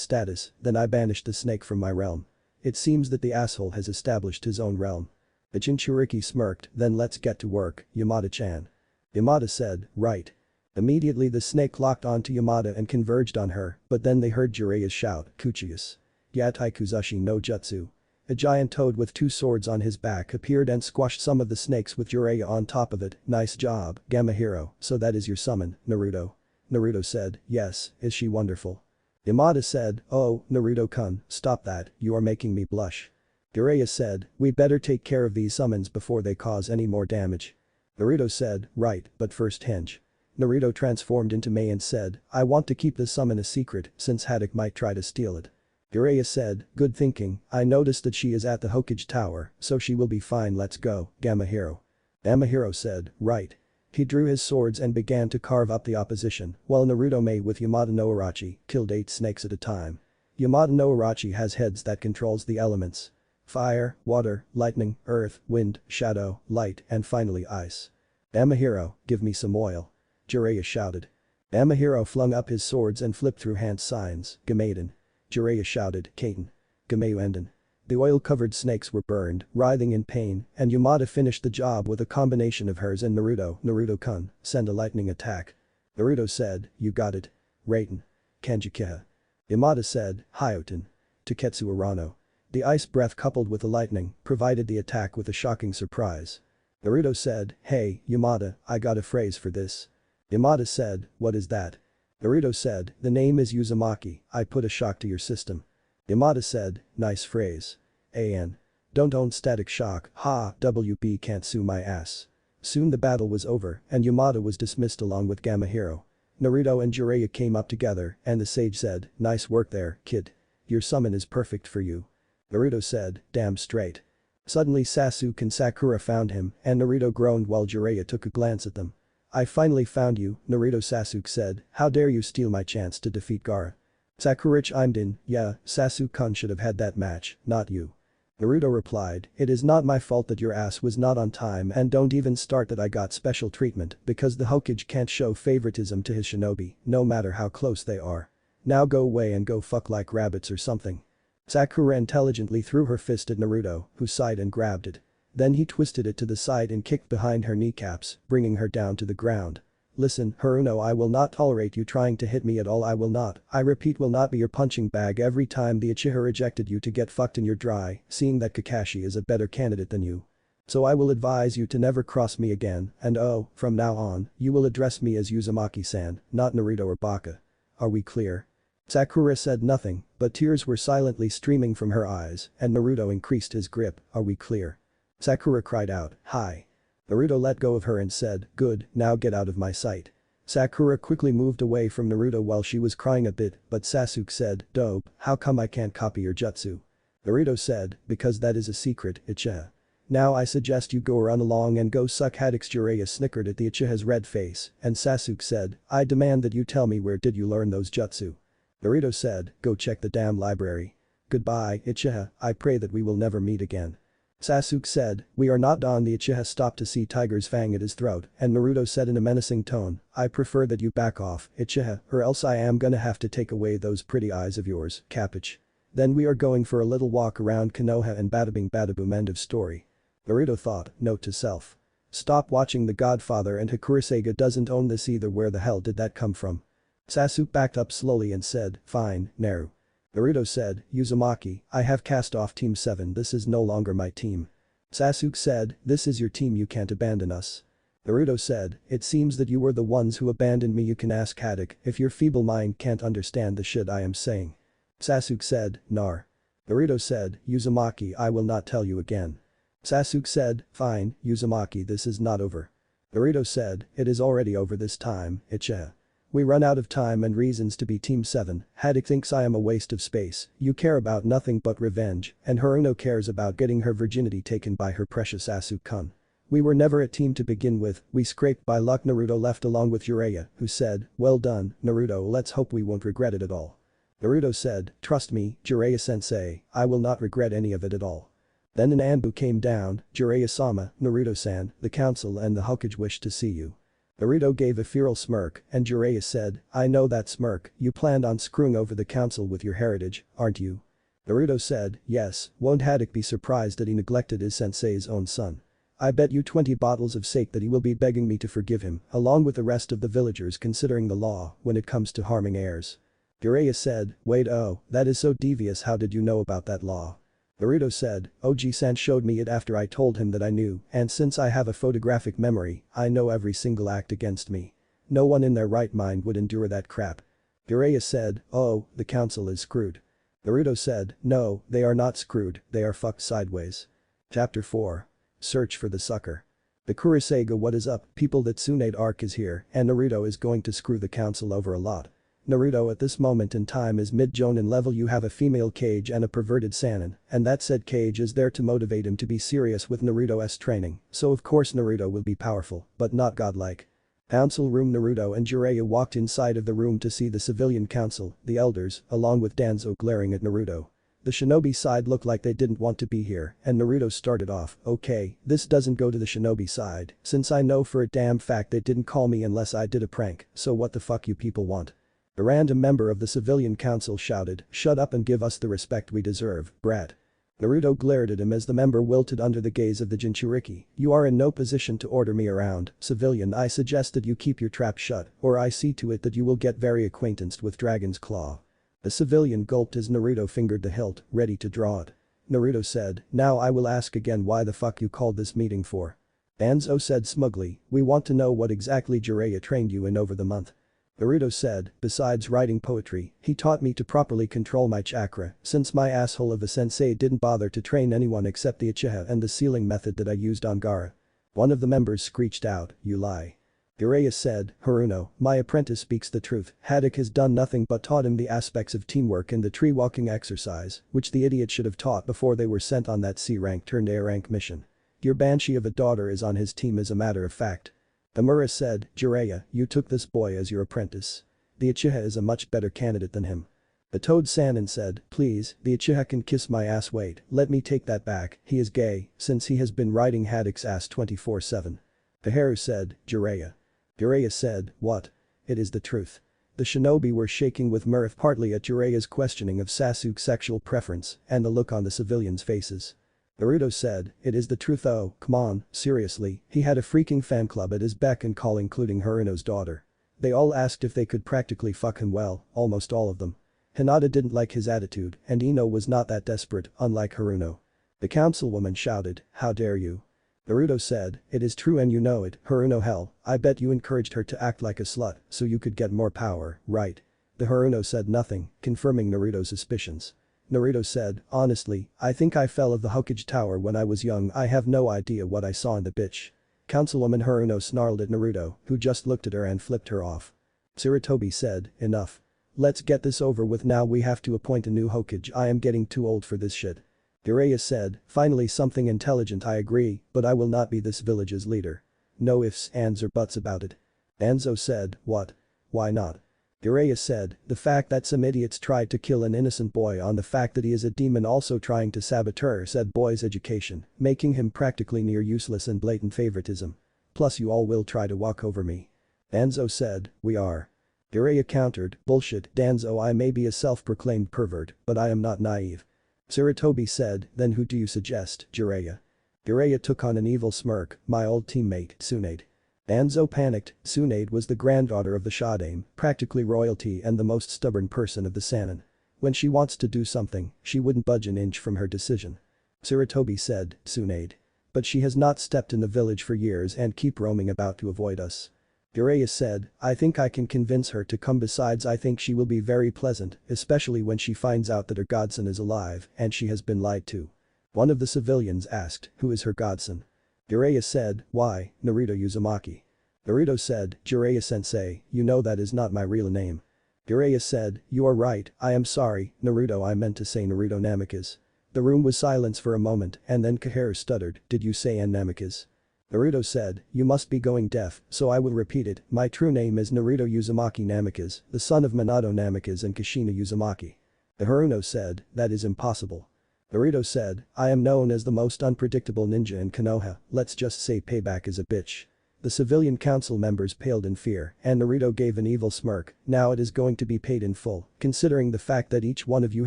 status, then I banished the snake from my realm. It seems that the asshole has established his own realm." The Jinchuriki smirked, "Then let's get to work, Yamada-chan." Yamada said, "Right." Immediately the snake locked onto Yamada and converged on her, but then they heard Jiraiya's shout, "Kuchius. Yatai Kuzashi no Jutsu." A giant toad with two swords on his back appeared and squashed some of the snakes with Jiraiya on top of it. "Nice job, Gamma Hero, so that is your summon, Naruto?" Naruto said, "Yes, is she wonderful?" Yamada said, "Oh, Naruto-kun, stop that, you are making me blush." Jiraiya said, "We better take care of these summons before they cause any more damage." Naruto said, "Right, but first Henge." Naruto transformed into Mei and said, "I want to keep the summon a secret since Haddock might try to steal it." Jiraiya said, "Good thinking, I noticed that she is at the Hokage Tower, so she will be fine, let's go, Gamma Hero." Gamma Hero said, "Right." He drew his swords and began to carve up the opposition, while Naruto Mei with Yamada no Orochi killed 8 snakes at a time. Yamada no Orochi has heads that controls the elements: fire, water, lightning, earth, wind, shadow, light, and finally ice. "Gamma Hero, give me some oil." Jiraiya shouted. Gamma Hero flung up his swords and flipped through hand signs, Gamaden. Jiraiya shouted, "Katen. Gamayuenden." The oil-covered snakes were burned, writhing in pain, and Yamada finished the job with a combination of hers and Naruto. "Naruto-kun, send a lightning attack." Naruto said, "You got it. Raiten. Kanjikiha." Yamada said, "Hyoten. Taketsu Urano." The ice breath coupled with the lightning provided the attack with a shocking surprise. Naruto said, "Hey, Yamada, I got a phrase for this." Yamada said, "What is that?" Naruto said, "The name is Uzumaki, I put a shock to your system." Yamada said, "Nice phrase. An. Don't own static shock, ha, WP can't sue my ass." Soon the battle was over and Yamada was dismissed along with Gamma Hero. Naruto and Jiraiya came up together and the sage said, "Nice work there, kid. Your summon is perfect for you." Naruto said, "Damn straight." Suddenly Sasuke and Sakura found him and Naruto groaned while Jiraiya took a glance at them. "I finally found you," Naruto. Sasuke said, "How dare you steal my chance to defeat Gaara?" Sakura chimed in, "Yeah, Sasuke-kun should have had that match, not you." Naruto replied, "It is not my fault that your ass was not on time and don't even start that I got special treatment because the Hokage can't show favoritism to his shinobi, no matter how close they are. Now go away and go fuck like rabbits or something." Sakura intelligently threw her fist at Naruto, who sighed and grabbed it. Then he twisted it to the side and kicked behind her kneecaps, bringing her down to the ground. Listen, Haruno, I will not tolerate you trying to hit me at all. I will not, I repeat, will not be your punching bag every time the Uchiha rejected you to get fucked in your dry, seeing that Kakashi is a better candidate than you. So I will advise you to never cross me again, and oh, from now on, you will address me as Uzumaki-san, not Naruto or Baka. Are we clear? Sakura said nothing, but tears were silently streaming from her eyes, and Naruto increased his grip. Are we clear? Sakura cried out, hi. Naruto let go of her and said, good, now get out of my sight. Sakura quickly moved away from Naruto while she was crying a bit, but Sasuke said, dope, how come I can't copy your jutsu? Naruto said, because that is a secret, Uchiha. Now I suggest you go run along and go suck Haddock's. Jiraiya snickered at the Uchiha's red face, and Sasuke said, I demand that you tell me where did you learn those jutsu? Naruto said, go check the damn library. Goodbye, Uchiha, I pray that we will never meet again. Sasuke said, we are not done. The Uchiha stopped to see Tiger's fang at his throat, and Naruto said in a menacing tone, I prefer that you back off, Uchiha, or else I am gonna have to take away those pretty eyes of yours, capiche? Then we are going for a little walk around Konoha and badabing badaboom. End of story. Naruto thought, note to self. Stop watching The Godfather, and Hakureisaiga doesn't own this either. Where the hell did that come from? Sasuke backed up slowly and said, fine, Naru. Naruto said, Uzumaki, I have cast off Team 7. This is no longer my team. Sasuke said, this is your team, you can't abandon us. Naruto said, it seems that you were the ones who abandoned me. You can ask Haddock if your feeble mind can't understand the shit I am saying. Sasuke said, nar. Naruto said, Uzumaki, I will not tell you again. Sasuke said, fine, Uzumaki, this is not over. Naruto said, it is already over this time, Uchiha. We run out of time and reasons to be Team 7. Haddock thinks I am a waste of space. You care about nothing but revenge, and Haruno cares about getting her virginity taken by her precious Sasuke-kun. We were never a team to begin with, we scraped by luck. Naruto left along with Jiraiya, who said, well done, Naruto, let's hope we won't regret it at all. Naruto said, trust me, Jiraiya-sensei, I will not regret any of it at all. Then an Anbu came down, Jiraiya-sama, Naruto-san, the council and the Hokage wish to see you. Naruto gave a feral smirk, and Jiraiya said, I know that smirk, you planned on screwing over the council with your heritage, aren't you? Naruto said, yes, won't Haddock be surprised that he neglected his sensei's own son? I bet you 20 bottles of sake that he will be begging me to forgive him, along with the rest of the villagers considering the law when it comes to harming heirs. Jiraiya said, wait, oh, that is so devious. How did you know about that law? Naruto said, Oji-san showed me it after I told him that I knew, and since I have a photographic memory, I know every single act against me. No one in their right mind would endure that crap. Jiraiya said, oh, the council is screwed. Naruto said, no, they are not screwed, they are fucked sideways. Chapter 4. Search for the sucker. Hakureisaiga, what is up, people? That Tsunade arc is here, and Naruto is going to screw the council over a lot. Naruto at this moment in time is mid-jonin level. You have a female Kage and a perverted Sannin, and that said Kage is there to motivate him to be serious with Naruto's training, so of course Naruto will be powerful, but not godlike. Council room. Naruto and Jiraiya walked inside of the room to see the civilian council, the elders, along with Danzo glaring at Naruto. The shinobi side looked like they didn't want to be here, and Naruto started off, okay, this doesn't go to the shinobi side, since I know for a damn fact they didn't call me unless I did a prank, so what the fuck you people want? A random member of the civilian council shouted, shut up and give us the respect we deserve, brat. Naruto glared at him as the member wilted under the gaze of the Jinchuriki. You are in no position to order me around, civilian. I suggest that you keep your trap shut, or I see to it that you will get very acquaintanced with Dragon's Claw. The civilian gulped as Naruto fingered the hilt, ready to draw it. Naruto said, now I will ask again why the fuck you called this meeting for. Danzo said smugly, we want to know what exactly Jiraiya trained you in over the month. Naruto said, besides writing poetry, he taught me to properly control my chakra, since my asshole of a sensei didn't bother to train anyone except the Uchiha and the sealing method that I used on Gaara. One of the members screeched out, you lie. Jiraiya said, Haruno, my apprentice speaks the truth. Haddock has done nothing but taught him the aspects of teamwork and the tree walking exercise, which the idiot should have taught before they were sent on that C-rank turned A-rank mission. Your banshee of a daughter is on his team, as a matter of fact. Amura said, Jiraiya, you took this boy as your apprentice. The Uchiha is a much better candidate than him. The Toad Sannin said, please, the Uchiha can kiss my ass. Wait, let me take that back, he is gay, since he has been riding Haddock's ass 24/7. Beharu said, Jiraiya. Jiraiya said, what? It is the truth. The shinobi were shaking with mirth, partly at Jiraiya's questioning of Sasuke's sexual preference and the look on the civilians' faces. Naruto said, it is the truth though, come on, seriously, he had a freaking fan club at his beck and call including Haruno's daughter. They all asked if they could practically fuck him well, almost all of them. Hinata didn't like his attitude and Ino was not that desperate, unlike Haruno. The councilwoman shouted, how dare you. Naruto said, it is true and you know it, Haruno hell, I bet you encouraged her to act like a slut so you could get more power, right? The Haruno said nothing, confirming Naruto's suspicions. Naruto said, honestly, I think I fell of the Hokage tower when I was young I have no idea what I saw in the bitch. Councilwoman Haruno snarled at Naruto, who just looked at her and flipped her off. Sarutobi said, enough. Let's get this over with now we have to appoint a new Hokage I am getting too old for this shit. Jiraiya said, finally something intelligent I agree, but I will not be this village's leader. No ifs, ands or buts about it. Danzo said, what? Why not? Jiraiya said, the fact that some idiots tried to kill an innocent boy on the fact that he is a demon also trying to saboteur said boy's education, making him practically near useless and blatant favoritism. Plus you all will try to walk over me. Danzo said, we are. Jiraiya countered, bullshit, Danzo I may be a self-proclaimed pervert, but I am not naive. Sarutobi said, then who do you suggest, Jiraiya? Jiraiya took on an evil smirk, my old teammate, Tsunade. Danzo panicked, Tsunade was the granddaughter of the Shodaime, practically royalty and the most stubborn person of the Sannin. When she wants to do something, she wouldn't budge an inch from her decision. Sarutobi said, Tsunade. But she has not stepped in the village for years and keep roaming about to avoid us. Jiraiya said, I think I can convince her to come besides I think she will be very pleasant, especially when she finds out that her godson is alive and she has been lied to. One of the civilians asked, who is her godson? Jiraiya said, why, Naruto Uzumaki. Naruto said, Jiraiya-sensei, you know that is not my real name. Jiraiya said, you are right, I am sorry, Naruto I meant to say Naruto Namikaze. The room was silence for a moment and then Kaharu stuttered, did you say Namikaze? Naruto said, you must be going deaf, so I will repeat it, my true name is Naruto Uzumaki Namikaze, the son of Minato Namikaze and Kushina Uzumaki. The Haruno said, that is impossible. Naruto said, I am known as the most unpredictable ninja in Konoha, let's just say payback is a bitch. The civilian council members paled in fear and Naruto gave an evil smirk, now it is going to be paid in full, considering the fact that each one of you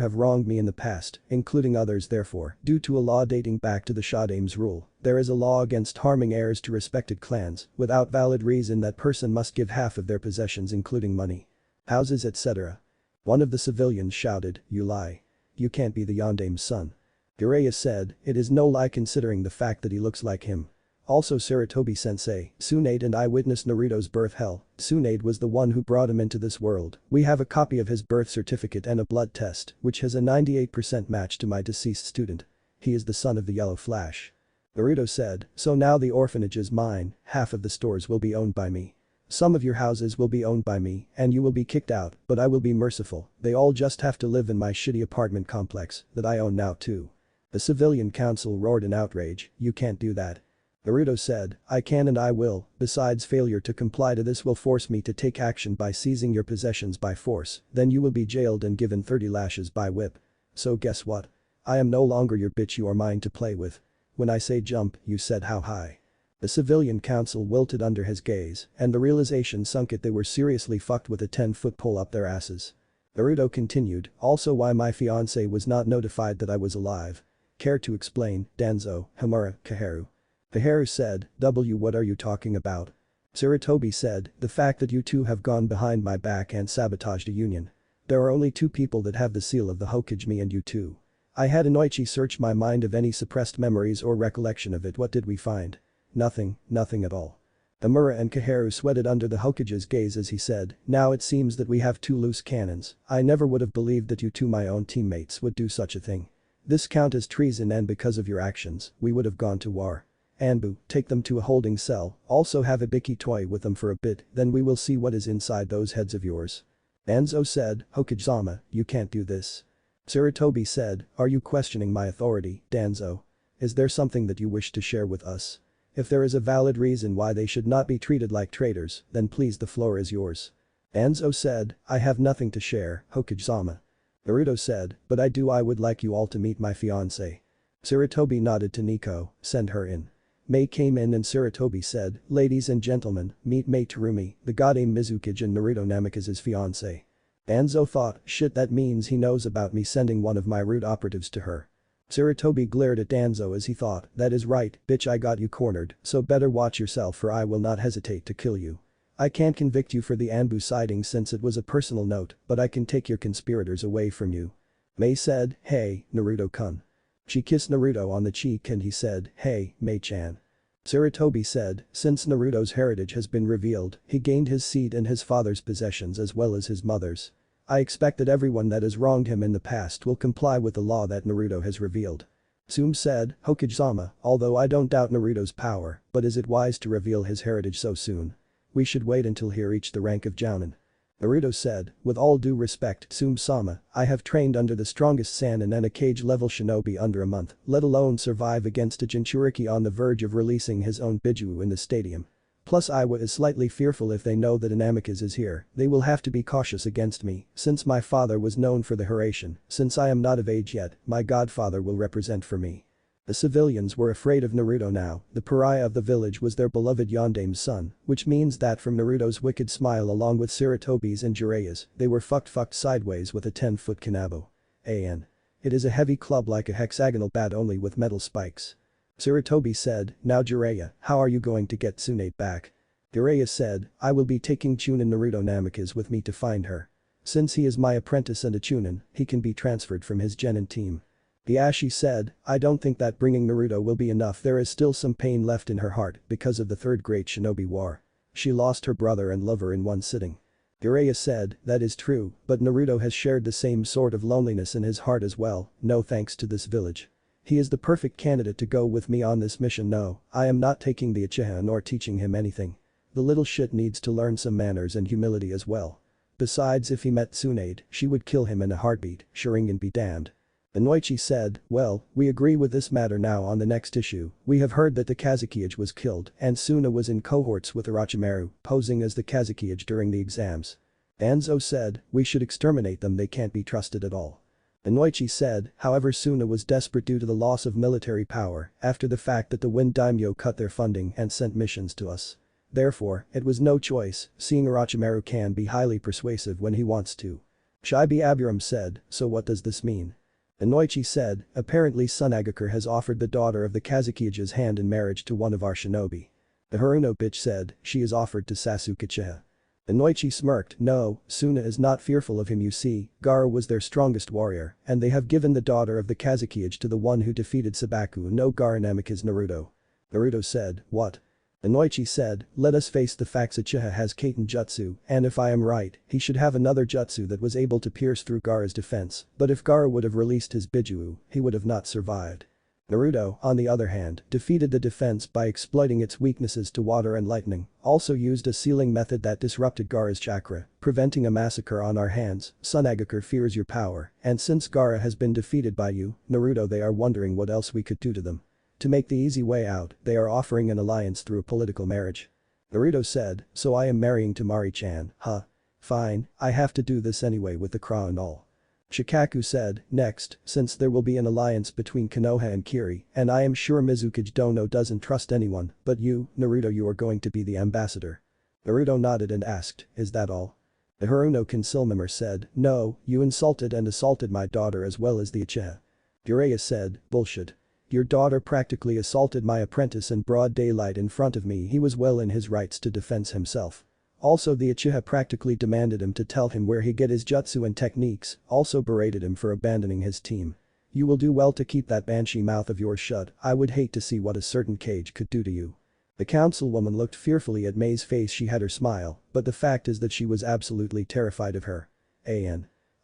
have wronged me in the past, including others therefore, due to a law dating back to the Shodaime's rule, there is a law against harming heirs to respected clans, without valid reason that person must give half of their possessions including money. Houses etc. One of the civilians shouted, you lie. You can't be the Yondaime's son. Jiraiya said, it is no lie considering the fact that he looks like him. Also Sarutobi-sensei, Tsunade and I witnessed Naruto's birth hell, Tsunade was the one who brought him into this world, we have a copy of his birth certificate and a blood test, which has a 98% match to my deceased student. He is the son of the Yellow Flash. Naruto said, so now the orphanage is mine, half of the stores will be owned by me. Some of your houses will be owned by me and you will be kicked out, but I will be merciful, they all just have to live in my shitty apartment complex that I own now too. The civilian council roared in outrage, you can't do that. Naruto said, I can and I will, besides failure to comply to this will force me to take action by seizing your possessions by force, then you will be jailed and given 30 lashes by whip. So guess what? I am no longer your bitch you are mine to play with. When I say jump, you said how high. The civilian council wilted under his gaze and the realization sunk it they were seriously fucked with a 10-foot pole up their asses. Naruto continued, also why my fiancé was not notified that I was alive. Care to explain, Danzo, Hamura, Kaharu? Kaharu said, what are you talking about? Sarutobi said, the fact that you two have gone behind my back and sabotaged a union. There are only two people that have the seal of the Hokage, me and you two. I had Inoichi search my mind of any suppressed memories or recollection of it, what did we find? Nothing at all. Hamura and Kaharu sweated under the Hokage's gaze as he said, now it seems that we have two loose cannons, I never would have believed that you two my own teammates would do such a thing. This count as treason and because of your actions, we would have gone to war. Anbu, take them to a holding cell, also have a Biki toy with them for a bit, then we will see what is inside those heads of yours. Danzo said, Hokage-sama, you can't do this. Sarutobi said, are you questioning my authority, Danzo? Is there something that you wish to share with us? If there is a valid reason why they should not be treated like traitors, then please the floor is yours. Danzo said, I have nothing to share, Hokage-sama. Naruto said, but I would like you all to meet my fiancé. Sarutobi nodded to Nico, send her in. Mei came in and Sarutobi said, ladies and gentlemen, meet Mei Terumi, the Godame Mizukage and Naruto Namikaze's fiancé. Danzo thought, shit that means he knows about me sending one of my root operatives to her. Sarutobi glared at Danzo as he thought, that is right, bitch, I got you cornered, so better watch yourself for I will not hesitate to kill you. I can't convict you for the Anbu sighting since it was a personal note, but I can take your conspirators away from you. Mei said, hey, Naruto-kun. She kissed Naruto on the cheek and he said, hey, Mei-chan. Sarutobi said, since Naruto's heritage has been revealed, he gained his seat and his father's possessions as well as his mother's. I expect that everyone that has wronged him in the past will comply with the law that Naruto has revealed. Tsume said, Hokage-sama, although I don't doubt Naruto's power, but is it wise to reveal his heritage so soon? We should wait until he reached the rank of Jounin. Naruto said, with all due respect, Tsume-sama, I have trained under the strongest Sannin and a cage-level shinobi under a month, let alone survive against a Jinchuriki on the verge of releasing his own Bijuu in the stadium. Plus Iwa is slightly fearful if they know that an Amicus is here, they will have to be cautious against me, since my father was known for the Hiraishin, since I am not of age yet, my godfather will represent for me. The civilians were afraid of Naruto now, the pariah of the village was their beloved Yondame's son, which means that from Naruto's wicked smile along with Sarutobi's and Jiraiya's, they were fucked sideways with a 10-foot kanabo. An. It is a heavy club like a hexagonal bat only with metal spikes. Sarutobi said, now Jiraiya, how are you going to get Tsunade back? Jiraiya said, I will be taking Chunin Naruto Namikaze with me to find her. Since he is my apprentice and a Chunin, he can be transferred from his genin team. The Ashi said, I don't think that bringing Naruto will be enough, there is still some pain left in her heart because of the third great shinobi war. She lost her brother and lover in one sitting. Jiraiya said, that is true, but Naruto has shared the same sort of loneliness in his heart as well, no thanks to this village. He is the perfect candidate to go with me on this mission. No, I am not taking the Uchiha nor teaching him anything. The little shit needs to learn some manners and humility as well. Besides, if he met Tsunade, she would kill him in a heartbeat, Sharingan be damned. Inoichi said, well, we agree with this matter now. On the next issue, we have heard that the Kazekage was killed and Suna was in cohorts with Orochimaru, posing as the Kazekage during the exams. Danzo said, we should exterminate them, they can't be trusted at all. Inoichi said, however, Suna was desperate due to the loss of military power after the fact that the Wind Daimyo cut their funding and sent missions to us. Therefore, it was no choice, seeing Orochimaru can be highly persuasive when he wants to. Shibi Aburam said, so what does this mean? Inoichi said, apparently Tsunagakure has offered the daughter of the Kazukiyage's hand in marriage to one of our shinobi. The Haruno bitch said, she is offered to Sasuke Uchiha. Inoichi smirked, no, Suna is not fearful of him, you see, Gaara was their strongest warrior, and they have given the daughter of the Kazekage to the one who defeated Sabaku no Gaara Namikaze Naruto. Naruto said, what? Inoichi said, let us face the facts, Uchiha has Kaiten Jutsu, and if I am right, he should have another jutsu that was able to pierce through Gaara's defense, but if Gaara would have released his Bijuu, he would have not survived. Naruto, on the other hand, defeated the defense by exploiting its weaknesses to water and lightning, also used a sealing method that disrupted Gaara's chakra, preventing a massacre on our hands. Tsunagakure fears your power, and since Gaara has been defeated by you, Naruto, they are wondering what else we could do to them. To make the easy way out, they are offering an alliance through a political marriage. Naruto said, so I am marrying Temari-chan, huh? Fine, I have to do this anyway with the Kra and all. Shikaku said, next, since there will be an alliance between Konoha and Kiri, and I am sure Mizukage Dono doesn't trust anyone, but you, Naruto, you are going to be the ambassador. Naruto nodded and asked, is that all? The Haruno Consilmember said, no, you insulted and assaulted my daughter as well as the Uchiha. Jiraiya said, bullshit. Your daughter practically assaulted my apprentice in broad daylight in front of me, he was well in his rights to defend himself. Also the Uchiha practically demanded him to tell him where he get his jutsu and techniques, also berated him for abandoning his team. You will do well to keep that banshee mouth of yours shut, I would hate to see what a certain cage could do to you. The councilwoman looked fearfully at Mei's face, she had her smile, but the fact is that she was absolutely terrified of her.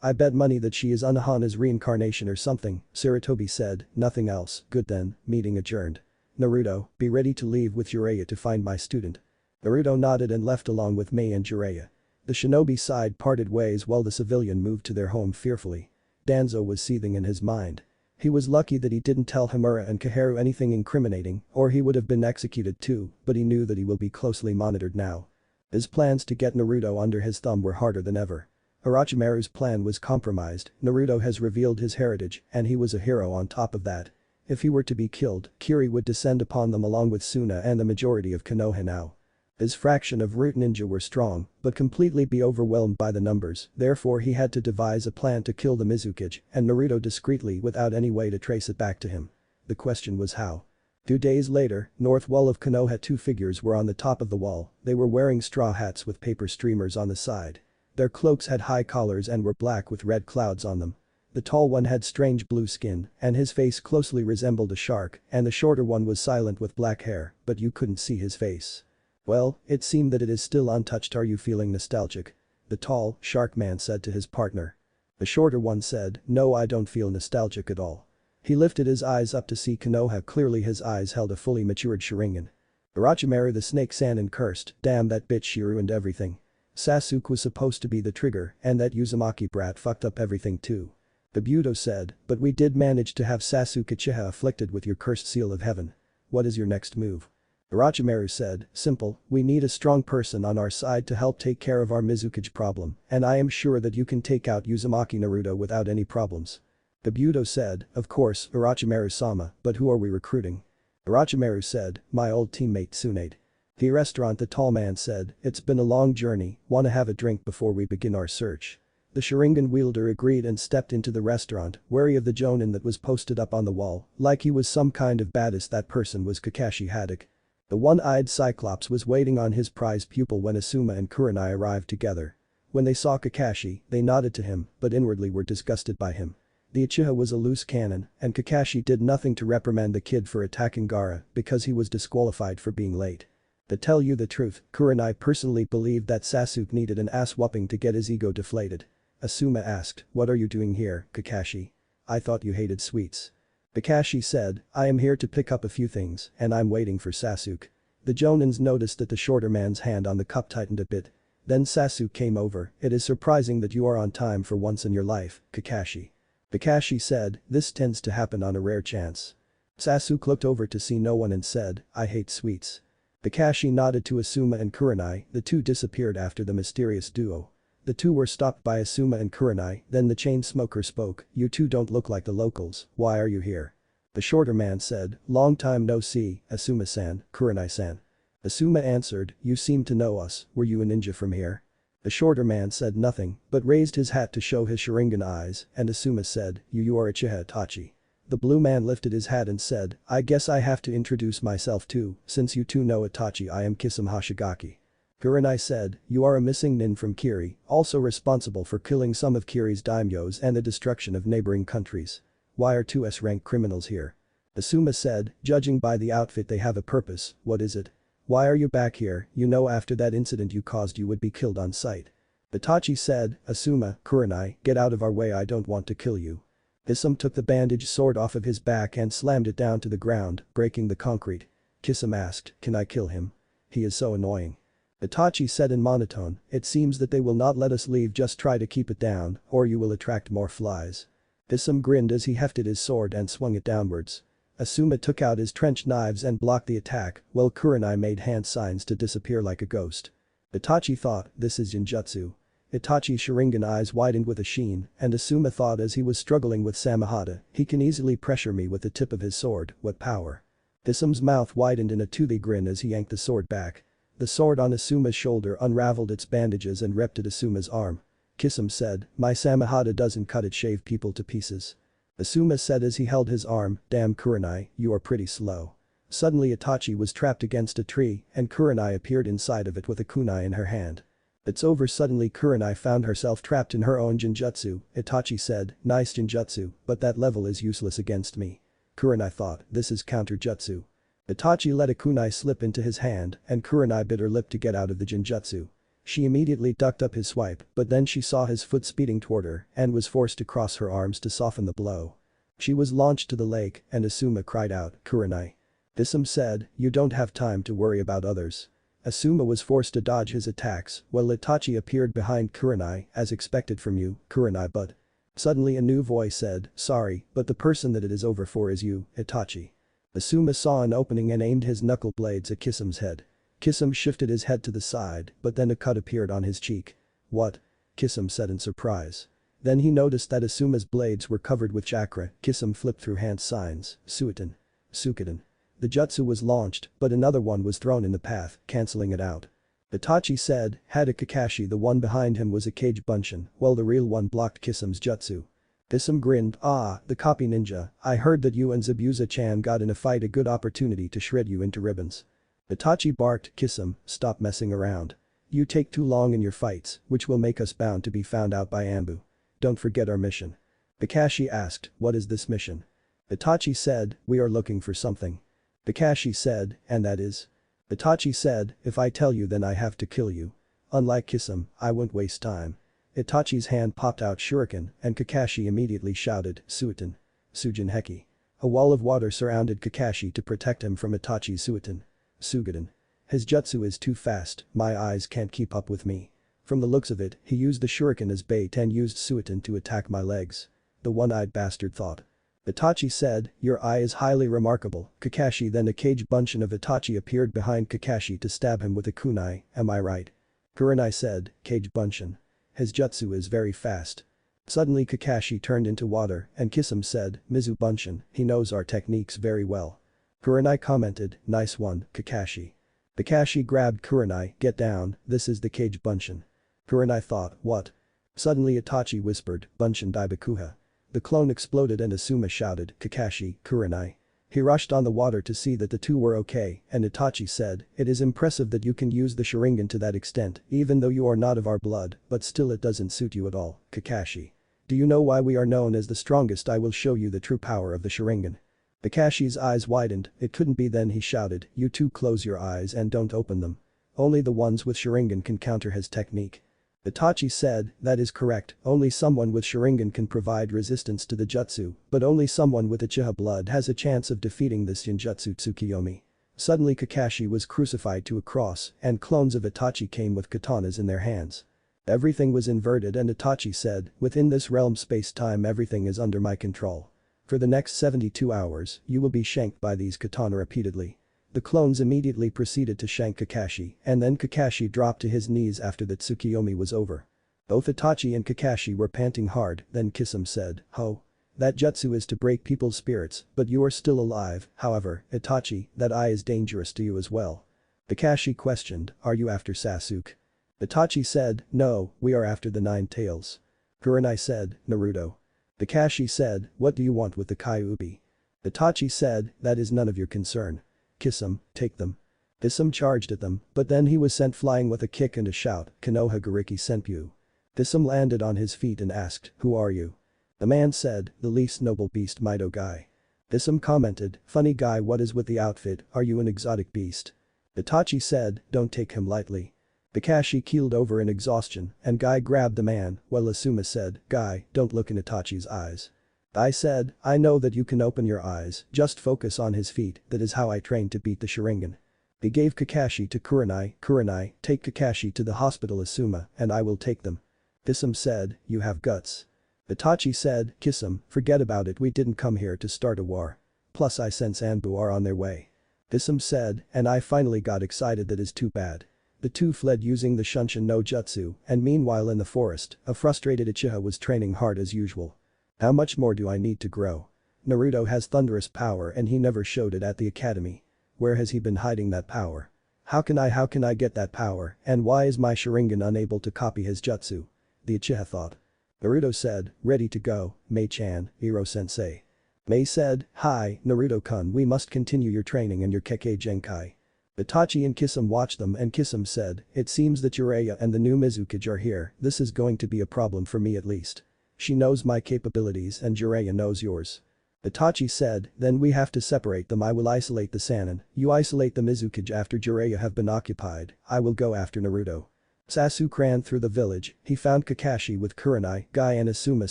I bet money that she is Unohana's reincarnation or something, Sarutobi said, nothing else, good then, meeting adjourned. Naruto, be ready to leave with Jiraiya to find my student. Naruto nodded and left along with Mei and Jiraiya. The shinobi side parted ways while the civilian moved to their home fearfully. Danzo was seething in his mind. He was lucky that he didn't tell Himura and Koharu anything incriminating, or he would have been executed too, but he knew that he will be closely monitored now. His plans to get Naruto under his thumb were harder than ever. Orochimaru's plan was compromised, Naruto has revealed his heritage, and he was a hero on top of that. If he were to be killed, Kiri would descend upon them along with Suna and the majority of Konoha now. His fraction of root ninja were strong, but completely be overwhelmed by the numbers, therefore he had to devise a plan to kill the Mizukage and Naruto discreetly without any way to trace it back to him. The question was how. 2 days later, north wall of Konoha, two figures were on the top of the wall, they were wearing straw hats with paper streamers on the side. Their cloaks had high collars and were black with red clouds on them. The tall one had strange blue skin, and his face closely resembled a shark, and the shorter one was silent with black hair, but you couldn't see his face. Well, it seemed that it is still untouched. Are you feeling nostalgic? The tall, shark man said to his partner. The shorter one said, no, I don't feel nostalgic at all. He lifted his eyes up to see Konoha clearly. His eyes held a fully matured Sharingan. Orochimaru the snake Sannin cursed, damn that bitch, she ruined everything. Sasuke was supposed to be the trigger and that Uzumaki brat fucked up everything too. Kabuto said, but we did manage to have Sasuke Uchiha afflicted with your cursed seal of heaven. What is your next move? Orochimaru said, simple, we need a strong person on our side to help take care of our Mizukage problem, and I am sure that you can take out Uzumaki Naruto without any problems. Kabuto said, of course, Orochimaru-sama, but who are we recruiting? Orochimaru said, my old teammate Tsunade. The restaurant, the tall man said, it's been a long journey, wanna have a drink before we begin our search. The Sharingan wielder agreed and stepped into the restaurant, wary of the jonin that was posted up on the wall, like he was some kind of badass. That person was Kakashi Haddock. The one-eyed Cyclops was waiting on his prize pupil when Asuma and Kurenai arrived together. When they saw Kakashi, they nodded to him, but inwardly were disgusted by him. The Uchiha was a loose cannon, and Kakashi did nothing to reprimand the kid for attacking Gaara because he was disqualified for being late. To tell you the truth, Kurenai personally believed that Sasuke needed an ass-whooping to get his ego deflated. Asuma asked, what are you doing here, Kakashi? I thought you hated sweets. Kakashi said, I am here to pick up a few things, and I'm waiting for Sasuke. The Jonins noticed that the shorter man's hand on the cup tightened a bit. Then Sasuke came over, it is surprising that you are on time for once in your life, Kakashi. Kakashi said, this tends to happen on a rare chance. Sasuke looked over to see no one and said, I hate sweets. Kakashi nodded to Asuma and Kurenai, the two disappeared after the mysterious duo. The two were stopped by Asuma and Kurenai, then the chain smoker spoke, you two don't look like the locals, why are you here? The shorter man said, long time no see, Asuma-san, Kurenai-san. Asuma answered, you seem to know us, were you a ninja from here? The shorter man said nothing, but raised his hat to show his Sharingan eyes, and Asuma said, you are Uchiha Itachi. The blue man lifted his hat and said, I guess I have to introduce myself too, since you two know Itachi, I am Kisame Hoshigaki. Kurenai said, you are a missing nin from Kiri, also responsible for killing some of Kiri's daimyos and the destruction of neighboring countries. Why are two S-rank criminals here? Asuma said, judging by the outfit they have a purpose, what is it? Why are you back here, you know after that incident you caused you would be killed on sight. Itachi said, Asuma, Kurenai, get out of our way, I don't want to kill you. Kisame took the bandaged sword off of his back and slammed it down to the ground, breaking the concrete. Kisame asked, can I kill him? He is so annoying. Itachi said in monotone, it seems that they will not let us leave, just try to keep it down, or you will attract more flies. Kisame grinned as he hefted his sword and swung it downwards. Asuma took out his trench knives and blocked the attack, while Kurenai made hand signs to disappear like a ghost. Itachi thought, this is Jinjutsu. Itachi's Sharingan eyes widened with a sheen, and Asuma thought as he was struggling with Samehada, he can easily pressure me with the tip of his sword, what power. Kisame's mouth widened in a toothy grin as he yanked the sword back. The sword on Asuma's shoulder unraveled its bandages and ripped at Asuma's arm. Kisame said, my Samehada doesn't cut it, shave people to pieces. Asuma said as he held his arm, damn Kurenai, you are pretty slow. Suddenly Itachi was trapped against a tree and Kurenai appeared inside of it with a kunai in her hand. It's over. Suddenly Kurenai found herself trapped in her own Jinjutsu. Itachi said, nice Jinjutsu, but that level is useless against me. Kurenai thought, this is counter-jutsu. Itachi let a kunai slip into his hand and Kurenai bit her lip to get out of the Jinjutsu. She immediately ducked up his swipe, but then she saw his foot speeding toward her and was forced to cross her arms to soften the blow. She was launched to the lake and Asuma cried out, Kurenai. Kisame said, you don't have time to worry about others. Asuma was forced to dodge his attacks while Itachi appeared behind Kurenai, as expected from you, Kurenai, but. Suddenly a new voice said, sorry, but the person that it is over for is you, Itachi. Asuma saw an opening and aimed his knuckle blades at Kisame's head. Kisame shifted his head to the side, but then a cut appeared on his cheek. What? Kisame said in surprise. Then he noticed that Asuma's blades were covered with chakra. Kisame flipped through hand signs, Suiton. Suikoden. The jutsu was launched, but another one was thrown in the path, cancelling it out. Itachi said, had a Kakashi, the one behind him was a Kage Bunshin, while the real one blocked Kisam's jutsu. Kisam grinned, the copy ninja, I heard that you and Zabuza-chan got in a fight, a good opportunity to shred you into ribbons. Itachi barked, Kisam, stop messing around. You take too long in your fights, which will make us bound to be found out by Anbu. Don't forget our mission. Kakashi asked, what is this mission? Itachi said, we are looking for something. Kakashi said, and that is? Itachi said, if I tell you then I have to kill you. Unlike Kisam, I won't waste time. Itachi's hand popped out shuriken and Kakashi immediately shouted, Suiton. Sujin Heki. A wall of water surrounded Kakashi to protect him from Itachi's Suiton. Sugaden. His jutsu is too fast, my eyes can't keep up with me. From the looks of it, he used the shuriken as bait and used Suiton to attack my legs. The one-eyed bastard thought. Itachi said, your eye is highly remarkable, Kakashi. Then a Kage Bunshin of Itachi appeared behind Kakashi to stab him with a kunai, am I right? Kurenai said, Kage Bunshin. His jutsu is very fast. Suddenly Kakashi turned into water and Kisam said, Mizu Bunshin, he knows our techniques very well. Kurenai commented, nice one, Kakashi. Kakashi grabbed Kurenai, get down, this is the Kage Bunshin. Kurenai thought, what? Suddenly Itachi whispered, Bunshin Daibakuha. The clone exploded and Asuma shouted, Kakashi, Kurenai. He rushed on the water to see that the two were okay and Itachi said, it is impressive that you can use the Sharingan to that extent even though you are not of our blood, but still it doesn't suit you at all, Kakashi. Do you know why we are known as the strongest? I will show you the true power of the Sharingan. Kakashi's eyes widened, it couldn't be. Then he shouted, you two close your eyes and don't open them. Only the ones with Sharingan can counter his technique. Itachi said, that is correct, only someone with Sharingan can provide resistance to the jutsu, but only someone with Uchiha blood has a chance of defeating this Shinjutsu Tsukiyomi. Suddenly Kakashi was crucified to a cross and clones of Itachi came with katanas in their hands. Everything was inverted and Itachi said, within this realm space-time everything is under my control. For the next 72 hours, you will be shanked by these katana repeatedly. The clones immediately proceeded to shank Kakashi and then Kakashi dropped to his knees after the Tsukiyomi was over. Both Itachi and Kakashi were panting hard, then Kisam said, Ho. That jutsu is to break people's spirits, but you are still alive, however, Itachi, that eye is dangerous to you as well. Kakashi questioned, are you after Sasuke? Itachi said, no, we are after the Nine Tails. Kurenai said, Naruto. Kakashi said, what do you want with the Kyuubi? Itachi said, that is none of your concern. Kisam, take them. Kisam charged at them, but then he was sent flying with a kick and a shout, Konoha Gariki Senpyu. Kisam landed on his feet and asked, who are you? The man said, the least noble beast Mido guy. Kisam commented, funny guy, what is with the outfit, are you an exotic beast? Itachi said, don't take him lightly. Kakashi keeled over in exhaustion and Guy grabbed the man while Asuma said, Guy, don't look in Itachi's eyes. I said, I know that you can open your eyes, just focus on his feet, that is how I trained to beat the Sharingan. He gave Kakashi to Kurenai, Kurenai, take Kakashi to the hospital Asuma and I will take them. Kisam said, you have guts. Itachi said, Kisam, forget about it, we didn't come here to start a war. Plus I sense Anbu are on their way. Kisam said, and I finally got excited, that is too bad. The two fled using the Shunshin no Jutsu and meanwhile in the forest, a frustrated Uchiha was training hard as usual. How much more do I need to grow? Naruto has thunderous power and he never showed it at the academy. Where has he been hiding that power? How can I get that power and why is my Sharingan unable to copy his jutsu? The Uchiha thought. Naruto said, ready to go, Mei-chan, Iro-sensei. Mei said, hi, Naruto-kun, we must continue your training and your Kekkei Genkai. Itachi and Kisam watched them and Kisam said, it seems that Jiraiya and the new Mizukage are here, this is going to be a problem for me at least. She knows my capabilities and Jiraiya knows yours. Itachi said, then we have to separate them, I will isolate the Sannin, you isolate the Mizukage. After Jiraiya have been occupied, I will go after Naruto. Sasuke ran through the village, he found Kakashi with Kurenai, Guy and Asuma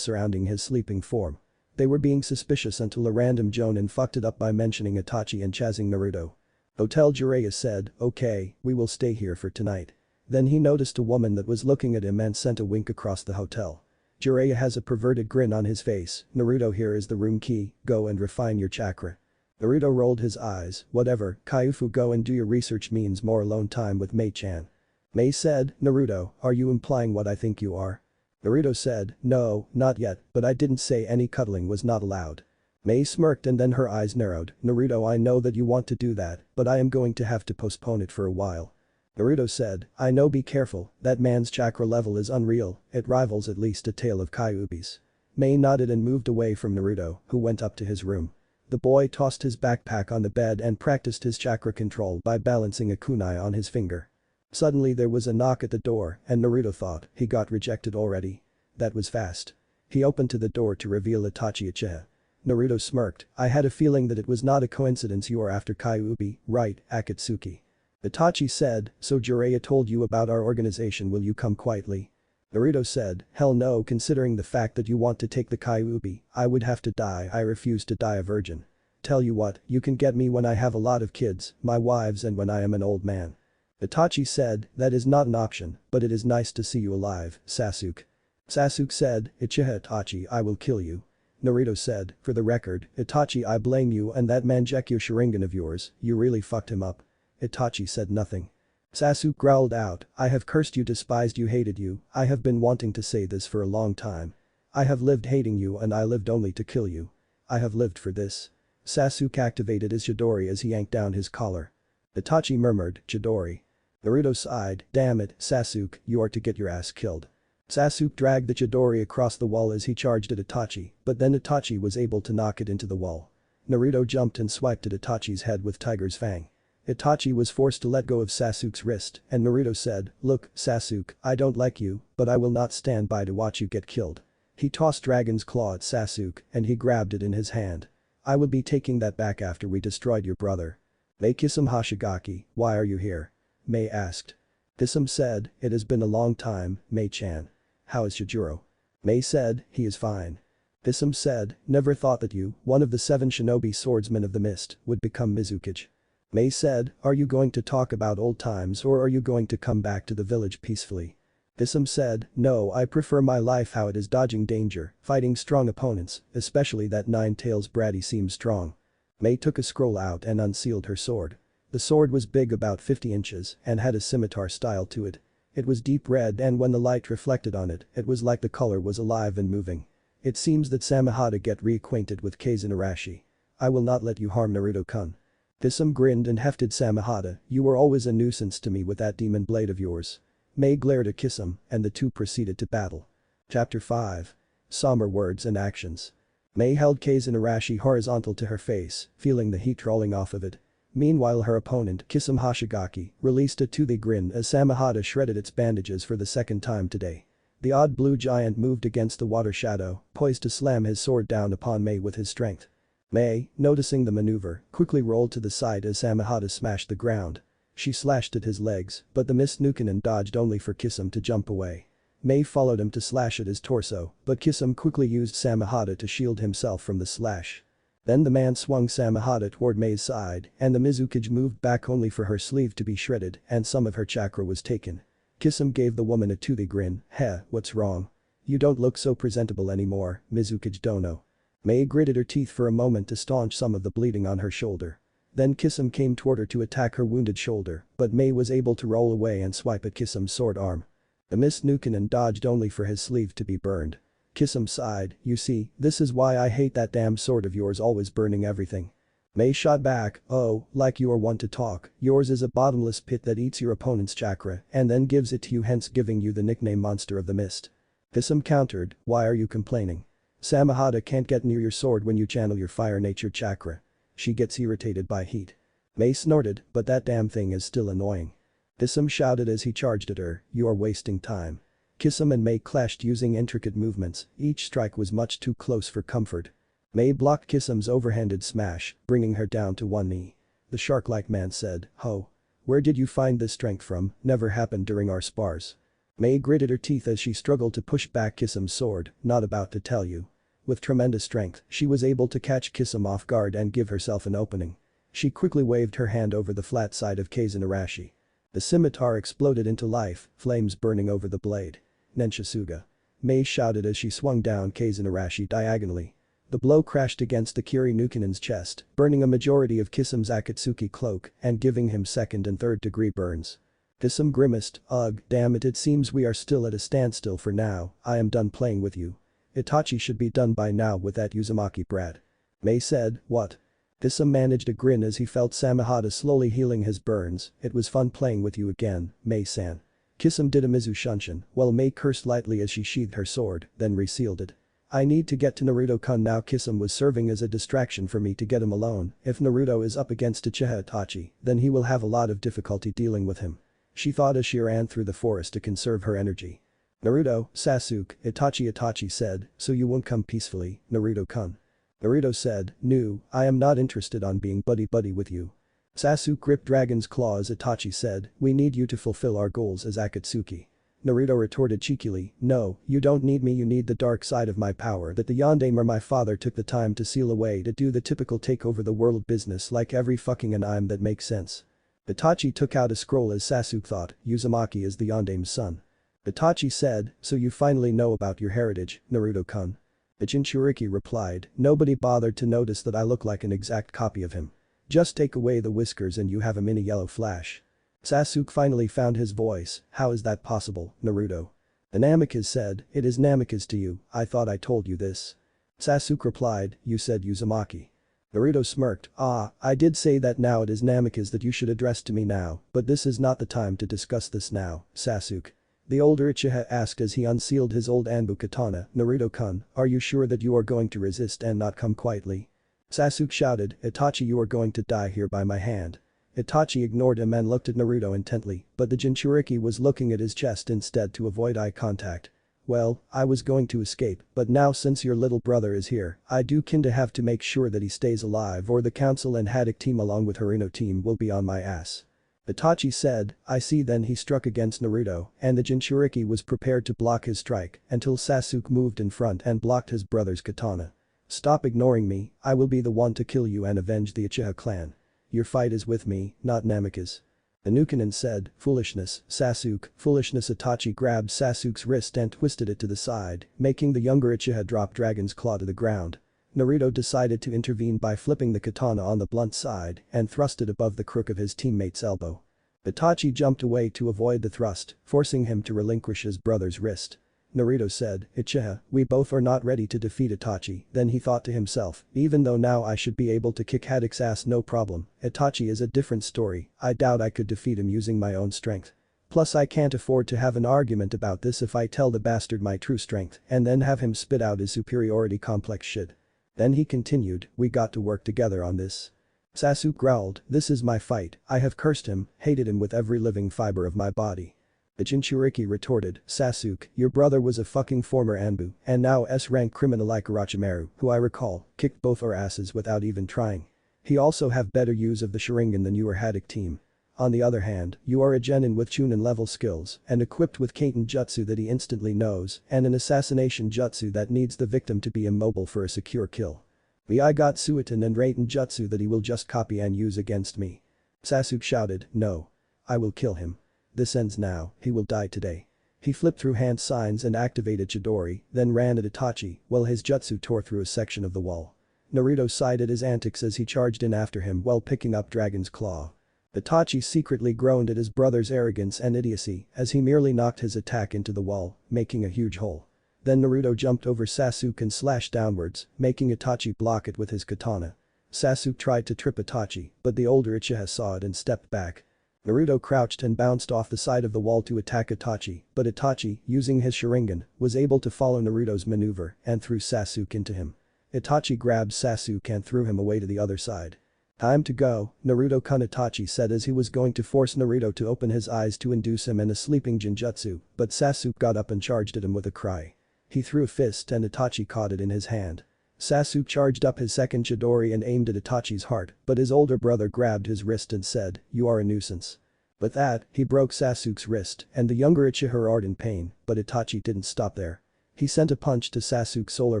surrounding his sleeping form. They were being suspicious until a random Jonin fucked it up by mentioning Itachi and chasing Naruto. Hotel Jiraiya said, okay, we will stay here for tonight. Then he noticed a woman that was looking at him and sent a wink across the hotel. Jiraiya has a perverted grin on his face, Naruto, here is the room key, go and refine your chakra. Naruto rolled his eyes, whatever, Kaifu, go and do your research, means more alone time with Mei-chan. Mei said, Naruto, are you implying what I think you are? Naruto said, no, not yet, but I didn't say any cuddling was not allowed. Mei smirked and then her eyes narrowed. Naruto, I know that you want to do that, but I am going to have to postpone it for a while. Naruto said, I know, be careful, that man's chakra level is unreal, it rivals at least a tail of Kyuubi's. Mei nodded and moved away from Naruto, who went up to his room. The boy tossed his backpack on the bed and practiced his chakra control by balancing a kunai on his finger. Suddenly there was a knock at the door and Naruto thought he got rejected already. That was fast. He opened to the door to reveal Itachi Uchiha. Naruto smirked, I had a feeling that it was not a coincidence you are after Kyuubi, right, Akatsuki? Itachi said, so Jiraiya told you about our organization, will you come quietly? Naruto said, hell no, considering the fact that you want to take the Kyuubi, I would have to die, I refuse to die a virgin. Tell you what, you can get me when I have a lot of kids, my wives, and when I am an old man. Itachi said, that is not an option, but it is nice to see you alive, Sasuke. Sasuke said, Uchiha Itachi, I will kill you. Naruto said, for the record, Itachi, I blame you and that Mangekyo Sharingan of yours, you really fucked him up. Itachi said nothing. Sasuke growled out, I have cursed you, despised you, hated you, I have been wanting to say this for a long time. I have lived hating you and I lived only to kill you. I have lived for this. Sasuke activated his Chidori as he yanked down his collar. Itachi murmured, Chidori. Naruto sighed, damn it, Sasuke, you are to get your ass killed. Sasuke dragged the Chidori across the wall as he charged at Itachi, but then Itachi was able to knock it into the wall. Naruto jumped and swiped at Itachi's head with Tiger's Fang. Itachi was forced to let go of Sasuke's wrist and Naruto said, look, Sasuke, I don't like you, but I will not stand by to watch you get killed. He tossed Dragon's Claw at Sasuke and he grabbed it in his hand. I will be taking that back after we destroyed your brother. Mei Kisame Hoshigaki, why are you here? Mei asked. Kisame said, it has been a long time, Mei-chan. How is Shijiro? Mei said, he is fine. Kisame said, never thought that you, one of the 7 shinobi swordsmen of the mist, would become Mizukage. Mei said, are you going to talk about old times or are you going to come back to the village peacefully? Kisame said, no, I prefer my life how it is, dodging danger, fighting strong opponents, especially that Nine-Tails bratty seems strong. Mei took a scroll out and unsealed her sword. The sword was big, about 50 inches, and had a scimitar style to it. It was deep red and when the light reflected on it, it was like the color was alive and moving. It seems that Samehada get reacquainted with Kazan Arashi. I will not let you harm Naruto-kun. Kisame grinned and hefted Samehada, you were always a nuisance to me with that demon blade of yours. Mei glared at Kisame and the two proceeded to battle. Chapter 5. Somber Words and Actions. Mei held Kazan Arashi horizontal to her face, feeling the heat rolling off of it. Meanwhile her opponent, Kisame Hoshigaki, released a toothy grin as Samehada shredded its bandages for the second time today. The odd blue giant moved against the water shadow, poised to slam his sword down upon Mei with his strength. Mei, noticing the maneuver, quickly rolled to the side as Samehada smashed the ground. She slashed at his legs, but the Mist Nukenin dodged only for Kisame to jump away. Mei followed him to slash at his torso, but Kisame quickly used Samehada to shield himself from the slash. Then the man swung Samehada toward Mei's side and the Mizukage moved back only for her sleeve to be shredded and some of her chakra was taken. Kisame gave the woman a toothy grin, heh, what's wrong? You don't look so presentable anymore, Mizukage dono. Mei gritted her teeth for a moment to staunch some of the bleeding on her shoulder. Then Kisame came toward her to attack her wounded shoulder, but Mei was able to roll away and swipe at Kisame's sword arm. The Mist Nukenin dodged only for his sleeve to be burned. Kisame sighed, you see, this is why I hate that damn sword of yours always burning everything. Mei shot back, oh, like you are one to talk, yours is a bottomless pit that eats your opponent's chakra and then gives it to you, hence giving you the nickname Monster of the Mist. Kisame countered, why are you complaining? Samehada can't get near your sword when you channel your fire nature chakra. She gets irritated by heat. Mei snorted, but that damn thing is still annoying. Kisame shouted as he charged at her, you are wasting time. Kisame and Mei clashed using intricate movements, each strike was much too close for comfort. Mei blocked Kisame's overhanded smash, bringing her down to one knee. The shark-like man said, ho. Where did you find this strength from, never happened during our spars. Mei gritted her teeth as she struggled to push back Kisame's sword, not about to tell you. With tremendous strength, she was able to catch Kisame off guard and give herself an opening. She quickly waved her hand over the flat side of Kazan Arashi. The scimitar exploded into life, flames burning over the blade. Nenshisuga. Mei shouted as she swung down Kazan Arashi diagonally. The blow crashed against the Kiri Nukenin's chest, burning a majority of Kisame's Akatsuki cloak and giving him second and third degree burns. Kisame grimaced, ugh, damn it, it seems we are still at a standstill for now, I am done playing with you. Itachi should be done by now with that Uzumaki brat. Mei said, what? Kisum managed a grin as he felt Samahata slowly healing his burns. It was fun playing with you again, Mei-san. Kisum did a Mizu Shunshin, while Mei cursed lightly as she sheathed her sword, then resealed it. I need to get to Naruto-kun now. Kisum was serving as a distraction for me to get him alone. If Naruto is up against Uchiha Itachi, then he will have a lot of difficulty dealing with him. She thought as she ran through the forest to conserve her energy. Naruto, Sasuke, Itachi said, so you won't come peacefully, Naruto-kun. Naruto said, no, I am not interested on being buddy-buddy with you. Sasuke gripped Dragon's claw as Itachi said, we need you to fulfill our goals as Akatsuki. Naruto retorted cheekily, no, you don't need me, you need the dark side of my power that the Yondaime or my father took the time to seal away to do the typical take over the world business like every fucking anime that makes sense. Itachi took out a scroll as Sasuke thought, Uzumaki is the Yondaime's son. Itachi said, so you finally know about your heritage, Naruto-kun. Jinchuriki replied, nobody bothered to notice that I look like an exact copy of him. Just take away the whiskers and you have a mini yellow flash. Sasuke finally found his voice, how is that possible, Naruto? The Namikaze said, it is Namikaze to you, I thought I told you this. Sasuke replied, you said Uzumaki. Naruto smirked, I did say that now it is Namikaze that you should address to me now, but this is not the time to discuss this now, Sasuke. The older Uchiha asked as he unsealed his old Anbu katana, Naruto-kun, are you sure that you are going to resist and not come quietly? Sasuke shouted, Itachi, you are going to die here by my hand. Itachi ignored him and looked at Naruto intently, but the Jinchuriki was looking at his chest instead to avoid eye contact. Well, I was going to escape, but now since your little brother is here, I do kinda have to make sure that he stays alive or the council and Haddock team along with Harino team will be on my ass. Itachi said, I see. Then he struck against Naruto, and the Jinchuriki was prepared to block his strike until Sasuke moved in front and blocked his brother's katana. Stop ignoring me, I will be the one to kill you and avenge the Uchiha clan. Your fight is with me, not Namikaze. Anukanen said, foolishness, Sasuke, foolishness. Itachi grabbed Sasuke's wrist and twisted it to the side, making the younger Uchiha drop Dragon's claw to the ground. Naruto decided to intervene by flipping the katana on the blunt side and thrust it above the crook of his teammate's elbow. Itachi jumped away to avoid the thrust, forcing him to relinquish his brother's wrist. Naruto said, Uchiha, we both are not ready to defeat Itachi. Then he thought to himself, even though now I should be able to kick Haddock's ass no problem, Itachi is a different story, I doubt I could defeat him using my own strength. Plus I can't afford to have an argument about this if I tell the bastard my true strength and then have him spit out his superiority complex shit. Then he continued, we got to work together on this. Sasuke growled, this is my fight, I have cursed him, hated him with every living fiber of my body. The Jinchuriki retorted, Sasuke, your brother was a fucking former Anbu and now S-rank criminal like Orochimaru, who I recall, kicked both our asses without even trying. He also have better use of the Sharingan than your Haddock team. On the other hand, you are a genin with chunin level skills and equipped with Kaiten jutsu that he instantly knows and an assassination jutsu that needs the victim to be immobile for a secure kill. I got Suiton and Raiten jutsu that he will just copy and use against me. Sasuke shouted, no. I will kill him. This ends now, he will die today. He flipped through hand signs and activated Chidori, then ran at Itachi while his jutsu tore through a section of the wall. Naruto sighed at his antics as he charged in after him while picking up Dragon's claw. Itachi secretly groaned at his brother's arrogance and idiocy as he merely knocked his attack into the wall, making a huge hole. Then Naruto jumped over Sasuke and slashed downwards, making Itachi block it with his katana. Sasuke tried to trip Itachi, but the older Uchiha saw it and stepped back. Naruto crouched and bounced off the side of the wall to attack Itachi, but Itachi, using his Sharingan, was able to follow Naruto's maneuver and threw Sasuke into him. Itachi grabbed Sasuke and threw him away to the other side. Time to go, Naruto-kun, Itachi said as he was going to force Naruto to open his eyes to induce him in a sleeping genjutsu, but Sasuke got up and charged at him with a cry. He threw a fist and Itachi caught it in his hand. Sasuke charged up his second Chidori and aimed at Itachi's heart, but his older brother grabbed his wrist and said, you are a nuisance. With that, he broke Sasuke's wrist and the younger Uchiha roared in pain, but Itachi didn't stop there. He sent a punch to Sasuke's solar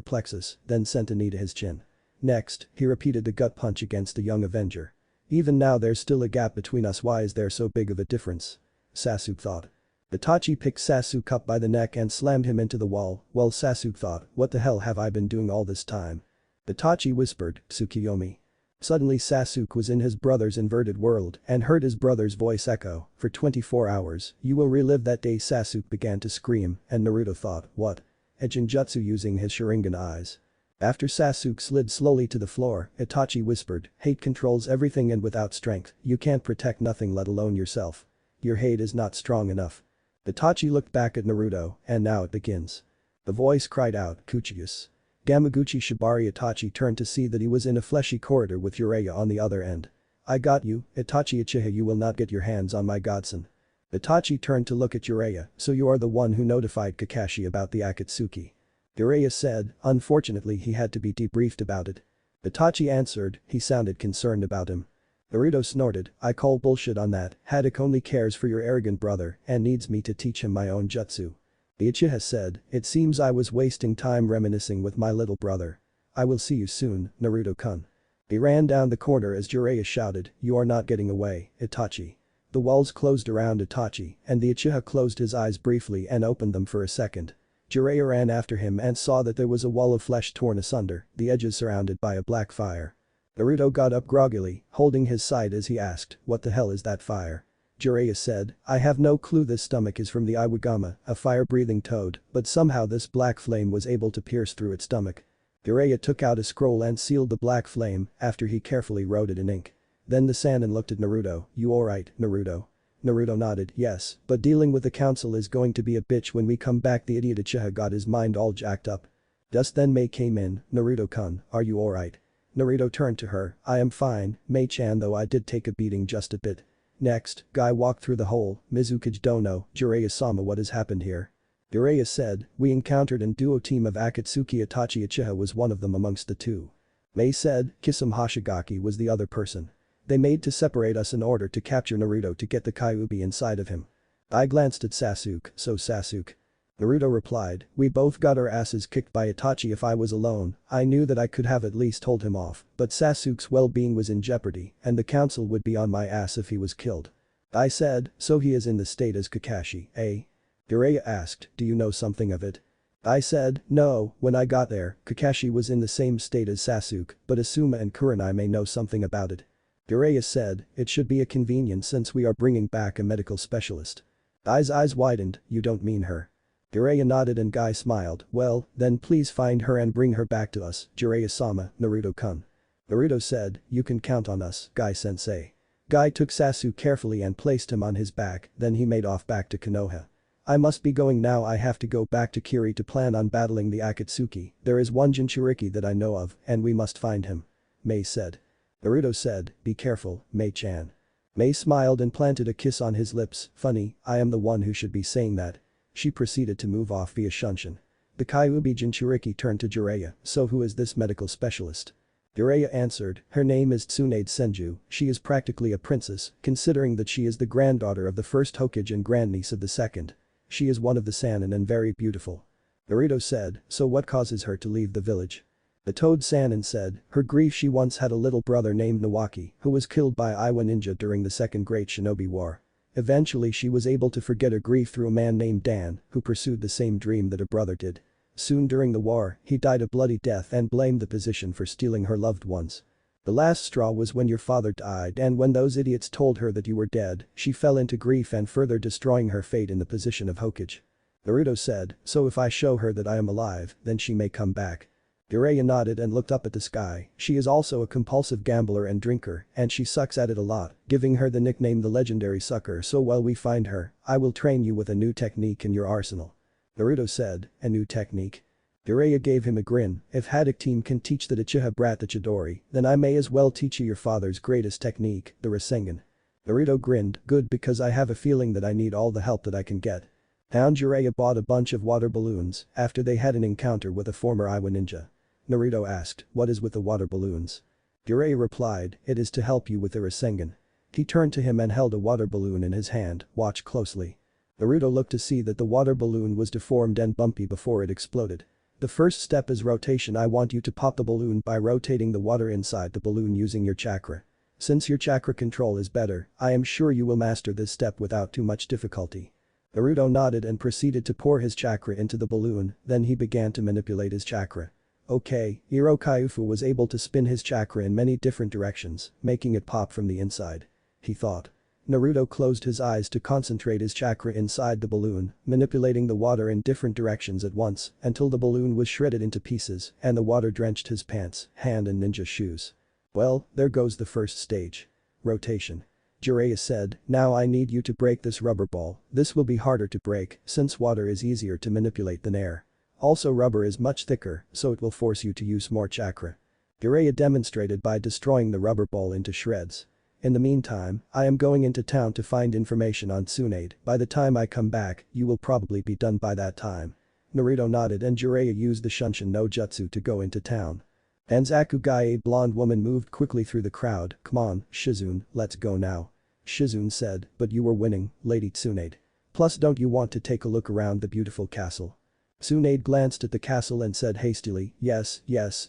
plexus, then sent a knee to his chin. Next, he repeated the gut punch against the young Avenger. Even now there's still a gap between us, why is there so big of a difference? Sasuke thought. Itachi picked Sasuke up by the neck and slammed him into the wall, while Sasuke thought, what the hell have I been doing all this time? Itachi whispered, Tsukiyomi. Suddenly Sasuke was in his brother's inverted world and heard his brother's voice echo, for 24 hours, you will relive that day. Sasuke began to scream and Naruto thought, what? A genjutsu using his Sharingan eyes. After Sasuke slid slowly to the floor, Itachi whispered, hate controls everything and without strength, you can't protect nothing let alone yourself. Your hate is not strong enough. Itachi looked back at Naruto, and now it begins. The voice cried out, Kuchius. Gamaguchi Shibari. Itachi turned to see that he was in a fleshy corridor with Jiraiya on the other end. I got you, Itachi Uchiha, you will not get your hands on my godson. Itachi turned to look at Jiraiya, so you are the one who notified Kakashi about the Akatsuki. Jiraiya said, unfortunately he had to be debriefed about it. Itachi answered, he sounded concerned about him. Naruto snorted, I call bullshit on that, Haddock only cares for your arrogant brother and needs me to teach him my own jutsu. Uchiha said, it seems I was wasting time reminiscing with my little brother. I will see you soon, Naruto-kun. He ran down the corner as Jiraiya shouted, you are not getting away, Itachi. The walls closed around Itachi, and the Uchiha closed his eyes briefly and opened them for a second. Jiraiya ran after him and saw that there was a wall of flesh torn asunder, the edges surrounded by a black fire. Naruto got up groggily, holding his side as he asked, what the hell is that fire? Jiraiya said, I have no clue, this stomach is from the Iwagama, a fire-breathing toad, but somehow this black flame was able to pierce through its stomach. Jiraiya took out a scroll and sealed the black flame after he carefully wrote it in ink. Then the Sannin looked at Naruto, you alright, Naruto? Naruto nodded, yes, but dealing with the council is going to be a bitch when we come back. The idiot Uchiha got his mind all jacked up. Just then Mei came in, Naruto-kun, are you alright? Naruto turned to her, I am fine, Mei-chan, though I did take a beating just a bit. Next, Guy walked through the hole, Mizukage Dono, Jiraiya-sama, what has happened here? Jiraiya said, we encountered an duo team of Akatsuki. Itachi Uchiha was one of them amongst the two. Mei said, Kisame Hoshigaki was the other person. They made to separate us in order to capture Naruto to get the Kyuubi inside of him. I glanced at Sasuke, so Sasuke. Naruto replied, we both got our asses kicked by Itachi. If I was alone, I knew that I could have at least told him off, but Sasuke's well-being was in jeopardy and the council would be on my ass if he was killed. I said, so he is in the state as Kakashi, eh? Jiraiya asked, do you know something of it? I said, no, when I got there, Kakashi was in the same state as Sasuke, but Asuma and Kurenai may know something about it. Jiraiya said, it should be a convenience since we are bringing back a medical specialist. Guy's eyes widened, you don't mean her. Jiraiya nodded and Guy smiled, well, then please find her and bring her back to us, Jiraiya-sama, Naruto-kun. Naruto said, you can count on us, Guy-sensei. Guy took Sasuke carefully and placed him on his back, then he made off back to Konoha. I must be going now. I have to go back to Kiri to plan on battling the Akatsuki. There is one Jinchuriki that I know of and we must find him. Mei said. Naruto said, be careful, Mei-chan. Mei smiled and planted a kiss on his lips, funny, I am the one who should be saying that. She proceeded to move off via Shunshin. The Kyuubi Jinchuriki turned to Jiraiya, so who is this medical specialist? Jiraiya answered, her name is Tsunade Senju, she is practically a princess, considering that she is the granddaughter of the first Hokage and grandniece of the second. She is one of the Sannin and very beautiful. Naruto said, so what causes her to leave the village? The Toad Sannin said, her grief. She once had a little brother named Nawaki, who was killed by Iwa ninja during the Second Great Shinobi War. Eventually she was able to forget her grief through a man named Dan, who pursued the same dream that her brother did. Soon during the war, he died a bloody death and blamed the position for stealing her loved ones. The last straw was when your father died, and when those idiots told her that you were dead, she fell into grief and further destroying her fate in the position of Hokage. Naruto said, so if I show her that I am alive, then she may come back. Jiraiya nodded and looked up at the sky. She is also a compulsive gambler and drinker, and she sucks at it a lot, giving her the nickname the legendary sucker. So while we find her, I will train you with a new technique in your arsenal. Naruto said, a new technique? Jiraiya gave him a grin, if Haddock team can teach the Uchiha brat the Chidori, then I may as well teach you your father's greatest technique, the Rasengan. Naruto grinned, good, because I have a feeling that I need all the help that I can get. Now Jiraiya bought a bunch of water balloons after they had an encounter with a former Iwa ninja. Naruto asked, what is with the water balloons? Jiraiya replied, it is to help you with the Rasengan. He turned to him and held a water balloon in his hand, watch closely. Naruto looked to see that the water balloon was deformed and bumpy before it exploded. The first step is rotation. I want you to pop the balloon by rotating the water inside the balloon using your chakra. Since your chakra control is better, I am sure you will master this step without too much difficulty. Naruto nodded and proceeded to pour his chakra into the balloon, then he began to manipulate his chakra. Okay, Iroh-Kaiufu was able to spin his chakra in many different directions, making it pop from the inside. He thought. Naruto closed his eyes to concentrate his chakra inside the balloon, manipulating the water in different directions at once until the balloon was shredded into pieces and the water drenched his pants, hand and ninja shoes. Well, there goes the first stage. Rotation. Jiraiya said, now I need you to break this rubber ball, this will be harder to break since water is easier to manipulate than air. Also rubber is much thicker so it will force you to use more chakra. Jiraiya demonstrated by destroying the rubber ball into shreds. In the meantime, I am going into town to find information on Tsunade, by the time I come back, you will probably be done by that time. Naruto nodded and Jiraiya used the Shunshin no Jutsu to go into town. Anzakugai, a blonde woman, moved quickly through the crowd. Come on, Shizune, let's go now. Shizune said, but you were winning, Lady Tsunade. Plus don't you want to take a look around the beautiful castle? Tsunade glanced at the castle and said hastily, yes,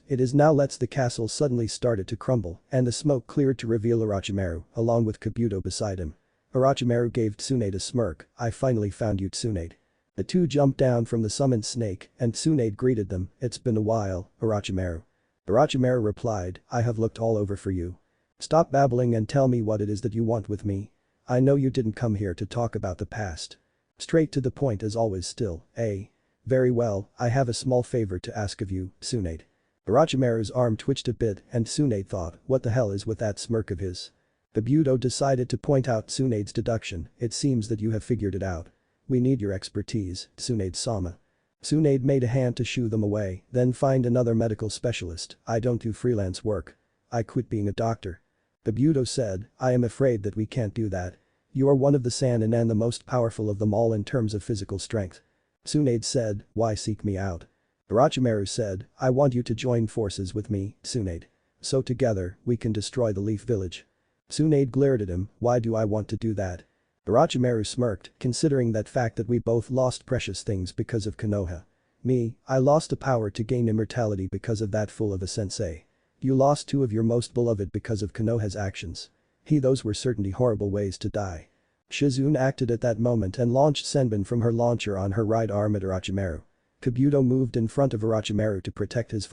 it is now. The castle suddenly started to crumble and the smoke cleared to reveal Orochimaru, along with Kabuto beside him. Orochimaru gave Tsunade a smirk, I finally found you Tsunade. The two jumped down from the summoned snake and Tsunade greeted them, it's been a while, Orochimaru. Orochimaru replied, I have looked all over for you. Stop babbling and tell me what it is that you want with me. I know you didn't come here to talk about the past. Straight to the point as always still, eh? Very well, I have a small favor to ask of you, Tsunade. Orochimaru's arm twitched a bit and Tsunade thought, what the hell is with that smirk of his? Kabuto decided to point out Tsunade's deduction, it seems that you have figured it out. We need your expertise, Tsunade-sama. Tsunade made a hand to shoo them away, then find another medical specialist, I don't do freelance work. I quit being a doctor. Kabuto said, I am afraid that we can't do that. You are one of the Sannin and the most powerful of them all in terms of physical strength. Tsunade said, why seek me out? Orochimaru said, I want you to join forces with me, Tsunade. So together, we can destroy the Leaf Village. Tsunade glared at him, why do I want to do that? Orochimaru smirked, considering that fact that we both lost precious things because of Konoha. Me, I lost the power to gain immortality because of that fool of a sensei. You lost two of your most beloved because of Konoha's actions. Those were certainly horrible ways to die. Shizune acted at that moment and launched Senbon from her launcher on her right arm at Orochimaru. Kabuto moved in front of Orochimaru to protect his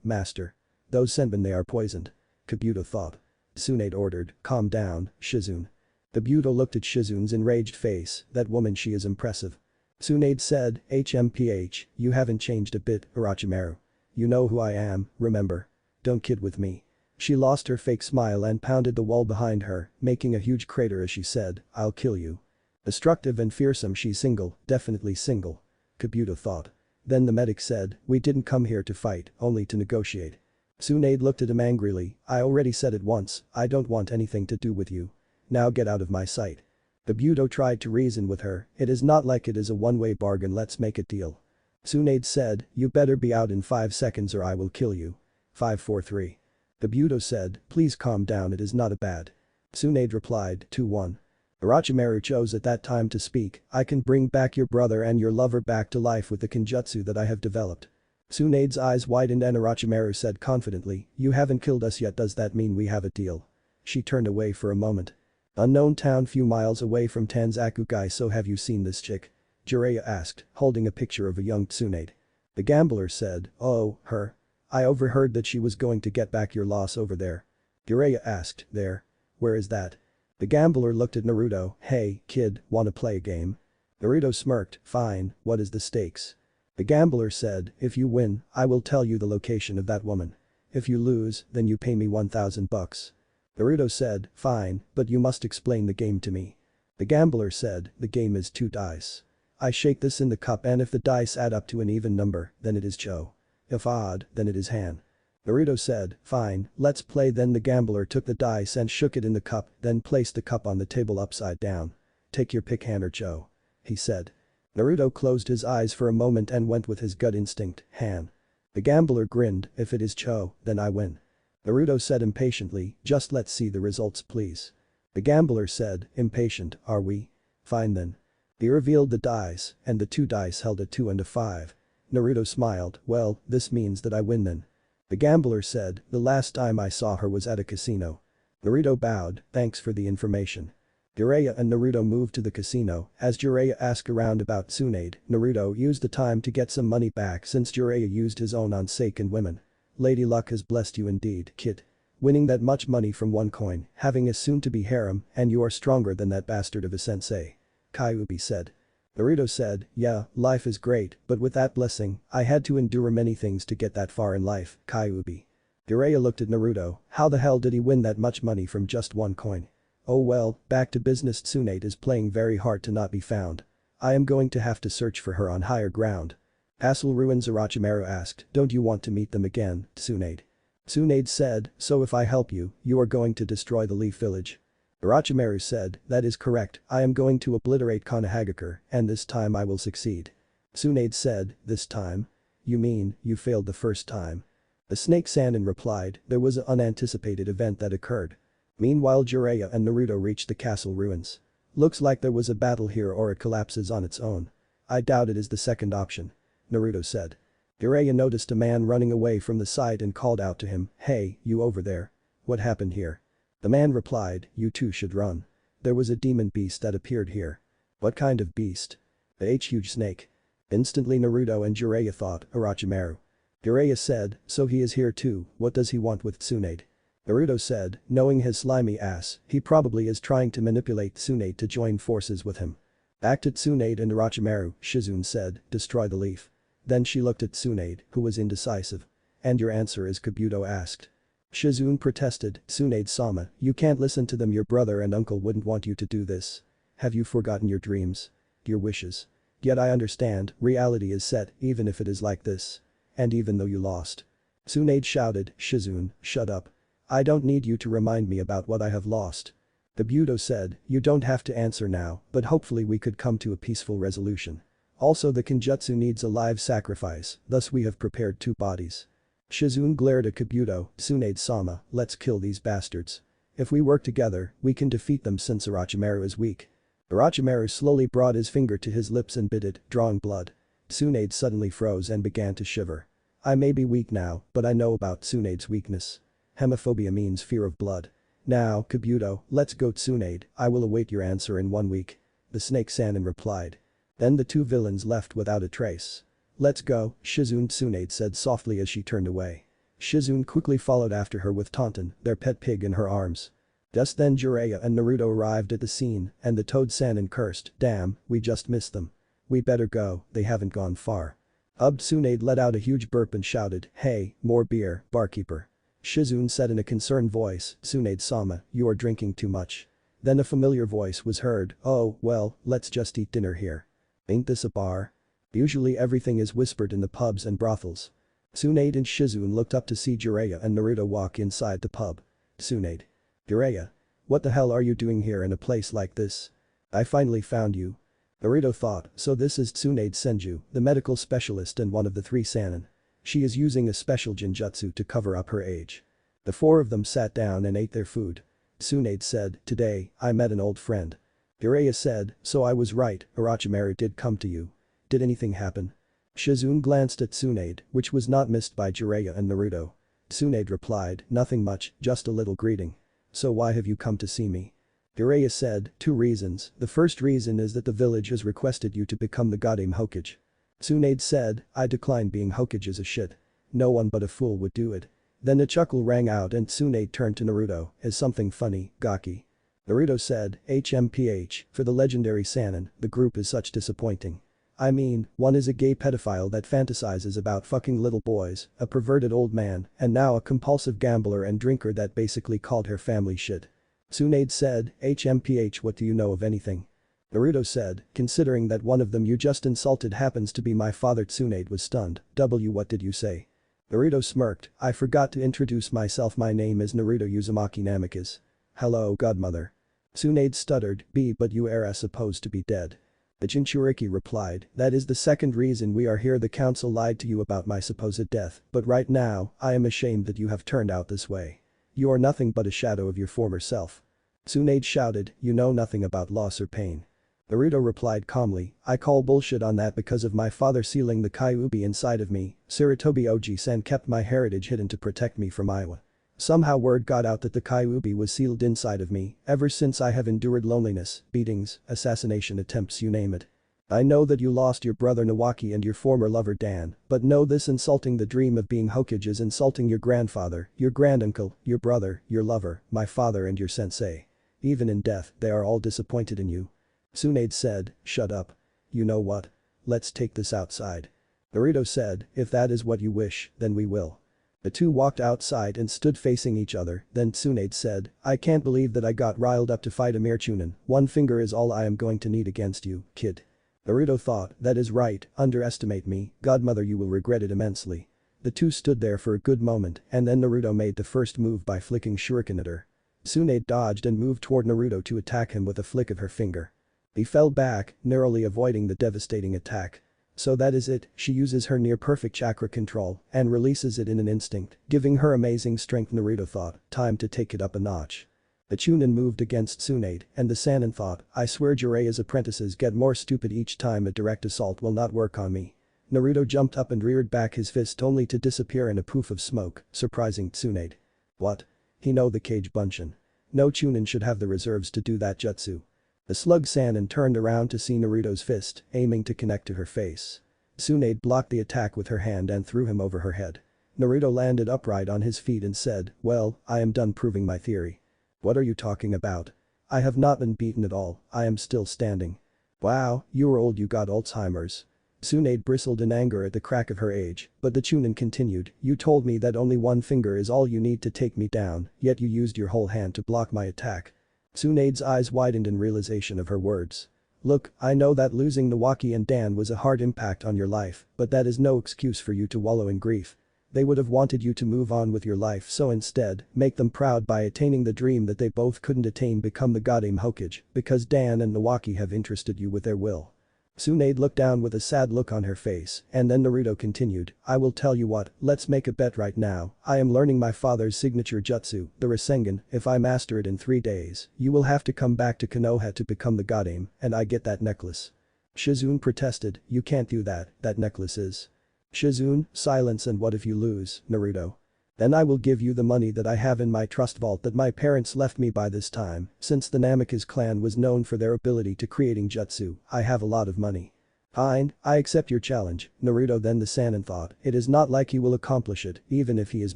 master. Those Senbon, they are poisoned. Kabuto thought. Tsunade ordered, calm down, Shizune. Kabuto looked at Shizune's enraged face, that woman, she is impressive. Tsunade said, HMPH, you haven't changed a bit, Orochimaru. You know who I am, remember? Don't kid with me. She lost her fake smile and pounded the wall behind her, making a huge crater as she said, I'll kill you. Destructive and fearsome, she's single, definitely single. Kabuto thought. Then the medic said, we didn't come here to fight, only to negotiate. Tsunade looked at him angrily, I already said it once, I don't want anything to do with you. Now get out of my sight. Kabuto tried to reason with her, it is not like it is a one-way bargain, let's make a deal. Tsunade said, you better be out in 5 seconds or I will kill you. 5 4 3. Kabuto said, please calm down, it is not a bad. Tsunade replied, 2-1. Orochimaru chose at that time to speak, I can bring back your brother and your lover back to life with the kenjutsu that I have developed. Tsunade's eyes widened and Orochimaru said confidently, you haven't killed us yet, does that mean we have a deal? She turned away for a moment. Unknown town few miles away from Tanzakugai. So have you seen this chick? Jiraiya asked, holding a picture of a young Tsunade. The gambler said, oh, her. I overheard that she was going to get back your loss over there. Jiraiya asked, there? Where is that? The gambler looked at Naruto, hey, kid, wanna play a game? Naruto smirked, fine, what is the stakes? The gambler said, if you win, I will tell you the location of that woman. If you lose, then you pay me 1,000 bucks. Naruto said, fine, but you must explain the game to me. The gambler said, the game is 2 dice. I shake this in the cup and if the dice add up to an even number, then it is Cho. If odd, then it is Han. Naruto said, fine, let's play. Then the gambler took the dice and shook it in the cup, then placed the cup on the table upside down. Take your pick, Han or Cho. He said. Naruto closed his eyes for a moment and went with his gut instinct, Han. The gambler grinned, if it is Cho, then I win. Naruto said impatiently, just let's see the results please. The gambler said, impatient, are we? Fine then. He revealed the dice, and the 2 dice held a 2 and a 5. Naruto smiled, well, this means that I win then. The gambler said, the last time I saw her was at a casino. Naruto bowed, thanks for the information. Jiraiya and Naruto moved to the casino. As Jiraiya asked around about Tsunade, Naruto used the time to get some money back since Jiraiya used his own on Sake and women. Lady Luck has blessed you indeed, kid. Winning that much money from one coin, having a soon-to-be harem, and you are stronger than that bastard of a sensei. Kyuubi said. Naruto said, yeah, life is great, but with that blessing, I had to endure many things to get that far in life, Kyuubi. Jiraiya looked at Naruto, how the hell did he win that much money from just one coin? Oh well, back to business. Tsunade is playing very hard to not be found. I am going to have to search for her on higher ground. Castle ruins. Orochimaru asked, don't you want to meet them again, Tsunade? Tsunade said, so if I help you, you are going to destroy the Leaf Village. Orochimaru said, that is correct, I am going to obliterate Konohagakure, and this time I will succeed. Tsunade said, this time? You mean, you failed the first time? The Snake Sannin replied, there was an unanticipated event that occurred. Meanwhile Jiraiya and Naruto reached the castle ruins. Looks like there was a battle here or it collapses on its own. I doubt it is the second option. Naruto said. Jiraiya noticed a man running away from the site and called out to him, hey, you over there. What happened here? The man replied, you too should run. There was a demon beast that appeared here. What kind of beast? A huge snake. Instantly Naruto and Jiraiya thought, Orochimaru. Jiraiya said, so he is here too, what does he want with Tsunade? Naruto said, knowing his slimy ass, he probably is trying to manipulate Tsunade to join forces with him. Back to Tsunade and Orochimaru, Shizune said, destroy the leaf. Then she looked at Tsunade, who was indecisive. And your answer is? Kabuto asked. Shizune protested, Tsunade-sama, you can't listen to them, your brother and uncle wouldn't want you to do this. Have you forgotten your dreams? Your wishes? Yet I understand, reality is set even if it is like this. And even though you lost. Tsunade shouted, Shizune, shut up. I don't need you to remind me about what I have lost. Kabuto said, you don't have to answer now, but hopefully we could come to a peaceful resolution. Also the Kenjutsu needs a live sacrifice, thus we have prepared 2 bodies. Shizune glared at Kabuto, Tsunade-sama, let's kill these bastards. If we work together, we can defeat them since Orochimaru is weak. Orochimaru slowly brought his finger to his lips and bit it, drawing blood. Tsunade suddenly froze and began to shiver. I may be weak now, but I know about Tsunade's weakness. Hemophobia means fear of blood. Now, Kabuto, let's go. Tsunade, I will await your answer in 1 week. The Snake Sannin replied. Then the 2 villains left without a trace. Let's go, Shizune, Tsunade said softly as she turned away. Shizune quickly followed after her with Taunton, their pet pig in her arms. Just then Jiraiya and Naruto arrived at the scene and the Toad Sannin cursed, damn, we just missed them. We better go, they haven't gone far. Tsunade let out a huge burp and shouted, hey, more beer, barkeeper. Shizune said in a concerned voice, Tsunade-sama, you are drinking too much. Then a familiar voice was heard, oh, well, let's just eat dinner here. Ain't this a bar? Usually everything is whispered in the pubs and brothels. Tsunade and Shizune looked up to see Jiraiya and Naruto walk inside the pub. Tsunade. Jiraiya. What the hell are you doing here in a place like this? I finally found you. Naruto thought, so this is Tsunade Senju, the medical specialist and one of the 3 Sannin. She is using a special genjutsu to cover up her age. The 4 of them sat down and ate their food. Tsunade said, today, I met an old friend. Jiraiya said, so I was right, Orochimaru did come to you. Did anything happen? Shizune glanced at Tsunade, which was not missed by Jiraiya and Naruto. Tsunade replied, nothing much, just a little greeting. So why have you come to see me? Jiraiya said, 2 reasons, the first reason is that the village has requested you to become the goddamn Hokage. Tsunade said, I decline being Hokage as a shit. No one but a fool would do it. Then a chuckle rang out and Tsunade turned to Naruto, as something funny, Gaki. Naruto said, HMPH, for the legendary Sannin, the group is such disappointing. I mean, one is a gay pedophile that fantasizes about fucking little boys, a perverted old man, and now a compulsive gambler and drinker that basically called her family shit. Tsunade said, HMPH, what do you know of anything? Naruto said, considering that one of them you just insulted happens to be my father. Tsunade was stunned, what did you say? Naruto smirked, I forgot to introduce myself, my name is Naruto Uzumaki Namikaze. Hello, godmother. Tsunade stuttered, but you are supposed to be dead. The Jinchuriki replied, that is the second reason we are here. The council lied to you about my supposed death, but right now, I am ashamed that you have turned out this way. You are nothing but a shadow of your former self. Tsunade shouted, you know nothing about loss or pain. Naruto replied calmly, I call bullshit on that because of my father sealing the Kyuubi inside of me. Sarutobi Oji-san kept my heritage hidden to protect me from Iwa. Somehow word got out that the Kyuubi was sealed inside of me, ever since I have endured loneliness, beatings, assassination attempts, you name it. I know that you lost your brother Nawaki and your former lover Dan, but know this: insulting the dream of being Hokage is insulting your grandfather, your granduncle, your brother, your lover, my father and your sensei. Even in death, they are all disappointed in you." Tsunade said, "Shut up. You know what? Let's take this outside." Naruto said, "If that is what you wish, then we will." The two walked outside and stood facing each other, then Tsunade said, "I can't believe that I got riled up to fight a mere chunin. One finger is all I am going to need against you, kid." Naruto thought, "That is right, underestimate me, godmother, you will regret it immensely." The two stood there for a good moment and then Naruto made the first move by flicking shuriken at her. Tsunade dodged and moved toward Naruto to attack him with a flick of her finger. He fell back, narrowly avoiding the devastating attack. So that is it, she uses her near-perfect chakra control and releases it in an instinct, giving her amazing strength. Naruto thought, time to take it up a notch. The chunin moved against Tsunade and the Sannin thought, I swear Jiraiya's apprentices get more stupid each time. A direct assault will not work on me. Naruto jumped up and reared back his fist only to disappear in a poof of smoke, surprising Tsunade. What? He know the Kage Bunshin. No chunin should have the reserves to do that jutsu. The slug Sannin turned around to see Naruto's fist, aiming to connect to her face. Tsunade blocked the attack with her hand and threw him over her head. Naruto landed upright on his feet and said, "Well, I am done proving my theory." "What are you talking about? I have not been beaten at all, I am still standing." "Wow, you're old, you got Alzheimer's." Tsunade bristled in anger at the crack of her age, but the chunin continued, "You told me that only one finger is all you need to take me down, yet you used your whole hand to block my attack." Tsunade's eyes widened in realization of her words. "Look, I know that losing Nawaki and Dan was a hard impact on your life, but that is no excuse for you to wallow in grief. They would have wanted you to move on with your life, so instead, make them proud by attaining the dream that they both couldn't attain, become the Goddamn Hokage, because Dan and Nawaki have interested you with their will." Tsunade looked down with a sad look on her face, and then Naruto continued, "I will tell you what, let's make a bet right now. I am learning my father's signature jutsu, the Rasengan. If I master it in 3 days, you will have to come back to Konoha to become the Goddamn, and I get that necklace." Shizune protested, "You can't do that, that necklace is." "Shizune, silence, and what if you lose, Naruto? Then I will give you the money that I have in my trust vault that my parents left me. By this time, since the Namikaze clan was known for their ability to creating jutsu, I have a lot of money." "Fine, I accept your challenge, Naruto." Then the Sannin thought, it is not like he will accomplish it, even if he is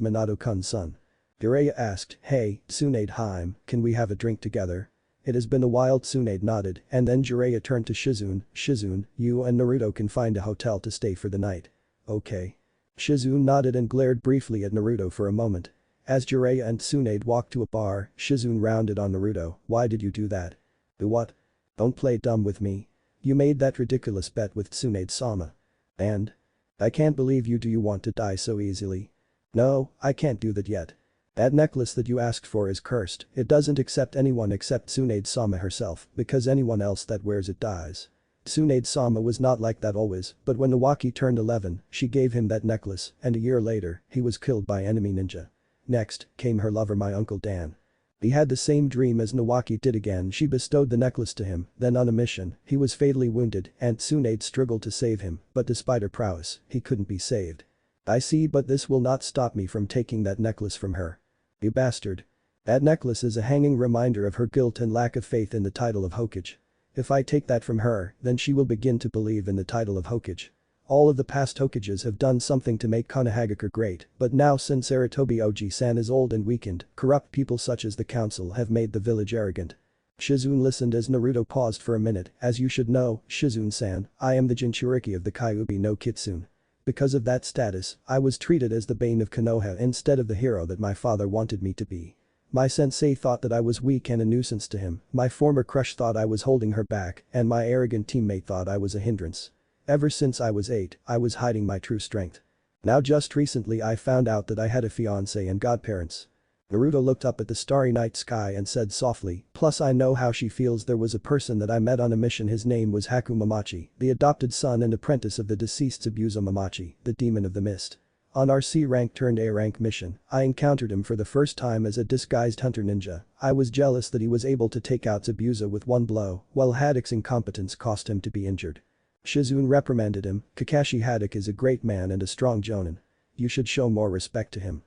Minato-kun's son. Jiraiya asked, "Hey, Tsunade Haim, can we have a drink together?" "It has been a while." Tsunade nodded and then Jiraiya turned to Shizune, "Shizune, you and Naruto can find a hotel to stay for the night." "Okay." Shizune nodded and glared briefly at Naruto for a moment. As Jiraiya and Tsunade walked to a bar, Shizune rounded on Naruto, "Why did you do that?" "Do what?" "Don't play dumb with me. You made that ridiculous bet with Tsunade-sama. And? I can't believe you. Do you want to die so easily?" "No, I can't do that yet. That necklace that you asked for is cursed. It doesn't accept anyone except Tsunade-sama herself, because anyone else that wears it dies." Tsunade-sama was not like that always, but when Nawaki turned 11, she gave him that necklace, and a year later, he was killed by enemy ninja. Next, came her lover, my uncle Dan. He had the same dream as Nawaki did. Again she bestowed the necklace to him, then on a mission, he was fatally wounded and Tsunade struggled to save him, but despite her prowess, he couldn't be saved. "I see, but this will not stop me from taking that necklace from her." "You bastard. That necklace is a hanging reminder of her guilt and lack of faith in the title of Hokage. If I take that from her, then she will begin to believe in the title of Hokage. All of the past Hokages have done something to make Konohagakure great, but now since Sarutobi Oji-san is old and weakened, corrupt people such as the council have made the village arrogant." Shizune listened as Naruto paused for a minute. "As you should know, Shizune-san, I am the Jinchuriki of the Kyuubi no Kitsune. Because of that status, I was treated as the bane of Konoha instead of the hero that my father wanted me to be. My sensei thought that I was weak and a nuisance to him, my former crush thought I was holding her back, and my arrogant teammate thought I was a hindrance. Ever since I was 8, I was hiding my true strength. Now just recently I found out that I had a fiancé and godparents." Naruto looked up at the starry night sky and said softly, "Plus I know how she feels. There was a person that I met on a mission. His name was Haku Mamachi, the adopted son and apprentice of the deceased Tsubusa Mamachi, the demon of the mist. On our C-rank turned A-rank mission, I encountered him for the first time as a disguised hunter ninja. I was jealous that he was able to take out Tsubusa with one blow, while Haddock's incompetence cost him to be injured." Shizune reprimanded him, "Kakashi Haddock is a great man and a strong jonin. You should show more respect to him."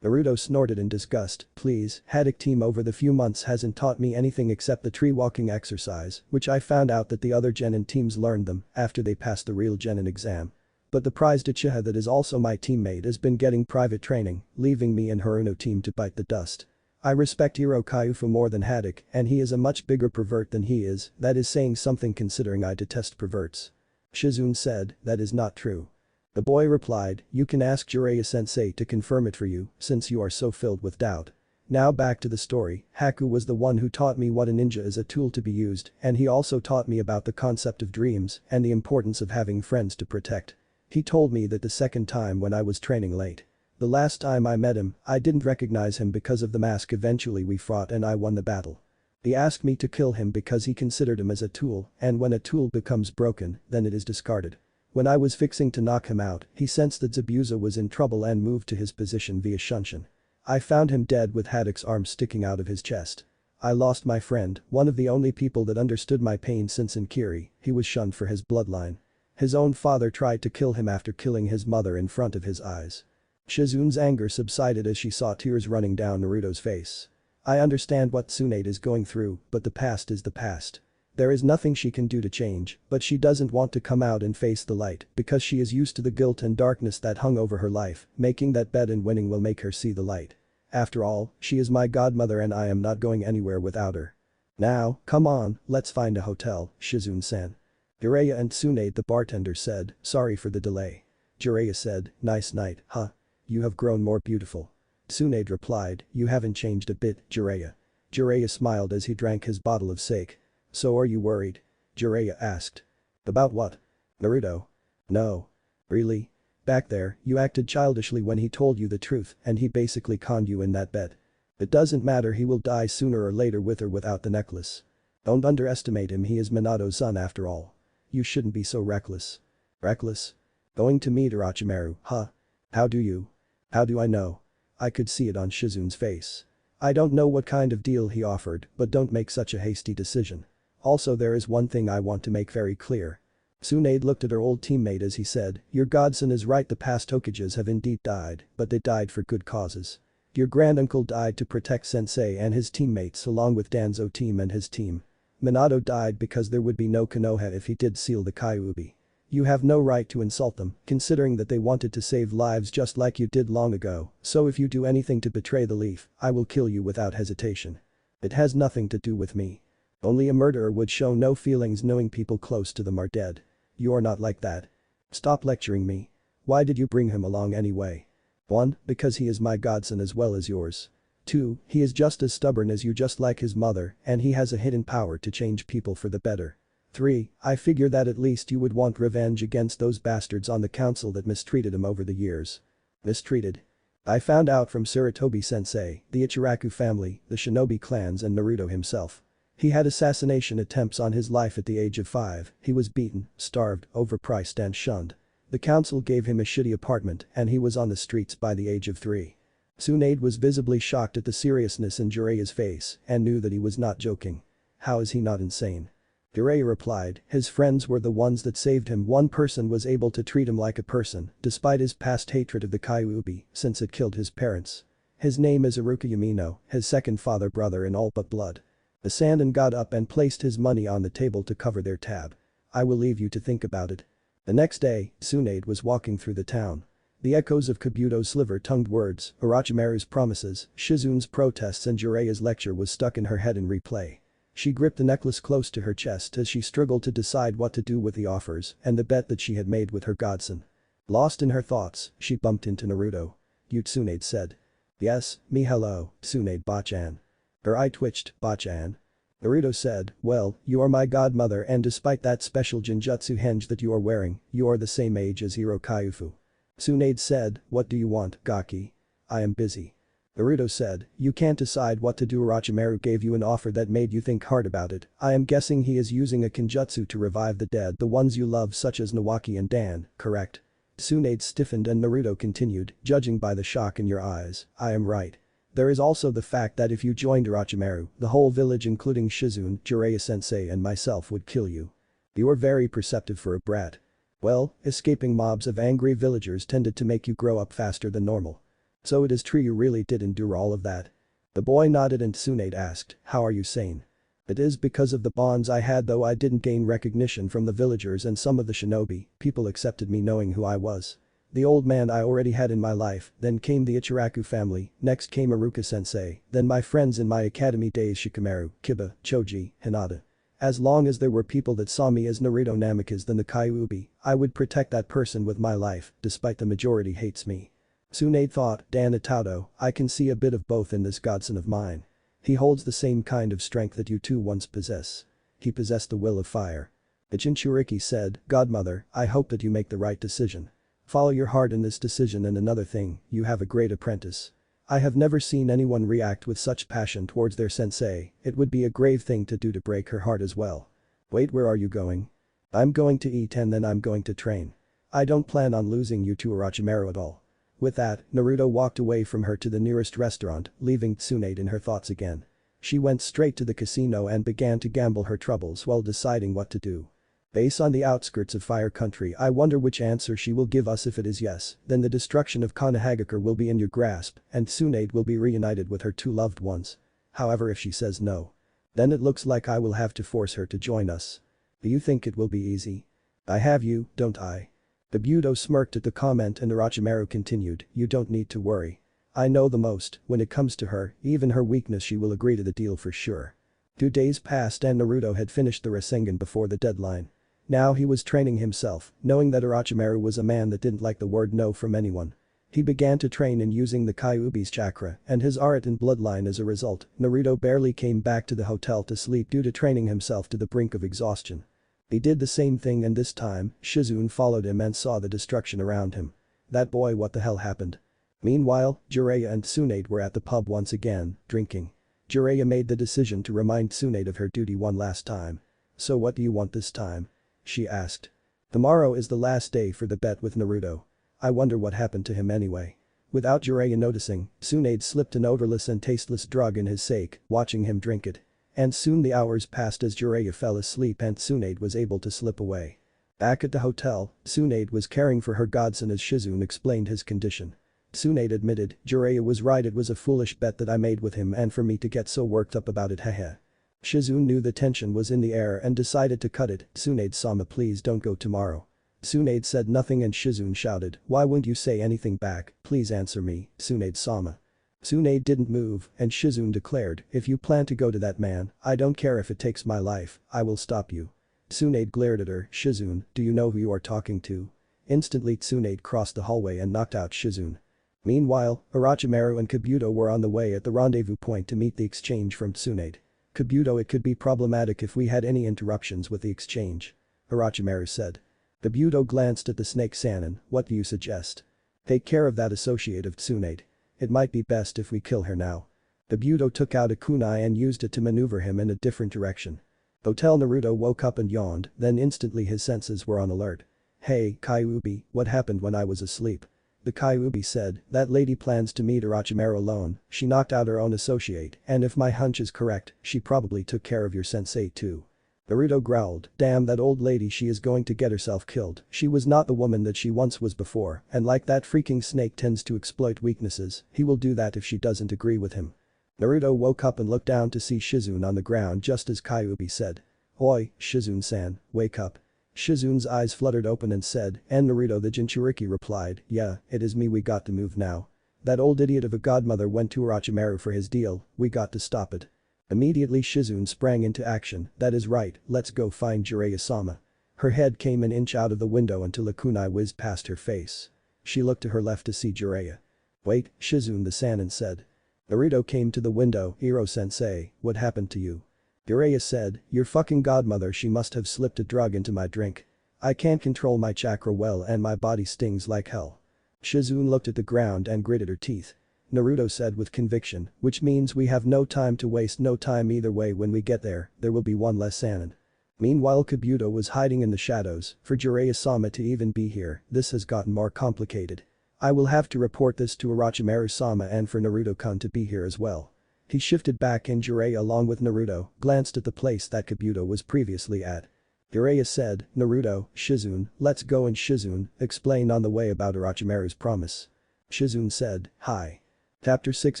Naruto snorted in disgust. Please, Haddock team over the few months hasn't taught me anything except the tree walking exercise, which I found out that the other Genin teams learned them after they passed the real Genin exam. But the prized Uchiha that is also my teammate has been getting private training, leaving me and Haruno team to bite the dust. I respect Hiro Kaiufu more than Haddock, and he is a much bigger pervert than he is, that is saying something considering I detest perverts. Shizune said, that is not true. The boy replied, you can ask Jiraiya-sensei to confirm it for you, since you are so filled with doubt. Now back to the story, Haku was the one who taught me what a ninja is a tool to be used, and he also taught me about the concept of dreams and the importance of having friends to protect. He told me that the second time when I was training late. The last time I met him, I didn't recognize him because of the mask. Eventually we fought and I won the battle. He asked me to kill him because he considered him as a tool, and when a tool becomes broken, then it is discarded. When I was fixing to knock him out, he sensed that Zabuza was in trouble and moved to his position via Shunshin. I found him dead with Haddock's arm sticking out of his chest. I lost my friend, one of the only people that understood my pain since in Kiri, he was shunned for his bloodline. His own father tried to kill him after killing his mother in front of his eyes. Shizune's anger subsided as she saw tears running down Naruto's face. I understand what Tsunade is going through, but the past is the past. There is nothing she can do to change, but she doesn't want to come out and face the light because she is used to the guilt and darkness that hung over her life. Making that bet and winning will make her see the light. After all, she is my godmother and I am not going anywhere without her. Now, come on, let's find a hotel, Shizune-san. Jiraiya and Tsunade the bartender said, sorry for the delay. Jiraiya said, nice night, huh? You have grown more beautiful. Tsunade replied, you haven't changed a bit, Jiraiya. Jiraiya smiled as he drank his bottle of sake. So are you worried? Jiraiya asked. About what? Naruto. No. Really? Back there, you acted childishly when he told you the truth and he basically conned you in that bet. It doesn't matter, he will die sooner or later with or without the necklace. Don't underestimate him, he is Minato's son after all. You shouldn't be so reckless. Reckless? Going to meet Orochimaru, huh? How do you? How do I know? I could see it on Shizune's face. I don't know what kind of deal he offered, but don't make such a hasty decision. Also there is one thing I want to make very clear. Tsunade looked at her old teammate as he said, your godson is right, the past Hokages have indeed died, but they died for good causes. Your granduncle died to protect Sensei and his teammates along with Danzo team and his team. Minato died because there would be no Konoha if he did seal the Kyuubi. You have no right to insult them, considering that they wanted to save lives just like you did long ago, so if you do anything to betray the leaf, I will kill you without hesitation. It has nothing to do with me. Only a murderer would show no feelings knowing people close to them are dead. You are not like that. Stop lecturing me. Why did you bring him along anyway? 1. Because he is my godson as well as yours. 2. He is just as stubborn as you, just like his mother, and he has a hidden power to change people for the better. 3. I figure that at least you would want revenge against those bastards on the council that mistreated him over the years. Mistreated? I found out from Sarutobi-sensei, the Ichiraku family, the shinobi clans and Naruto himself. He had assassination attempts on his life at the age of 5, he was beaten, starved, overpriced and shunned. The council gave him a shitty apartment and he was on the streets by the age of 3. Tsunade was visibly shocked at the seriousness in Jiraiya's face and knew that he was not joking. How is he not insane? Jiraiya replied, his friends were the ones that saved him. One person was able to treat him like a person, despite his past hatred of the Kyuubi, since it killed his parents. His name is Iruka Yamino, his second father brother in all but blood. The Sandan got up and placed his money on the table to cover their tab. I will leave you to think about it. The next day, Tsunade was walking through the town. The echoes of Kabuto's sliver-tongued words, Orochimaru's promises, Shizune's protests and Jiraiya's lecture was stuck in her head in replay. She gripped the necklace close to her chest as she struggled to decide what to do with the offers and the bet that she had made with her godson. Lost in her thoughts, she bumped into Naruto. You, Tsunade said. Yes, me, hello, Tsunade Bachan. Her eye twitched, Bachan. Naruto said, well, you are my godmother and despite that special genjutsu henge that you are wearing, you are the same age as Hiro Kaiufu. Tsunade said, what do you want, Gaki? I am busy. Naruto said, you can't decide what to do. Orochimaru gave you an offer that made you think hard about it. I am guessing he is using a kenjutsu to revive the dead, the ones you love such as Nawaki and Dan, correct? Tsunade stiffened and Naruto continued, judging by the shock in your eyes, I am right. There is also the fact that if you joined Orochimaru, the whole village including Shizune, Jiraiya-sensei and myself would kill you. You are very perceptive for a brat. Well, escaping mobs of angry villagers tended to make you grow up faster than normal. So it is true you really did endure all of that. The boy nodded and Tsunade asked, how are you sane? It is because of the bonds I had though I didn't gain recognition from the villagers and some of the shinobi, people accepted me knowing who I was. The old man I already had in my life, then came the Ichiraku family, next came Iruka-sensei, then my friends in my academy days Shikamaru, Kiba, Choji, Hinata. As long as there were people that saw me as Naruto Namikaze than the Kyuubi, I would protect that person with my life, despite the majority hates me. Tsunade thought, Dan Itato, I can see a bit of both in this godson of mine. He holds the same kind of strength that you two once possess. He possessed the will of fire. The Jinchuriki said, Godmother, I hope that you make the right decision. Follow your heart in this decision and another thing, you have a great apprentice. I have never seen anyone react with such passion towards their sensei, it would be a grave thing to do to break her heart as well. Wait, where are you going? I'm going to eat and then I'm going to train. I don't plan on losing you to Orochimaru at all. With that, Naruto walked away from her to the nearest restaurant, leaving Tsunade in her thoughts again. She went straight to the casino and began to gamble her troubles while deciding what to do. Base on the outskirts of Fire Country, I wonder which answer she will give us. If it is yes, then the destruction of Konohagakure will be in your grasp and Tsunade will be reunited with her two loved ones. However, if she says no, then it looks like I will have to force her to join us. Do you think it will be easy? I have you, don't I? Kabuto smirked at the comment and Orochimaru continued, you don't need to worry. I know the most, when it comes to her, even her weakness she will agree to the deal for sure. 2 days passed and Naruto had finished the Rasengan before the deadline. Now he was training himself, knowing that Orochimaru was a man that didn't like the word no from anyone. He began to train in using the Kyuubi's chakra and his art and bloodline. As a result, Naruto barely came back to the hotel to sleep due to training himself to the brink of exhaustion. He did the same thing and this time, Shizune followed him and saw the destruction around him. That boy, what the hell happened? Meanwhile, Jiraiya and Tsunade were at the pub once again, drinking. Jiraiya made the decision to remind Tsunade of her duty one last time. So what do you want this time? She asked. Tomorrow is the last day for the bet with Naruto. I wonder what happened to him anyway. Without Jiraiya noticing, Tsunade slipped an odorless and tasteless drug in his sake, watching him drink it. And soon the hours passed as Jiraiya fell asleep and Tsunade was able to slip away. Back at the hotel, Tsunade was caring for her godson as Shizune explained his condition. Tsunade admitted, Jiraiya was right, it was a foolish bet that I made with him and for me to get so worked up about it, hehe. Shizune knew the tension was in the air and decided to cut it. Tsunade-sama, please don't go tomorrow. Tsunade said nothing and Shizune shouted, why wouldn't you say anything back, please answer me, Tsunade-sama. Tsunade didn't move and Shizune declared, if you plan to go to that man, I don't care if it takes my life, I will stop you. Tsunade glared at her, Shizune, do you know who you are talking to? Instantly Tsunade crossed the hallway and knocked out Shizune. Meanwhile, Orochimaru and Kabuto were on the way at the rendezvous point to meet the exchange from Tsunade. Kabuto, it could be problematic if we had any interruptions with the exchange. Orochimaru said. Kabuto glanced at the snake Sannin, what do you suggest? Take care of that associate of Tsunade. It might be best if we kill her now. Kabuto took out a kunai and used it to maneuver him in a different direction. Hotel Naruto woke up and yawned, then instantly his senses were on alert. Hey, Kyuubi, what happened when I was asleep? The Kyuubi said, that lady plans to meet Orochimaru alone, she knocked out her own associate, and if my hunch is correct, she probably took care of your sensei too. Naruto growled, damn that old lady, she is going to get herself killed, she was not the woman that she once was before, and like that freaking snake tends to exploit weaknesses, he will do that if she doesn't agree with him. Naruto woke up and looked down to see Shizune on the ground just as Kyuubi said. Oi, Shizune-san, wake up. Shizune's eyes fluttered open and said, and Naruto the Jinchuriki replied, yeah, it is me, we got to move now. That old idiot of a godmother went to Orochimaru for his deal, we got to stop it. Immediately Shizune sprang into action, that is right, let's go find Jiraiya-sama. Her head came an inch out of the window until a kunai whizzed past her face. She looked to her left to see Jiraiya. Wait, Shizune, the Sannin said. Naruto came to the window, Iro-sensei, what happened to you? Jiraiya said, your fucking godmother, she must have slipped a drug into my drink. I can't control my chakra well and my body stings like hell. Shizune looked at the ground and gritted her teeth. Naruto said with conviction, which means we have no time to waste, no time either way, when we get there will be one less Sannin. Meanwhile Kabuto was hiding in the shadows, for Jiraiya-sama to even be here, this has gotten more complicated. I will have to report this to Orochimaru-sama and for Naruto-kun to be here as well. He shifted back and Jiraiya along with Naruto glanced at the place that Kabuto was previously at. Jiraiya said, Naruto, Shizune, let's go, and Shizune explained on the way about Orochimaru's promise. Shizune said, hi. Chapter 6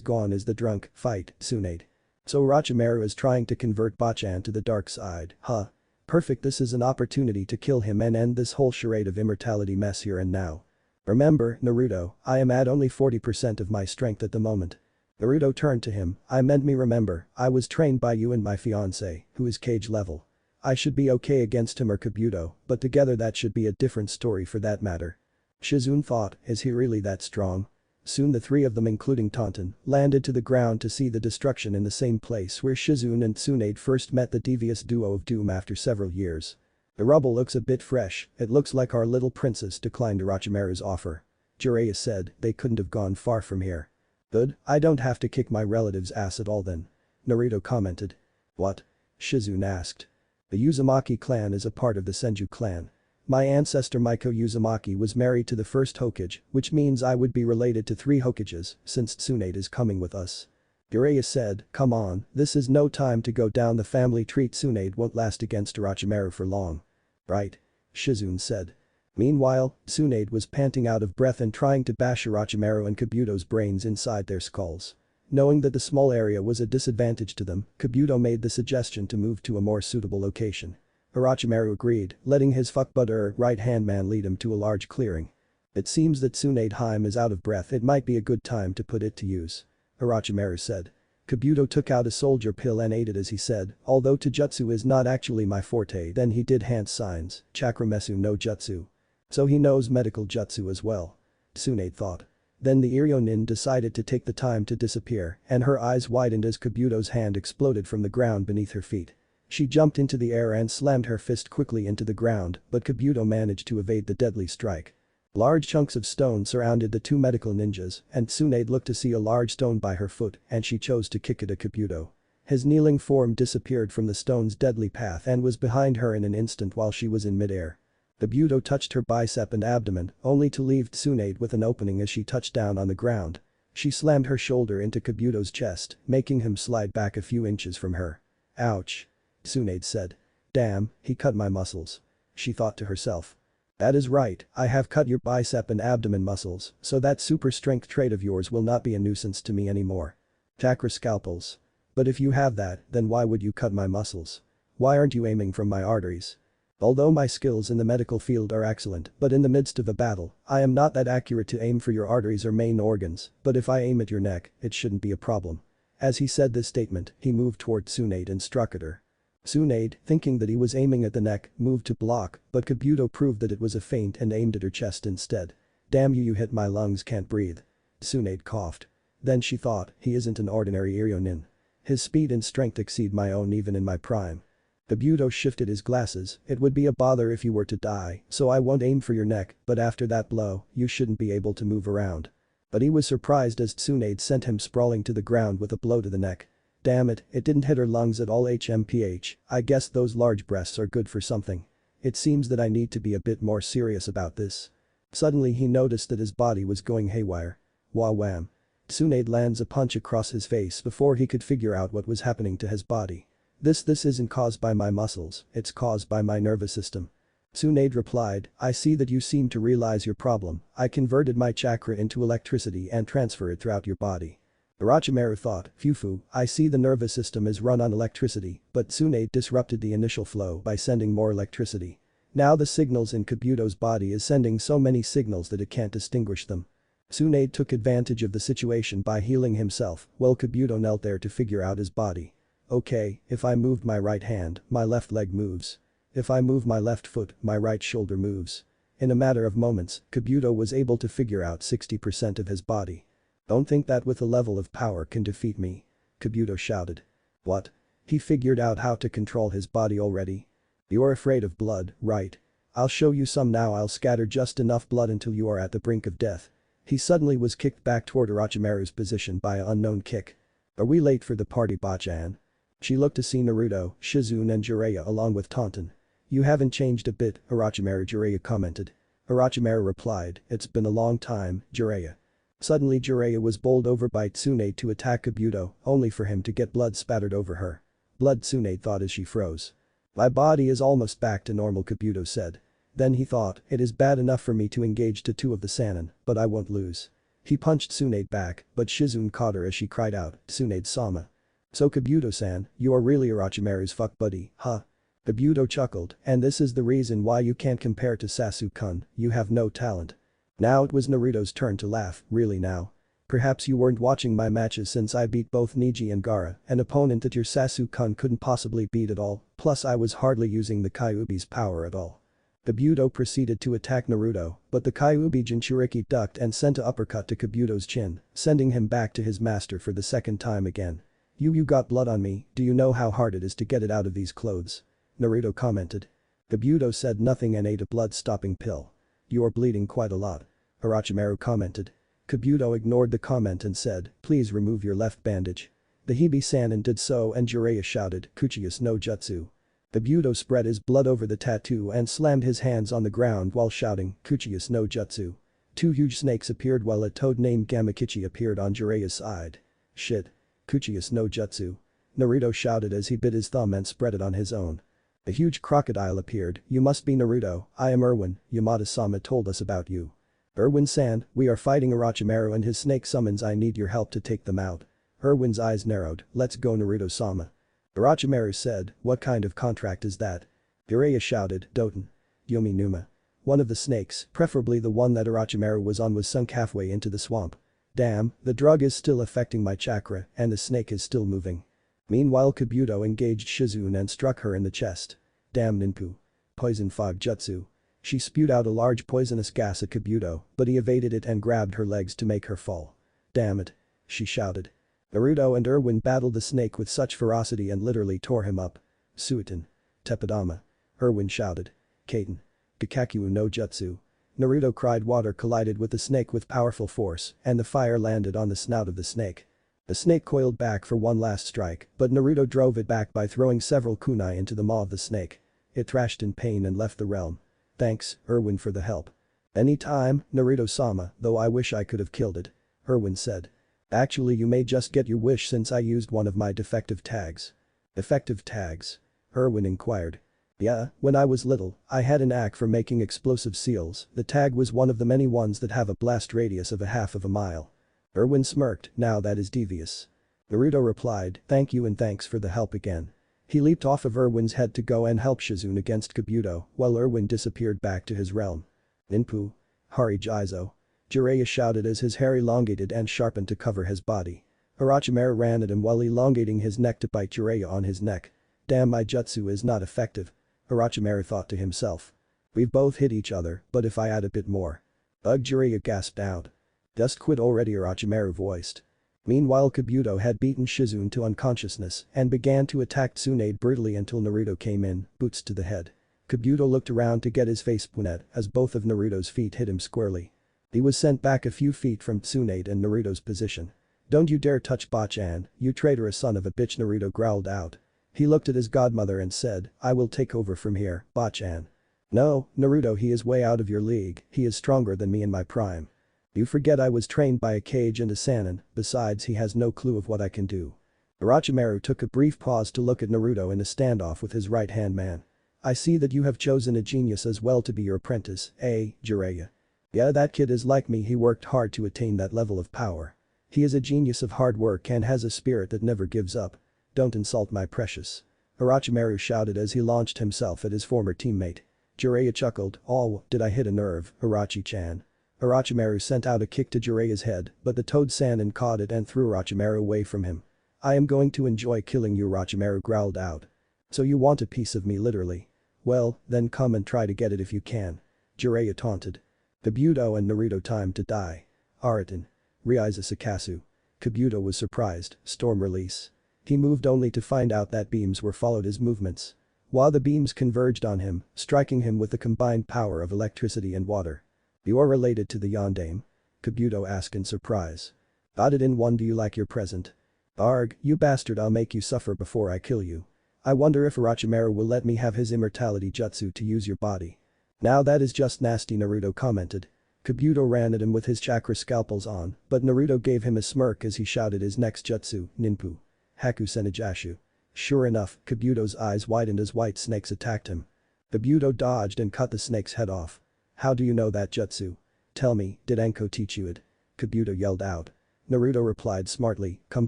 Gone is the drunk, fight, Tsunade. So Orochimaru is trying to convert Bachan to the dark side, huh? Perfect, this is an opportunity to kill him and end this whole charade of immortality mess here and now. Remember, Naruto, I am at only 40% of my strength at the moment. Naruto turned to him, I meant me remember, I was trained by you and my fiancé, who is cage level. I should be okay against him or Kabuto, but together that should be a different story for that matter. Shizune thought, is he really that strong? Soon the three of them including Taunton landed to the ground to see the destruction in the same place where Shizune and Tsunade first met the devious duo of doom after several years. The rubble looks a bit fresh, it looks like our little princess declined Orochimaru's offer. Jiraiya said, they couldn't have gone far from here. Good, I don't have to kick my relative's ass at all then. Naruto commented. What? Shizune asked. The Uzumaki clan is a part of the Senju clan. My ancestor Maiko Uzumaki was married to the first Hokage, which means I would be related to 3 Hokages since Tsunade is coming with us. Jiraiya said, come on, this is no time to go down the family tree. Tsunade won't last against Orochimaru for long. Right? Shizune said. Meanwhile, Tsunade was panting out of breath and trying to bash Orochimaru and Kabuto's brains inside their skulls. Knowing that the small area was a disadvantage to them, Kabuto made the suggestion to move to a more suitable location. Orochimaru agreed, letting his fuckbudder right-hand man lead him to a large clearing. It seems that Tsunade Haim is out of breath, it might be a good time to put it to use. Orochimaru said. Kabuto took out a soldier pill and ate it as he said, although Taijutsu is not actually my forte, then he did hand signs, Chakramesu no Jutsu. So he knows medical jutsu as well. Tsunade thought. Then the Iryonin decided to take the time to disappear and her eyes widened as Kabuto's hand exploded from the ground beneath her feet. She jumped into the air and slammed her fist quickly into the ground, but Kabuto managed to evade the deadly strike. Large chunks of stone surrounded the 2 medical ninjas and Tsunade looked to see a large stone by her foot and she chose to kick it at Kabuto. His kneeling form disappeared from the stone's deadly path and was behind her in an instant while she was in midair. Kabuto touched her bicep and abdomen, only to leave Tsunade with an opening as she touched down on the ground. She slammed her shoulder into Kabuto's chest, making him slide back a few inches from her. Ouch. Tsunade said. Damn, he cut my muscles. She thought to herself. That is right, I have cut your bicep and abdomen muscles, so that super strength trait of yours will not be a nuisance to me anymore. Chakra scalpels. But if you have that, then why would you cut my muscles? Why aren't you aiming from my arteries? Although my skills in the medical field are excellent, but in the midst of a battle, I am not that accurate to aim for your arteries or main organs, but if I aim at your neck, it shouldn't be a problem. As he said this statement, he moved toward Tsunade and struck at her. Tsunade, thinking that he was aiming at the neck, moved to block, but Kabuto proved that it was a feint and aimed at her chest instead. Damn you hit my lungs, can't breathe. Tsunade coughed. Then she thought, he isn't an ordinary Iryonin. His speed and strength exceed my own even in my prime. Kabuto shifted his glasses, it would be a bother if you were to die, so I won't aim for your neck, but after that blow, you shouldn't be able to move around. But he was surprised as Tsunade sent him sprawling to the ground with a blow to the neck. Damn it, it didn't hit her lungs at all. HMPH, I guess those large breasts are good for something. It seems that I need to be a bit more serious about this. Suddenly he noticed that his body was going haywire. Wah wham. Tsunade lands a punch across his face before he could figure out what was happening to his body. This isn't caused by my muscles, it's caused by my nervous system. Tsunade replied, I see that you seem to realize your problem, I converted my chakra into electricity and transfer it throughout your body. Orochimaru thought, phew, I see the nervous system is run on electricity, but Tsunade disrupted the initial flow by sending more electricity. Now the signals in Kabuto's body is sending so many signals that it can't distinguish them. Tsunade took advantage of the situation by healing himself, while Kabuto knelt there to figure out his body. Okay, if I moved my right hand, my left leg moves. If I move my left foot, my right shoulder moves. In a matter of moments, Kabuto was able to figure out 60% of his body. Don't think that with a level of power can defeat me. Kabuto shouted. What? He figured out how to control his body already? You're afraid of blood, right? I'll show you some now. I'll scatter just enough blood until you are at the brink of death. He suddenly was kicked back toward Orochimaru's position by an unknown kick. Are we late for the party, Bachan? She looked to see Naruto, Shizune and Jiraiya along with Taunton. You haven't changed a bit, Orochimaru, Jiraiya commented. Orochimaru replied, it's been a long time, Jiraiya. Suddenly Jiraiya was bowled over by Tsunade to attack Kabuto, only for him to get blood spattered over her. Blood, Tsunade thought as she froze. My body is almost back to normal, Kabuto said. Then he thought, it is bad enough for me to engage to 2 of the Sannin, but I won't lose. He punched Tsunade back, but Shizune caught her as she cried out, "Tsunade-sama. So Kabuto-san, you are really Orochimaru's fuck buddy, huh?" Kabuto chuckled, "And this is the reason why you can't compare to Sasuke-kun, you have no talent." Now it was Naruto's turn to laugh, "Really now? Perhaps you weren't watching my matches since I beat both Neji and Gaara, an opponent that your Sasuke-kun couldn't possibly beat at all, plus I was hardly using the Kyuubi's power at all." Kabuto proceeded to attack Naruto, but the Kyuubi Jinchuriki ducked and sent a uppercut to Kabuto's chin, sending him back to his master for the second time again. You got blood on me, do you know how hard it is to get it out of these clothes?" Naruto commented. Kabuto said nothing and ate a blood-stopping pill. "You are bleeding quite a lot," Orochimaru commented. Kabuto ignored the comment and said, "Please remove your left bandage." The Hibi-Sannin did so and Jiraiya shouted, "Kuchiyas no Jutsu." Kabuto spread his blood over the tattoo and slammed his hands on the ground while shouting, "Kuchiyas no Jutsu." Two huge snakes appeared while a toad named Gamakichi appeared on Jiraiya's side. "Shit. Kuchiyas no Jutsu." Naruto shouted as he bit his thumb and spread it on his own. A huge crocodile appeared, "You must be Naruto, I am Erwin, Yamada-sama told us about you." "Erwin-san, we are fighting Orochimaru and his snake summons, I need your help to take them out." Erwin's eyes narrowed, "Let's go Naruto-sama." Orochimaru said, "What kind of contract is that?" Jiraiya shouted, "Doten. Yomi Numa." One of the snakes, preferably the one that Orochimaru was on, was sunk halfway into the swamp. "Damn, the drug is still affecting my chakra and the snake is still moving." Meanwhile Kabuto engaged Shizune and struck her in the chest. "Damn Ninpu. Poison fog jutsu." She spewed out a large poisonous gas at Kabuto, but he evaded it and grabbed her legs to make her fall. "Damn it," she shouted. Naruto and Erwin battled the snake with such ferocity and literally tore him up. "Suiton. Teppadama." Erwin shouted. "Kaiten. Kakaku no Jutsu." Naruto cried. Water collided with the snake with powerful force, and the fire landed on the snout of the snake. The snake coiled back for one last strike, but Naruto drove it back by throwing several kunai into the maw of the snake. It thrashed in pain and left the realm. "Thanks, Erwin, for the help." "Anytime, Naruto-sama, though I wish I could have killed it," Erwin said. "Actually, you may just get your wish since I used one of my defective tags." "Defective tags?" Erwin inquired. "Yeah, when I was little, I had an knack for making explosive seals. The tag was one of the many ones that have a blast radius of a half of a mile." Erwin smirked, "Now that is devious." Naruto replied, "Thank you and thanks for the help again." He leaped off of Erwin's head to go and help Shizune against Kabuto, while Erwin disappeared back to his realm. "Ninpu. Hari Jizo." Jiraiya shouted as his hair elongated and sharpened to cover his body. Orochimaru ran at him while elongating his neck to bite Jiraiya on his neck. "Damn, my jutsu is not effective," Orochimaru thought to himself. "We've both hit each other, but if I add a bit more." "Ugh," Jiraiya gasped out. "Just quit already," Orochimaru voiced. Meanwhile Kabuto had beaten Shizune to unconsciousness and began to attack Tsunade brutally until Naruto came in, boots to the head. Kabuto looked around to get his face punnet as both of Naruto's feet hit him squarely. He was sent back a few feet from Tsunade and Naruto's position. "Don't you dare touch Bachan, you traitorous son of a bitch," Naruto growled out. He looked at his godmother and said, "I will take over from here, Bachan." "No, Naruto, he is way out of your league, he is stronger than me in my prime. You forget I was trained by a Kage and a Sannin, besides he has no clue of what I can do." Orochimaru took a brief pause to look at Naruto in a standoff with his right-hand man. "I see that you have chosen a genius as well to be your apprentice, eh, Jiraiya?" "Yeah, that kid is like me, he worked hard to attain that level of power. He is a genius of hard work and has a spirit that never gives up. Don't insult my precious." Orochimaru shouted as he launched himself at his former teammate. Jiraiya chuckled, "Oh, did I hit a nerve, Orochi-chan?" Orochimaru sent out a kick to Jiraiya's head, but the Toad Sannin caught it and threw Orochimaru away from him. "I am going to enjoy killing you," Orochimaru growled out. "So you want a piece of me literally? Well, then come and try to get it if you can." Jiraiya taunted. Kabuto and Naruto time to die. Araton. Ryaiza Sakasu. Kabuto was surprised, storm release. He moved only to find out that beams were followed his movements. While the beams converged on him, striking him with the combined power of electricity and water. "You are related to the Yondaime?" Kabuto asked in surprise. "Got it in one, do you like your present?" "Arg, you bastard, I'll make you suffer before I kill you. I wonder if Orochimaru will let me have his immortality jutsu to use your body." "Now that is just nasty," Naruto commented. Kabuto ran at him with his chakra scalpels on, but Naruto gave him a smirk as he shouted his next jutsu, "Ninpu. Haku Senijashu." Sure enough, Kabuto's eyes widened as white snakes attacked him. Kabuto dodged and cut the snake's head off. "How do you know that jutsu? Tell me, did Anko teach you it?" Kabuto yelled out. Naruto replied smartly, come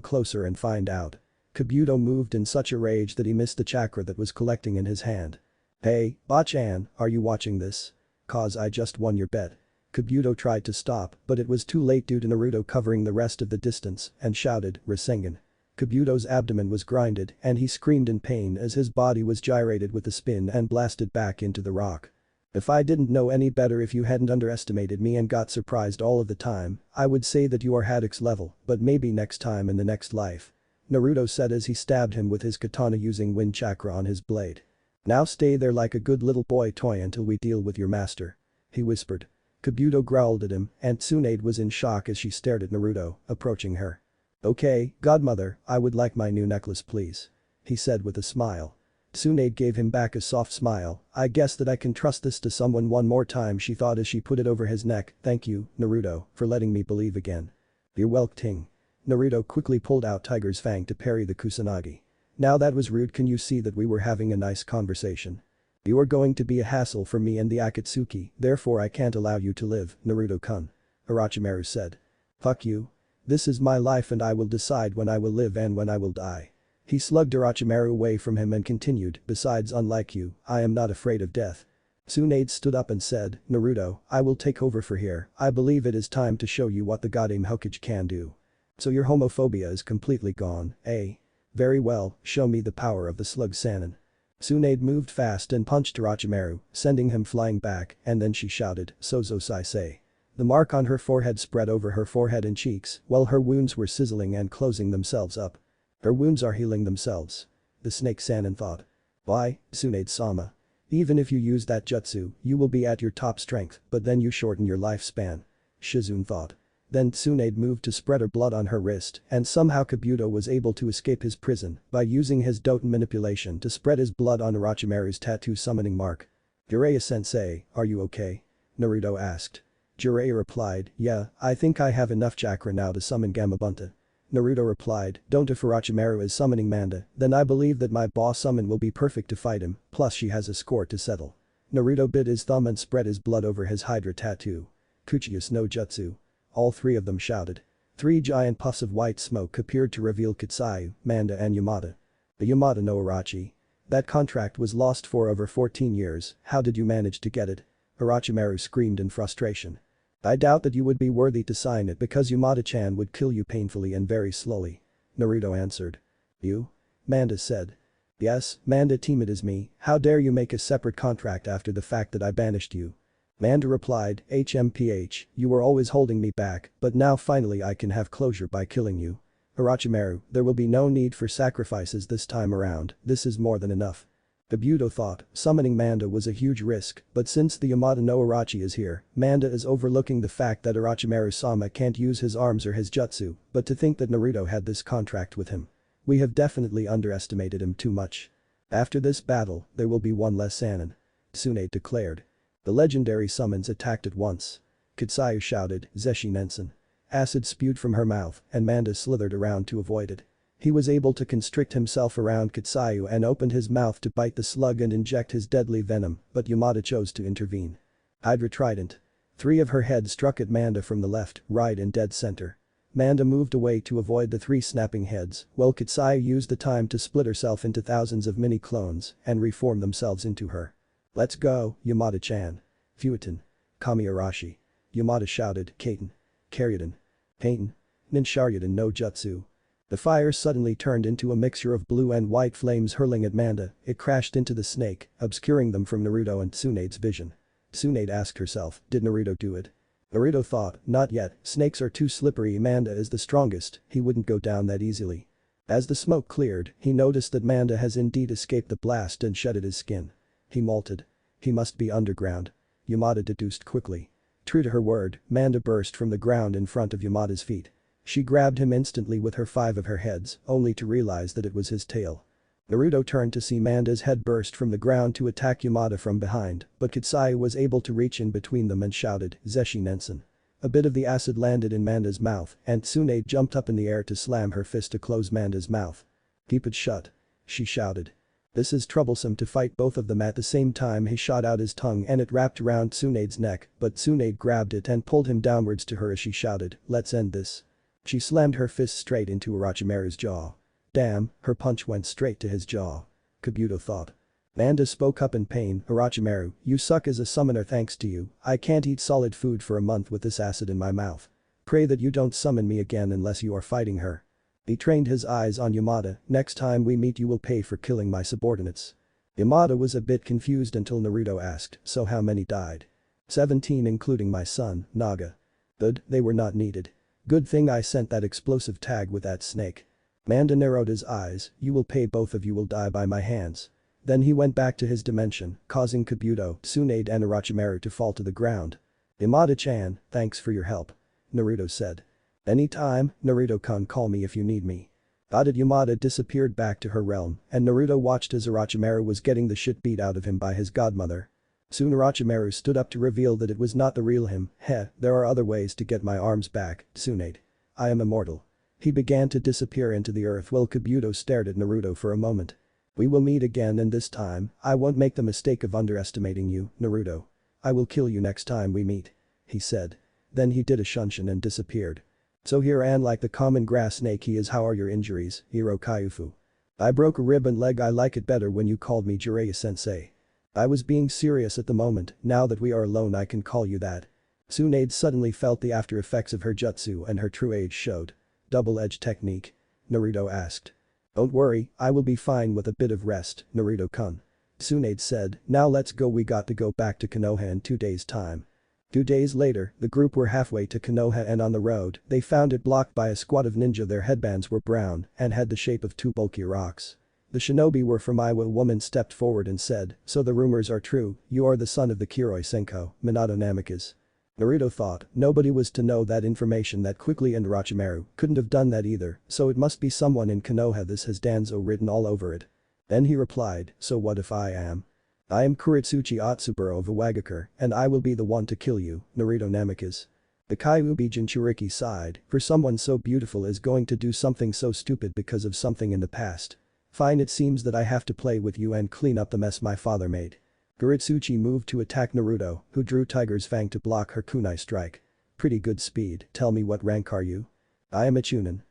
closer and find out. Kabuto moved in such a rage that he missed the chakra that was collecting in his hand. Hey, Bachan, are you watching this? Cause I just won your bet. Kabuto tried to stop, but it was too late due to Naruto covering the rest of the distance and shouted, Rasengan. Kabuto's abdomen was grinded and he screamed in pain as his body was gyrated with the spin and blasted back into the rock. If I didn't know any better, if you hadn't underestimated me and got surprised all of the time, I would say that you are Haddock's level, but maybe next time in the next life. Naruto said as he stabbed him with his katana using wind chakra on his blade. Now stay there like a good little boy toy until we deal with your master. He whispered. Kabuto growled at him and Tsunade was in shock as she stared at Naruto, approaching her. Okay, godmother, I would like my new necklace please. He said with a smile. Tsunade gave him back a soft smile. I guess that I can trust this to someone one more time, she thought as she put it over his neck. Thank you, Naruto, for letting me believe again. You're welcome. Naruto quickly pulled out Tiger's Fang to parry the Kusanagi. Now that was rude, can you see that we were having a nice conversation? You are going to be a hassle for me and the Akatsuki, therefore I can't allow you to live, Naruto-kun. Orochimaru said. Fuck you. This is my life and I will decide when I will live and when I will die. He slugged Orochimaru away from him and continued, besides unlike you, I am not afraid of death. Tsunade stood up and said, Naruto, I will take over for here, I believe it is time to show you what the Goddamn Hokage can do. So your homophobia is completely gone, eh? Very well, show me the power of the Slug Sannin. Tsunade moved fast and punched Orochimaru, sending him flying back, and then she shouted, Sozo Saisei. The mark on her forehead spread over her forehead and cheeks, while her wounds were sizzling and closing themselves up. Her wounds are healing themselves. The Snake Sannin thought. Why, Tsunade-sama. Even if you use that jutsu, you will be at your top strength, but then you shorten your lifespan. Shizune thought. Then Tsunade moved to spread her blood on her wrist and somehow Kabuto was able to escape his prison by using his Doton manipulation to spread his blood on Orochimaru's tattoo summoning mark. Jiraiya-sensei, are you okay? Naruto asked. Jiraiya replied, yeah, I think I have enough chakra now to summon Gamabunta. Naruto replied, don't, if Orochimaru is summoning Manda, then I believe that my boss summon will be perfect to fight him, plus she has a score to settle. Naruto bit his thumb and spread his blood over his Hydra tattoo. Kuchiyus no Jutsu. All three of them shouted. 3 giant puffs of white smoke appeared to reveal Kitsayu, Manda and Yamada. The Yamada no Orochi. That contract was lost for over 14 years, how did you manage to get it? Orochimaru screamed in frustration. I doubt that you would be worthy to sign it because Yamada-chan would kill you painfully and very slowly. Naruto answered. You? Manda said. Yes, Manda team, it is me, how dare you make a separate contract after the fact that I banished you? Manda replied, HMPH, you were always holding me back, but now finally I can have closure by killing you. Orochimaru, there will be no need for sacrifices this time around, this is more than enough. Kabuto thought, summoning Manda was a huge risk, but since the Yamada no Orochi is here, Manda is overlooking the fact that Orochimaru-sama can't use his arms or his jutsu, but to think that Naruto had this contract with him. We have definitely underestimated him too much. After this battle, there will be one less Sannin. Tsunade declared. The legendary summons attacked at once. Kitsayu shouted, Zeshi Nensen. Acid spewed from her mouth and Manda slithered around to avoid it. He was able to constrict himself around Kitsayu and opened his mouth to bite the slug and inject his deadly venom, but Yamada chose to intervene. Hydra Trident. 3 of her heads struck at Manda from the left, right and dead center. Manda moved away to avoid the 3 snapping heads, while Kitsayu used the time to split herself into thousands of mini-clones and reform themselves into her. Let's go, Yamada-chan. Fueton. Kami Arashi. Yamada shouted, Kaiten. Karyudan. Pain. Ninsharyudan no Jutsu. The fire suddenly turned into a mixture of blue and white flames hurling at Manda, it crashed into the snake, obscuring them from Naruto and Tsunade's vision. Tsunade asked herself, did Naruto do it? Naruto thought, not yet, snakes are too slippery, Manda is the strongest, he wouldn't go down that easily. As the smoke cleared, he noticed that Manda has indeed escaped the blast and shedded his skin. He malted. He must be underground. Yamada deduced quickly. True to her word, Manda burst from the ground in front of Yamada's feet. She grabbed him instantly with her 5 of her heads, only to realize that it was his tail. Naruto turned to see Manda's head burst from the ground to attack Yamada from behind, but Kitsayu was able to reach in between them and shouted, Zeshi Nensen. A bit of the acid landed in Manda's mouth and Tsunade jumped up in the air to slam her fist to close Manda's mouth. Keep it shut. She shouted. This is troublesome to fight both of them at the same time. He shot out his tongue and it wrapped around Tsunade's neck, but Tsunade grabbed it and pulled him downwards to her as she shouted, "Let's end this." She slammed her fist straight into Orochimaru's jaw. Damn, her punch went straight to his jaw. Kabuto thought. Manda spoke up in pain, "Orochimaru, you suck as a summoner. Thanks to you, I can't eat solid food for a month with this acid in my mouth. Pray that you don't summon me again unless you are fighting her." He trained his eyes on Yamada, "Next time we meet you will pay for killing my subordinates." Yamada was a bit confused until Naruto asked, "So how many died?" 17 including my son, Naga. Good, they were not needed. Good thing I sent that explosive tag with that snake. Manda narrowed his eyes, "You will pay, both of you will die by my hands." Then he went back to his dimension, causing Kabuto, Tsunade and Orochimaru to fall to the ground. "Yamada-chan, thanks for your help," Naruto said. "Anytime, Naruto-kun, call me if you need me." Yamada disappeared back to her realm, and Naruto watched as Orochimaru was getting the shit beat out of him by his godmother. Soon Orochimaru stood up to reveal that it was not the real him. There are other ways to get my arms back, Tsunade. I am immortal." He began to disappear into the earth while Kabuto stared at Naruto for a moment. "We will meet again, and this time, I won't make the mistake of underestimating you, Naruto. I will kill you next time we meet," he said. Then he did a shunshin and disappeared. "So here and like the common grass snake he is. How are your injuries, Hiro Kaiufu?" "I broke a rib and leg. I like it better when you called me Jiraiya-sensei." "I was being serious at the moment, now that we are alone I can call you that." Tsunade suddenly felt the after effects of her jutsu and her true age showed. "Double-edged technique?" Naruto asked. "Don't worry, I will be fine with a bit of rest, Naruto-kun," Tsunade said. "Now let's go, we got to go back to Konoha in 2 days' time." 2 days later, the group were halfway to Konoha and on the road, they found it blocked by a squad of ninja. Their headbands were brown and had the shape of 2 bulky rocks. The shinobi were from Iwa. A woman stepped forward and said, "So the rumors are true, you are the son of the Kiroi Senko, Minato Namikaze." Naruto thought, nobody was to know that information that quickly, and Orochimaru couldn't have done that either, so it must be someone in Konoha. This has Danzo written all over it. Then he replied, "So what if I am? I am Kuritsuchi Otsuburo of Iwagakure, and I will be the one to kill you, Naruto Namikaze." The Kyuubi Jinchuriki sighed, for someone so beautiful is going to do something so stupid because of something in the past. "Fine, it seems that I have to play with you and clean up the mess my father made." Kuritsuchi moved to attack Naruto, who drew Tiger's Fang to block her kunai strike. "Pretty good speed, tell me what rank are you?" "I am a chunin."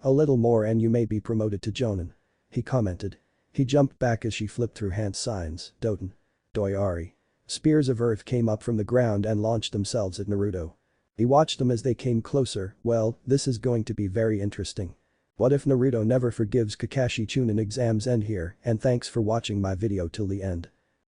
A little more and you may be promoted to jonin," he commented. He jumped back as she flipped through hand signs, "Doten. Doyari." Spears of earth came up from the ground and launched themselves at Naruto. He watched them as they came closer. Well, this is going to be very interesting. What if Naruto never forgives Kakashi? Chunin exams end here, and thanks for watching my video till the end.